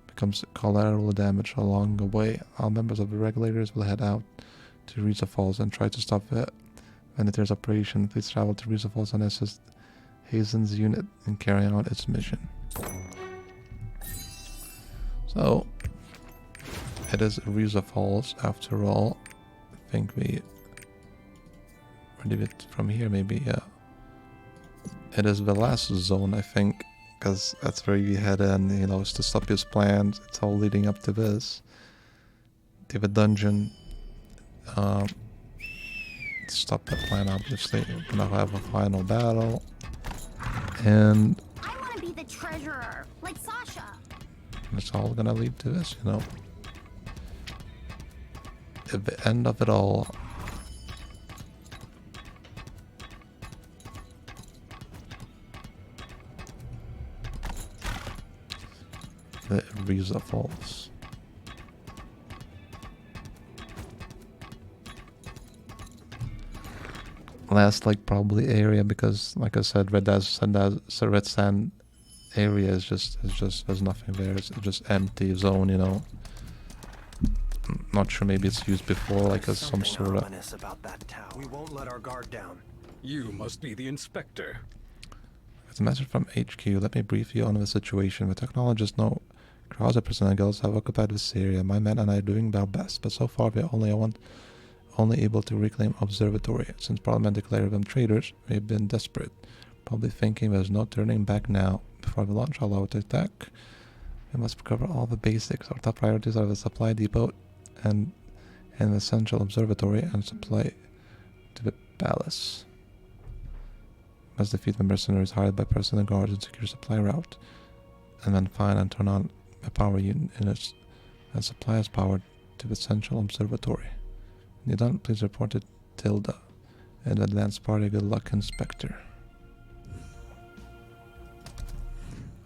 becomes collateral damage along the way. All members of the regulators will head out to Riza Falls and try to stop it. When there's operation, please travel to Riza Falls and assist Hazen's unit in carrying out its mission. So, it is Riza Falls after all. I think we leave it from here, maybe. Yeah, it is the last zone, I think, because that's where we head in. You know, it's to stop his plans. It's all leading up to this. To the dungeon. Stop the plan, obviously. We're gonna have a final battle, and I want to be the treasurer, like Sasha. it's all gonna lead to this, you know. At the end of it all, the Riza Falls. Last, like, probably area, because like I said, red sand area is just there's nothing there. It's just empty zone, you know. I'm not sure, maybe it's used before, like as some sort of. About that tower. We won't let our guard down. You must be the inspector. It's a message from HQ. Let me brief you on the situation. The technologists know crowds of personnel have occupied this area. My men and I are doing our best, but so far we are only able to reclaim observatory. Since Parliament declared them traitors, we have been desperate, probably thinking there's no turning back now. Before we launch all out attack, we must cover all the basics. Our top priorities are the supply depot and the central observatory and supply to the palace. We must defeat the mercenaries hired by personal guards and secure supply route, and then find and turn on the power units and supply us power to the central observatory. When you're done, please report to Tilda and advance party. Good luck, Inspector.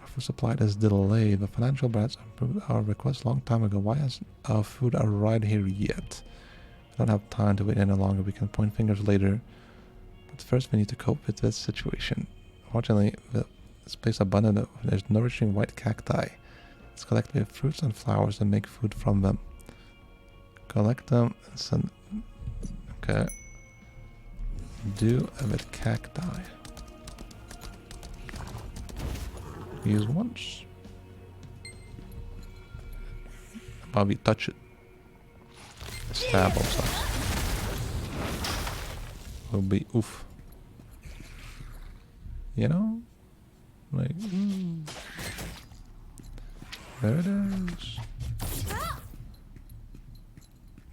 Our food supply is delayed. The financial brats approved our request long time ago. Why hasn't our food arrived here yet? We don't have time to wait any longer. We can point fingers later. But first we need to cope with this situation. Fortunately, this place abundant of there's nourishing white cacti. Let's collect the fruits and flowers and make food from them. Collect them and send. Okay. do with cacti? Use once. Probably touch it. Stab also. Will be oof. You know? Like, there it is.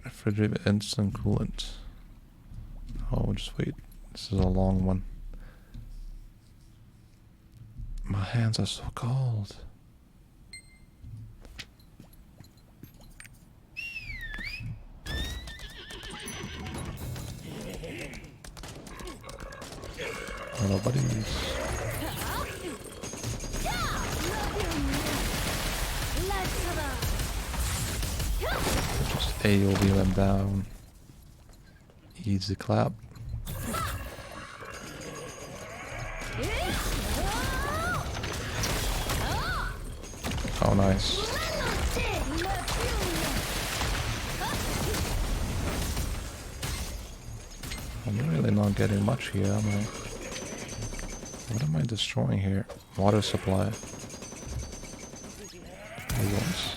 Refrigerated instant coolant. Oh, just wait. This is a long one. My hands are so cold. Hello, buddies. Just AoE them down. Easy clap. Oh, nice. I'm really not getting much here, am I? What am I destroying here? Water supply. Once.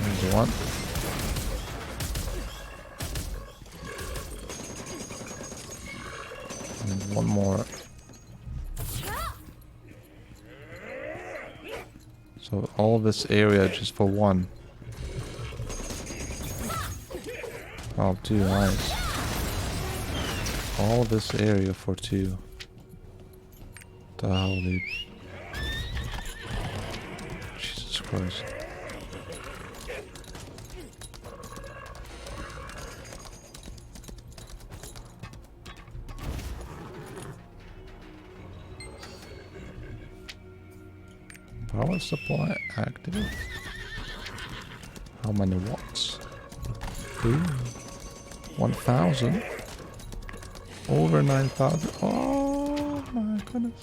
There's one. And one more. So all this area just for one. Oh, two, nice. All this area for two. The hell, dude. Jesus Christ. Power supply active. How many watts? Ooh. 1,000. Over 9,000. Oh my goodness.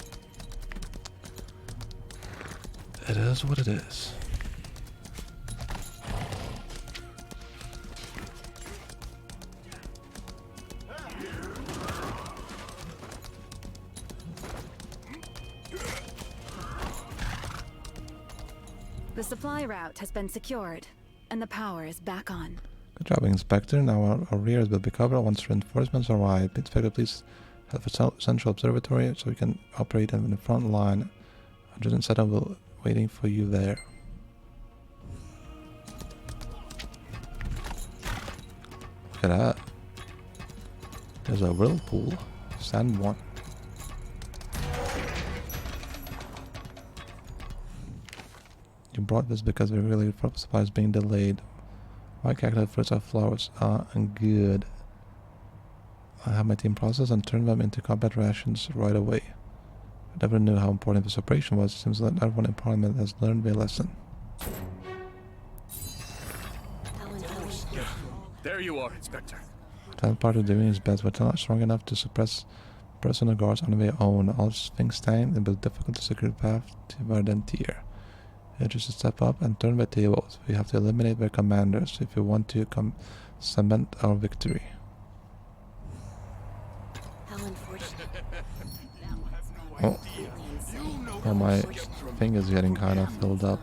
It is what it is. The supply route has been secured, and the power is back on. Good job, Inspector. Now our rears will be covered once reinforcements arrive. Inspector, please head for Central Observatory so we can operate in the front line. Adjutant setup will waiting for you there. Look at that. There's a whirlpool. Sand one. You brought this because we really supply is being delayed. Why cacti fruits or flowers are good. I have my team process and turn them into combat rations right away. I never knew how important this operation was. It seems that everyone in Parliament has learned their lesson. There you are, Inspector. That part of doing his best, but not strong enough to suppress personal guards on their own. All things stand, it was difficult to secure the path to Verdentier. It's just to step up and turn the tables. We have to eliminate their commanders if we want to cement our victory. How unfortunate. Oh. Oh, my thing is getting kind of filled up.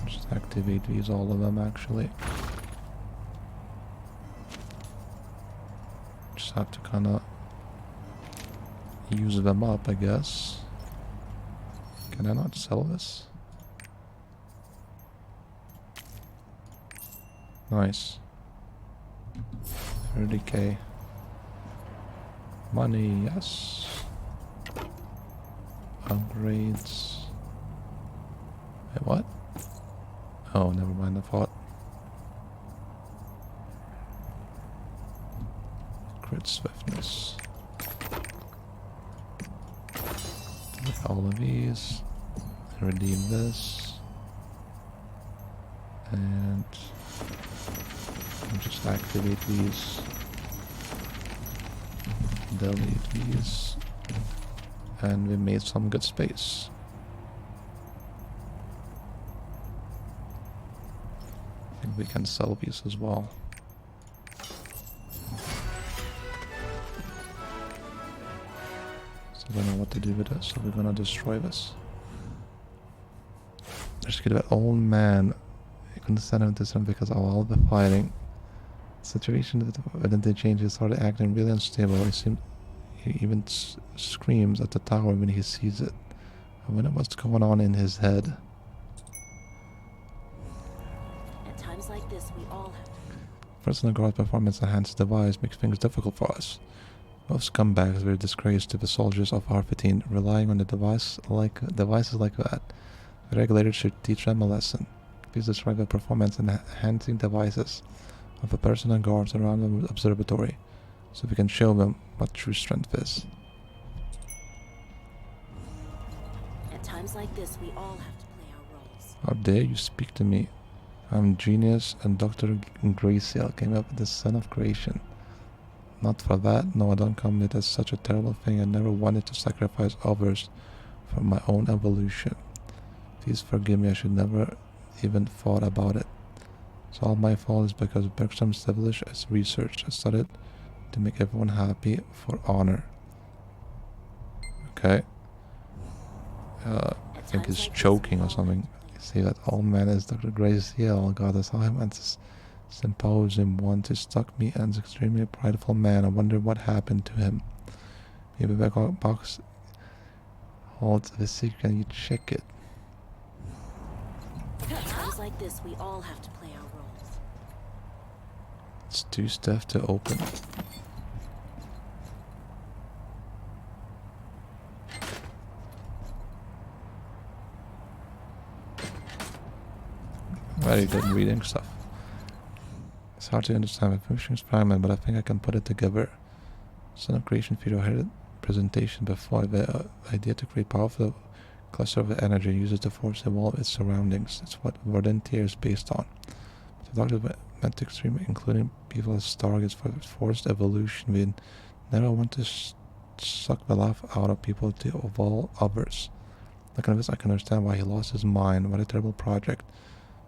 Just activate these, all of them actually. Just have to kind of use them up, I guess. Can I not sell this? Nice. 30k. Money, yes. Upgrades. Wait, what? Oh, never mind, I thought. Crit swiftness. All of these. redeem this. And just activate these. Delete these. And we made some good space. I think we can sell these as well. So I don't know what to do with this, so we're gonna destroy this. Just get that old man. You can send him to some because of all the fighting. Situation that the changes started acting really unstable. He even screams at the tower when he sees it. I wonder what's going on in his head. At times like this, we all have to. Personal guard performance enhanced device makes things difficult for us. Most scumbags were a disgrace to the soldiers of Arthetine, relying on devices like that. The regulators should teach them a lesson. Please describe the performance enhancing devices of the personal guards around the observatory, so we can show them what true strength is. At times like this, we all have to play our roles. How dare you speak to me? I'm genius, and Dr. Graciel came up with the son of creation. Not for that, no, I don't commit as such a terrible thing. I never wanted to sacrifice others for my own evolution. Please forgive me, I should never even thought about it. It's all my fault is because Bergstrom established its research. I started to make everyone happy for honor. Okay. I think he's choking or something. You see that old man is Dr. Graciel. God, I saw him at this symposium once. He struck me as an extremely prideful man. I wonder what happened to him. Maybe the box holds the secret and you check it. At times like this, we all have to play our roles. It's too stiff to open. Very good reading stuff. It's hard to understand the function experiment, but I think I can put it together. Son of Creation Feeder had a presentation before. The idea to create powerful cluster of energy uses the force to evolve its surroundings. It's what Verdentier is based on. The doctor meant to extreme, including people as targets for forced evolution. We never want to suck the life out of people to evolve others. Looking at this, I can understand why he lost his mind. What a terrible project.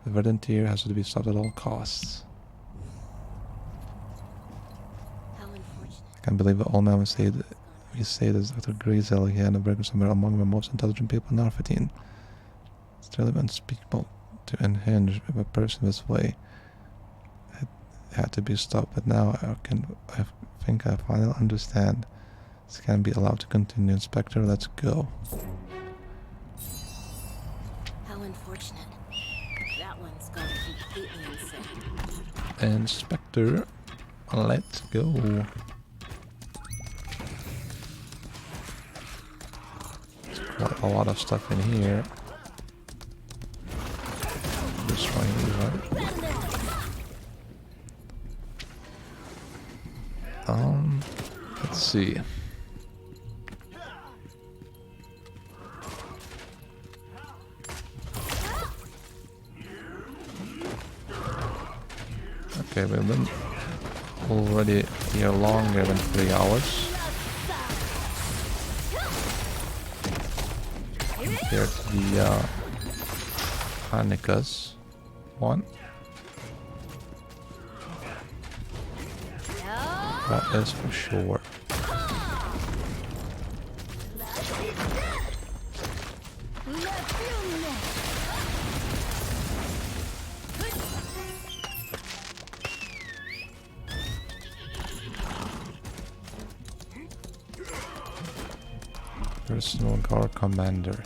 The Verdentier has to be stopped at all costs. I can't believe the old man would say that. We say this Dr. Graciel here and Bergstrom somewhere among the most intelligent people in Arthetine. It's really unspeakable to unhinge a person this way. It had to be stopped, but now I think I finally understand. This can't be allowed to continue. Inspector, let's go. How unfortunate. That one's gone completely insane. Inspector, let's go. A lot of stuff in here. Destroying these, right? Let's see. Okay, we've been already here longer than 3 hours. Compared to the Hanukkah's one. That is for sure. Personal guard commander.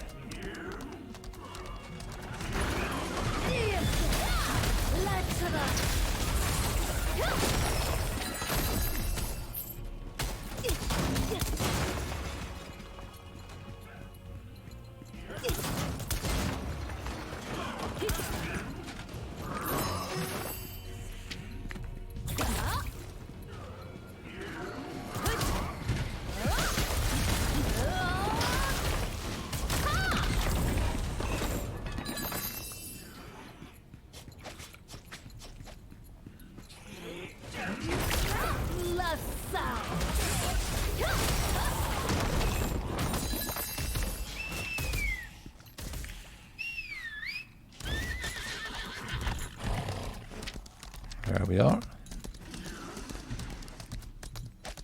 There we are.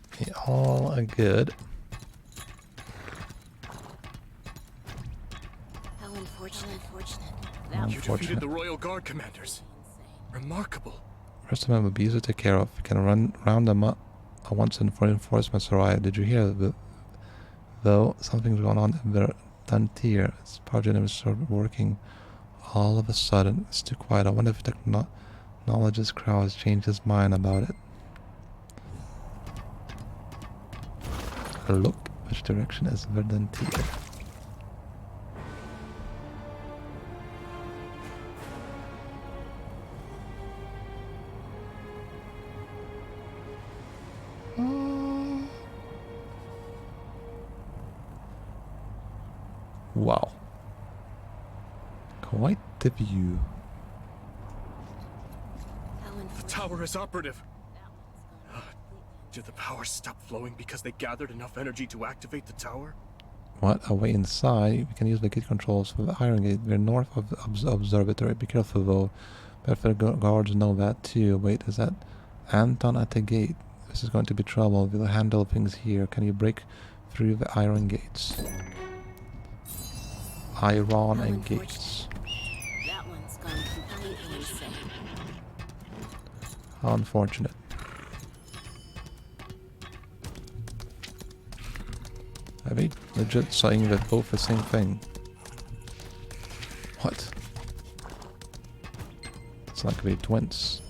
Okay, all good. How unfortunate. You defeated the Royal Guard commanders. Remarkable. Rest of them will be easy to take care of. You can round them up once and reinforcements arrive. Did you hear? Though something's going on in Verduntir. Its power generators started working all of a sudden. It's too quiet. I wonder if technologist Crow has changed his mind about it. Look, which direction is Verduntir? Wow. Quite the view. The tower is operative. Did the power stop flowing because they gathered enough energy to activate the tower? What? Away inside, we can use the gate controls for the iron gate. We're north of the observatory. Be careful though. Better the guards know that too. Wait, is that Anton at the gate? This is going to be trouble. We'll handle things here. Can you break through the iron gates? Iron and gates. That one's gone completely insane. How unfortunate. Are they legit saying that both the same thing? What? It's like they're twins.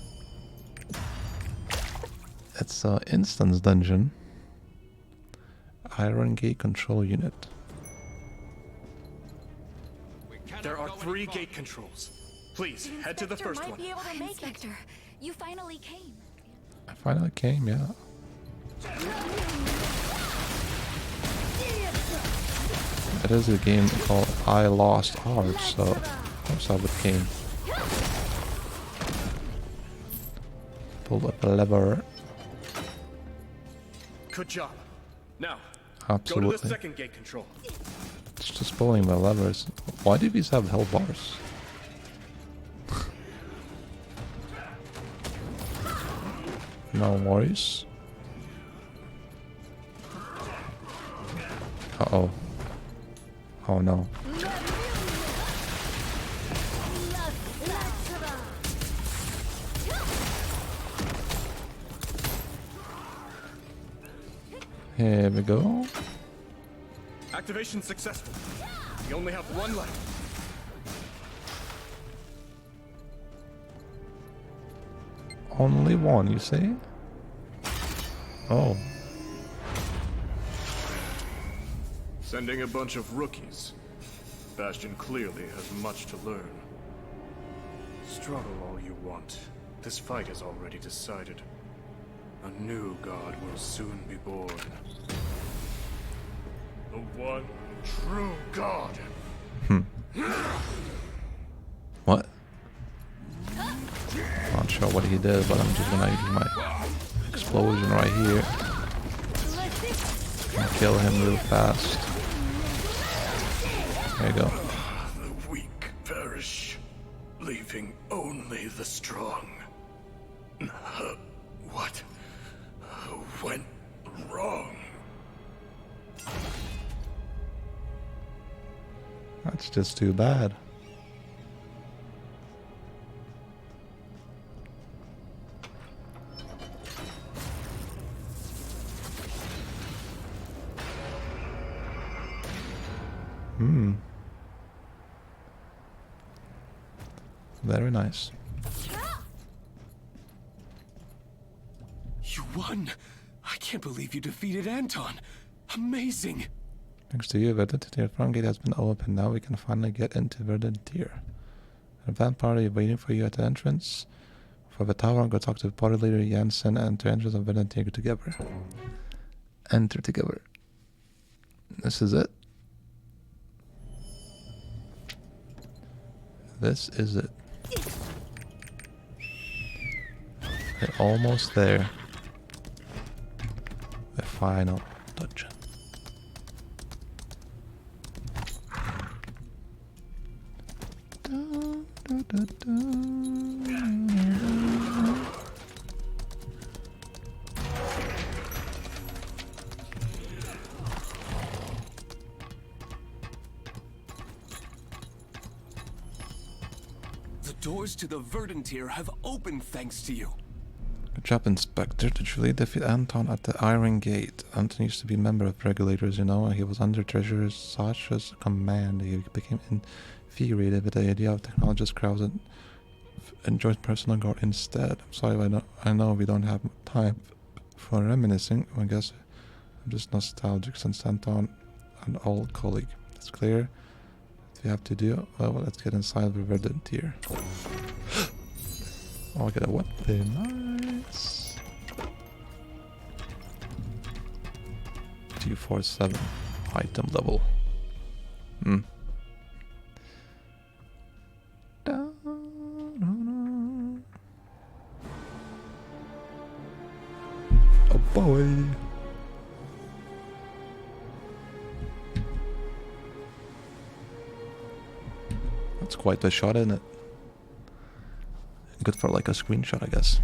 It's an instance dungeon. Iron Gate Control Unit. There are 3 gate controls. Please, head to the first one. Inspector, you finally came. I finally came, yeah. It is a game called I Lost Art, so of course I would came. Pull up a lever. Good job. Now, Absolutely. go to the second gate control. It's just pulling the levers. Why do these have health bars? No worries. Uh-oh. Oh no. Here we go. Activation successful. We only have 1 left. Only one, you say? Oh. Sending a bunch of rookies. Bastion clearly has much to learn. Struggle all you want. This fight is already decided. A new god will soon be born. The one true god. What? Not sure what he did, but I'm just gonna use my explosion right here and kill him real fast. There you go. The weak perish, leaving only the strong. What went wrong? That's just too bad. Very nice. You won! I can't believe you defeated Anton! Amazing! Thanks to you, Verduntir front gate has been opened. Now we can finally get into Verduntir. A van party waiting for you at the entrance. For the tower, go talk to the party leader Jansen and to entrance of Verduntir together. Enter together. This is it. This is it. We're almost there. The final dungeon. The doors to the Verdant have opened thanks to you. Good job, Inspector. Did you really defeat Anton at the Iron Gate? Anton used to be a member of Regulators, you know. He was under Treasurer Sasha's command. He became infuriated with the idea of technologist crowds and joined personal guard instead. I'm sorry, I know we don't have time for reminiscing. I guess I'm just nostalgic since Anton, an old colleague. It's clear what we have to do. Well, let's get inside the Verdant here. Oh, I got a weapon. Nice. 247 item level. Oh boy. That's quite a shot, isn't it? Good for like a screenshot, I guess.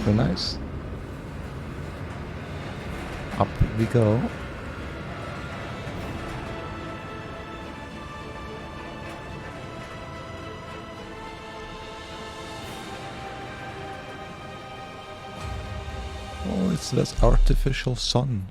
Very nice. Up we go. Oh, it's this artificial sun.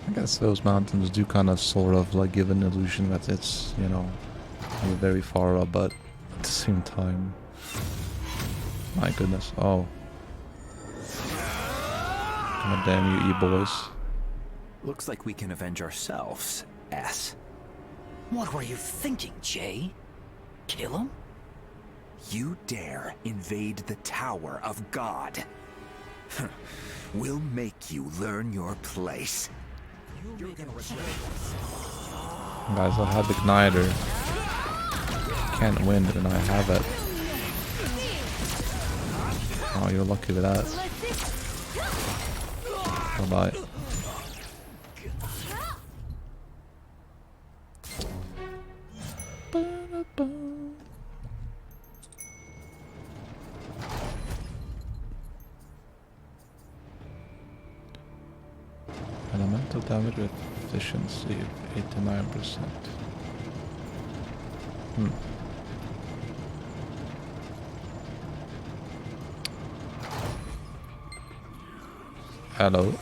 I guess those mountains do kind of sort of like give an illusion that it's, you know, very far up, but at the same time, my goodness, oh. God damn you e-boys. Looks like we can avenge ourselves, S. What were you thinking, Jay? Kill him? You dare invade the Tower of God. We'll make you learn your place. Guys, I have Igniter. Can't win when I have it. Oh, you're lucky with that. Bye-bye. critical damage efficiency of 89%. Hello.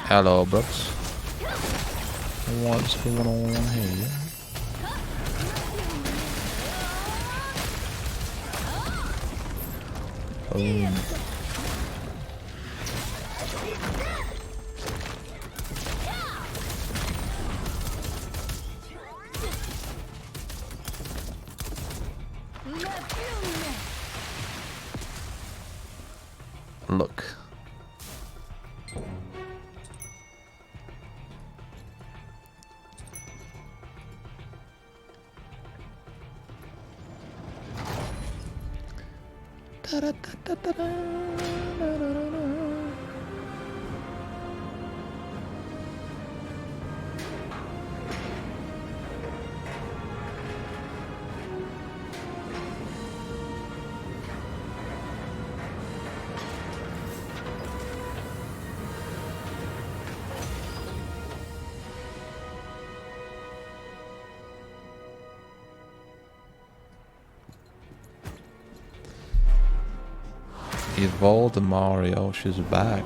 Hello, Brooks. What's going on here? Boom. Look. Evolved Mario, she's back.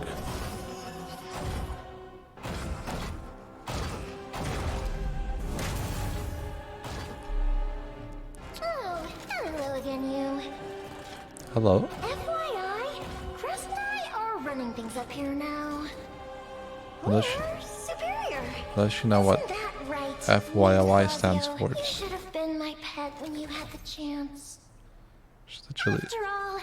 Oh, hello again, you. Hello. FYI, Crest and I are running things up here now. Does Superior. she know what Isn't that right, FYI stands Mr. for? You should have been my pet when you had the chance. She's literally. After all,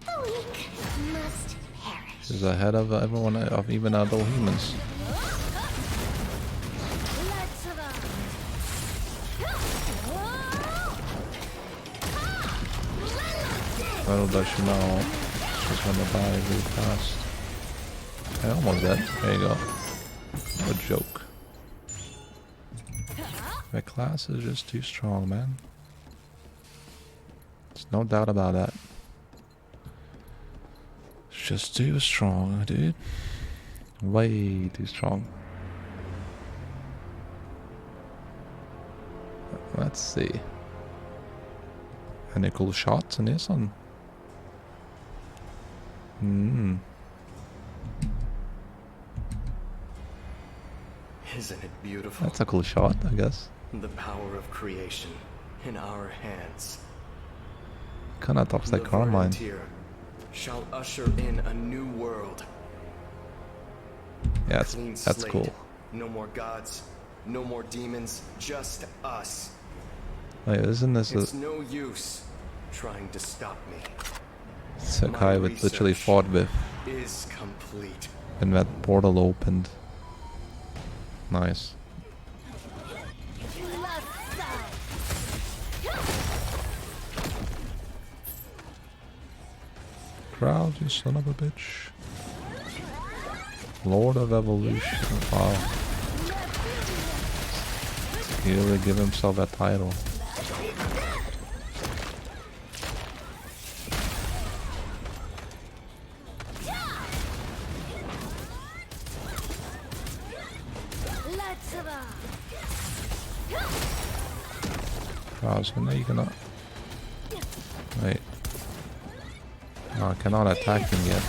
the weak must perish. She's ahead of everyone, of even adult humans. Little does she know, she's gonna die really fast. I almost dead. There you go. What a joke. My class is just too strong, man. There's no doubt about that. It's just too strong, dude. Way too strong. Let's see. Any cool shots in this one? Isn't it beautiful? That's a cool shot, I guess. The power of creation in our hands. Kinda talks like Carmine. Verdant shall usher in a new world. Yeah, Clean that's slate. cool. No more gods, no more demons, just us. Wait, isn't this It's a no use trying to stop me. Sakai with literally fought with is complete. when that portal opened? Nice. Crowd, you son of a bitch. Lord of Evolution. Wow. He really give himself that title. Wow, so now you cannot. Wait. No, I cannot attack him yet.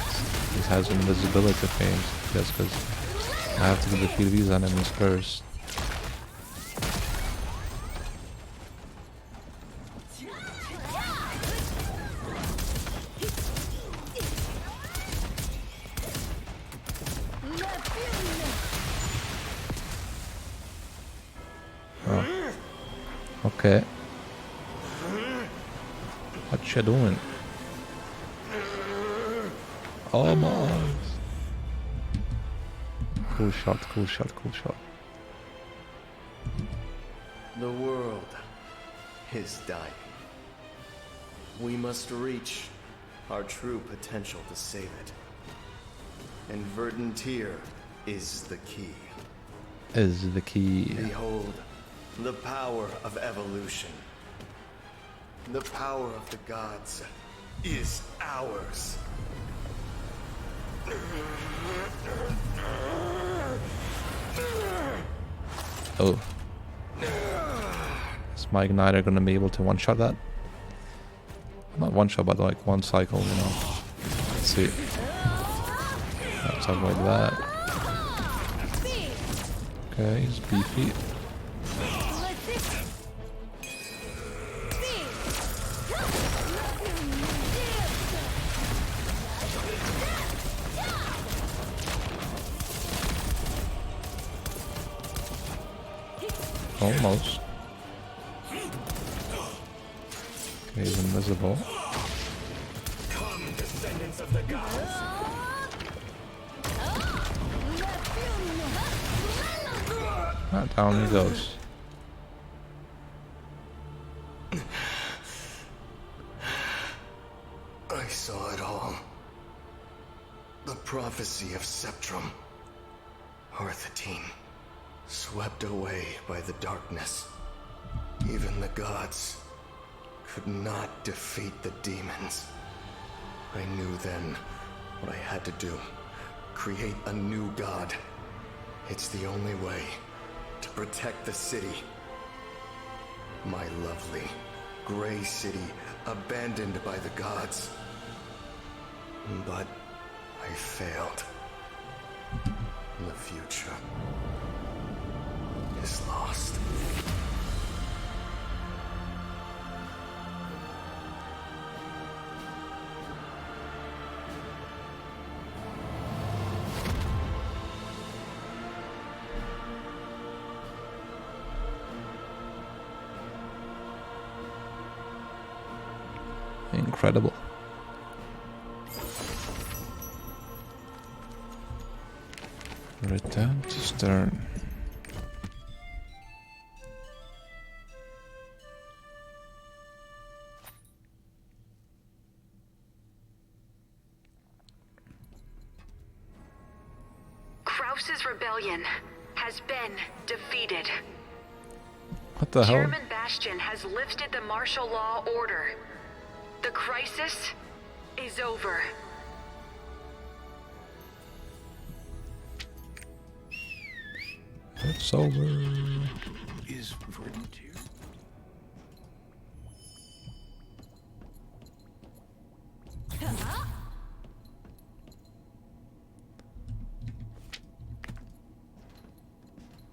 He has invisibility phase. Just because I have to defeat these enemies first. Oh. Okay. What you doing? Almost. Cool shot, cool shot, cool shot. The world is dying. We must reach our true potential to save it. And Verdant is the key. Is the key. Behold, the power of evolution. The power of the gods is ours. Oh. Is my igniter gonna be able to one-shot that? Not one-shot, but like one cycle, you know. Let's see. Let's avoid that. Okay, he's beefy. Almost. Okay, he's invisible. Come, descendants of the gods. Ah, down he goes. I saw it all. The prophecy of Septrum. Arthetine. Swept away by the darkness. Even the gods could not defeat the demons. I knew then what I had to do. Create a new god. It's the only way to protect the city. My lovely, gray city, abandoned by the gods. But I failed. The future is lost. Incredible. Return to Stern. Kraus's rebellion has been defeated. What the hell? Chairman Bastion has lifted the martial law order. The crisis is over. It's over. Is verdant here?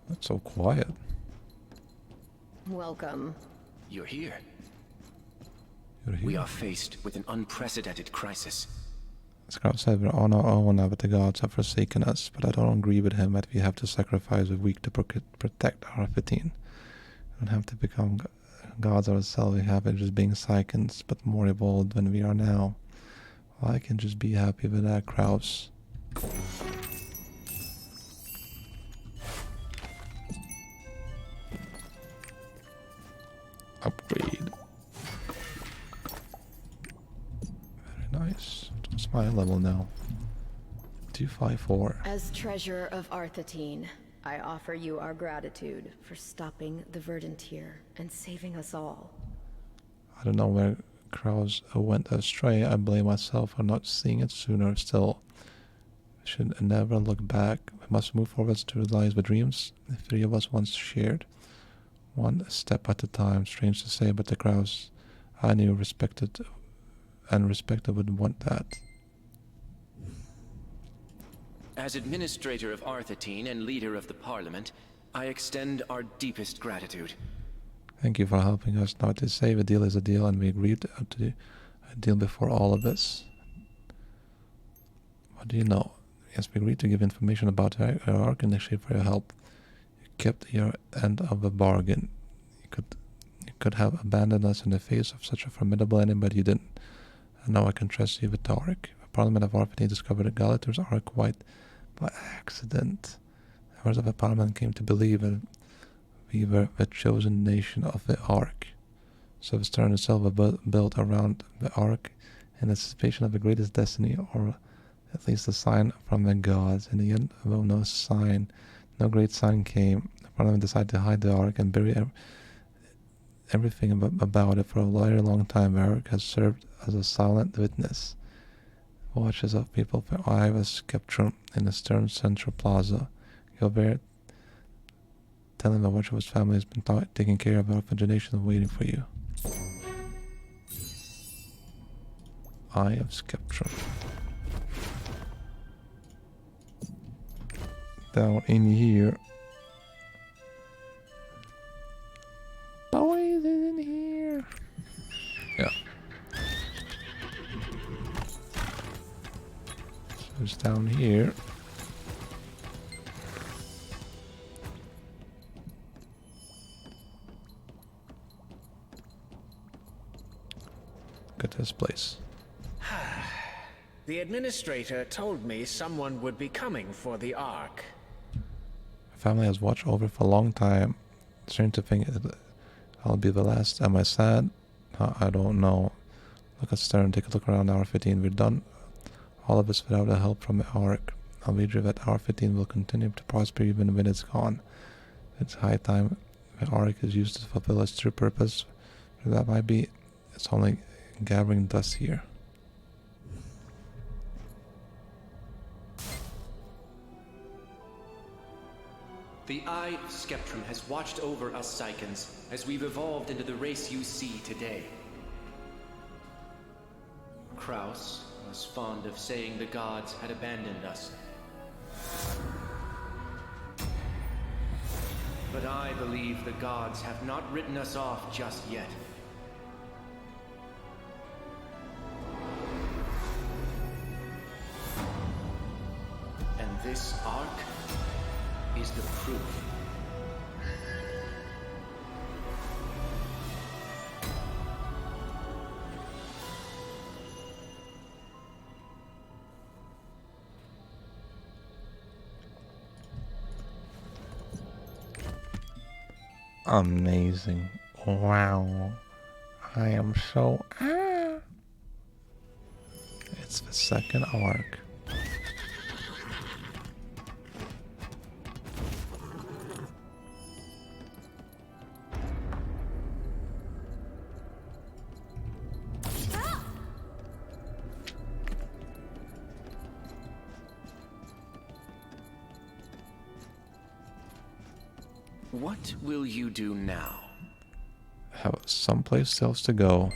That's so quiet. Welcome. You're here. You're here. We are faced with an unprecedented crisis. Scout said we're on our own now, but the gods have forsaken us. But I don't agree with him that we have to sacrifice a week to protect Arthetine. We don't have to become gods ourselves. We have it just being psychons, but more evolved than we are now. Well, I can just be happy with that, Kraus. Upgrade. Very nice. What's my level now? 254. As treasurer of Arthetine, I offer you our gratitude for stopping the verdant here and saving us all. I don't know where Kraus went astray. I blame myself for not seeing it sooner. Still, we should never look back. We must move forward to realize the dreams the three of us once shared. One step at a time. Strange to say, but the Kraus I knew respected would want that. As administrator of Arthetine and leader of the Parliament, I extend our deepest gratitude. Thank you for helping us. Now to say a deal is a deal, and we agreed to a deal before all of this. What do you know? Yes, we agreed to give information about our arc in exchange for your help. You kept your end of the bargain. You could have abandoned us in the face of such a formidable enemy, but you didn't. And now I can trust you with the arc. The Parliament of Arthetine discovered the Galater's arc quite by accident. The members of the Parliament came to believe that we were the chosen nation of the Ark. So the Stern itself was built around the Ark in anticipation of the greatest destiny, or at least a sign from the gods. In the end, though no great sign came, the Parliament decided to hide the Ark and bury everything about it for a very long time. The Ark has served as a silent witness. Watches of people for Iva's Spectrum in the Stern Central Plaza. Gilbert Tell him that much of his family has been taking care of for generations and waiting for you. Eye of Skeptrum. Down in here. Boys in here. Yeah. So it's down here. Look at this place. The administrator told me someone would be coming for the Ark. My family has watched over for a long time. Strange to think I'll be the last. Am I sad? I don't know. Look at Stern, take a look around Arthetine. We're done. All of us without the help from the Ark. I'll wager that Arthetine will continue to prosper even when it's gone. It's high time the Ark is used to fulfill its true purpose. That might be. It's only gathering dust here. The Eye of Skeptrum has watched over us Psychons as we've evolved into the race you see today. Kraus was fond of saying the gods had abandoned us. But I believe the gods have not written us off just yet. And this Ark is the proof. Amazing. Wow. I am so... It's the second Ark. What will you do now? Have someplace else to go.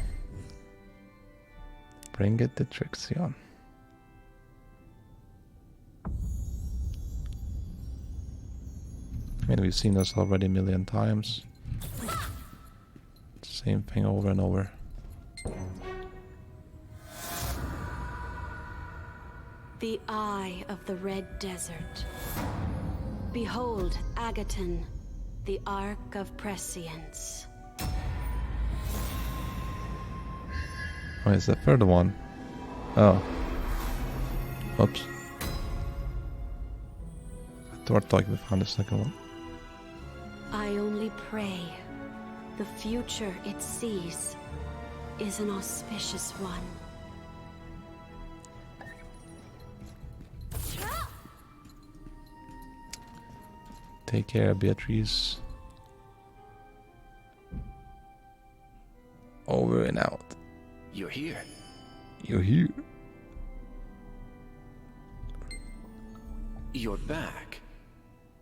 Bring it to Trixion. I mean, we've seen this already a million times. Same thing over and over. The Eye of the Red Desert. Behold, Agaton, the Ark of Prescience. Oh, it's the third one. Oh. Oops. I thought like we found the second one. I only pray the future it sees is an auspicious one. Take care, Beatrice. Over and out. You're here. You're here. You're back.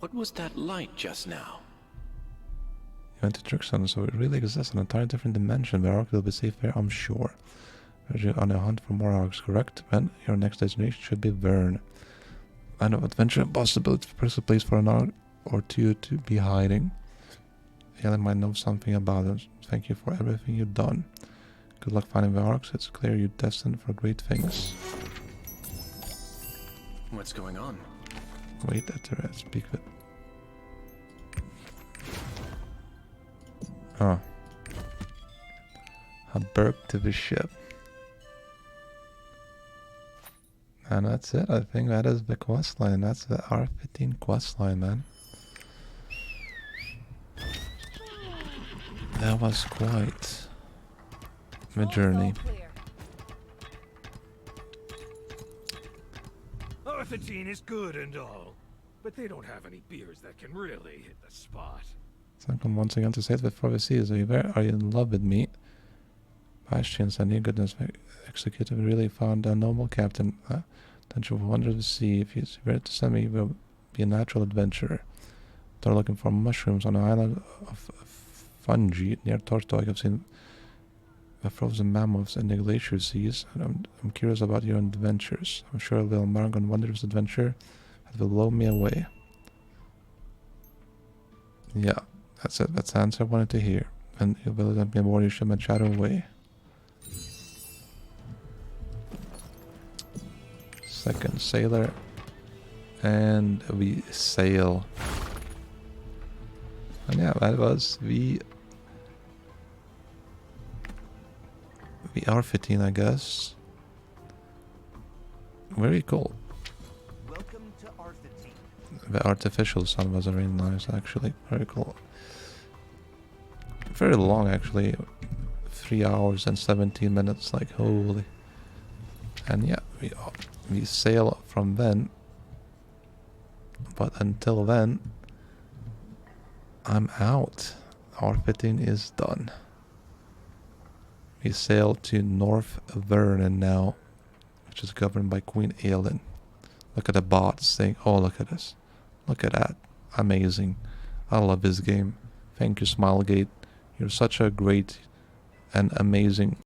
What was that light just now? You went to Trixion, so it really exists an entirely different dimension where Ark will be safe there, I'm sure. You're on a hunt for more Arks, correct? Then your next destination should be Vern. I know adventure and possibility for a place for an Ark or two to be hiding. Helen might know something about it. Thank you for everything you've done. Good luck finding the Arks. It's clear you're destined for great things. What's going on? Wait, that's speak with. Oh. A berg to the ship. And that's it. I think that is the questline. That's the Arthetine questline, man. That was quite the journey. Arthetine is good and all, but they don't have any beers that can really hit the spot. So I come once again to say it before we see you. Are you there? Are you in love with me? Bastion, I need goodness. Executive really found a noble captain. Don't you wonder to see if he's ready to send me? Will be a natural adventurer. They're looking for mushrooms on an island of fungi near Tortoy. I've seen the frozen mammoths in the glacier seas, and I'm curious about your adventures. I'm sure they'll embark on wondrous adventure that will blow me away. Yeah, that's it. That's the answer I wanted to hear. And you will let me aboard your ship and shadow away. Second sailor. And we sail. And yeah, that was the Arthetine, I guess. Very cool. Welcome to Arthetine. The artificial sun was very nice, actually. Very cool. Very long, actually. 3 hours and 17 minutes, like holy. And yeah, we sail from then. But until then, I'm out. Arthetine is done. We sail to North Vernon now, which is governed by Queen Aelin. Look at the bots saying, oh, look at this. Look at that. Amazing. I love this game. Thank you, Smilegate. You're such a great and amazing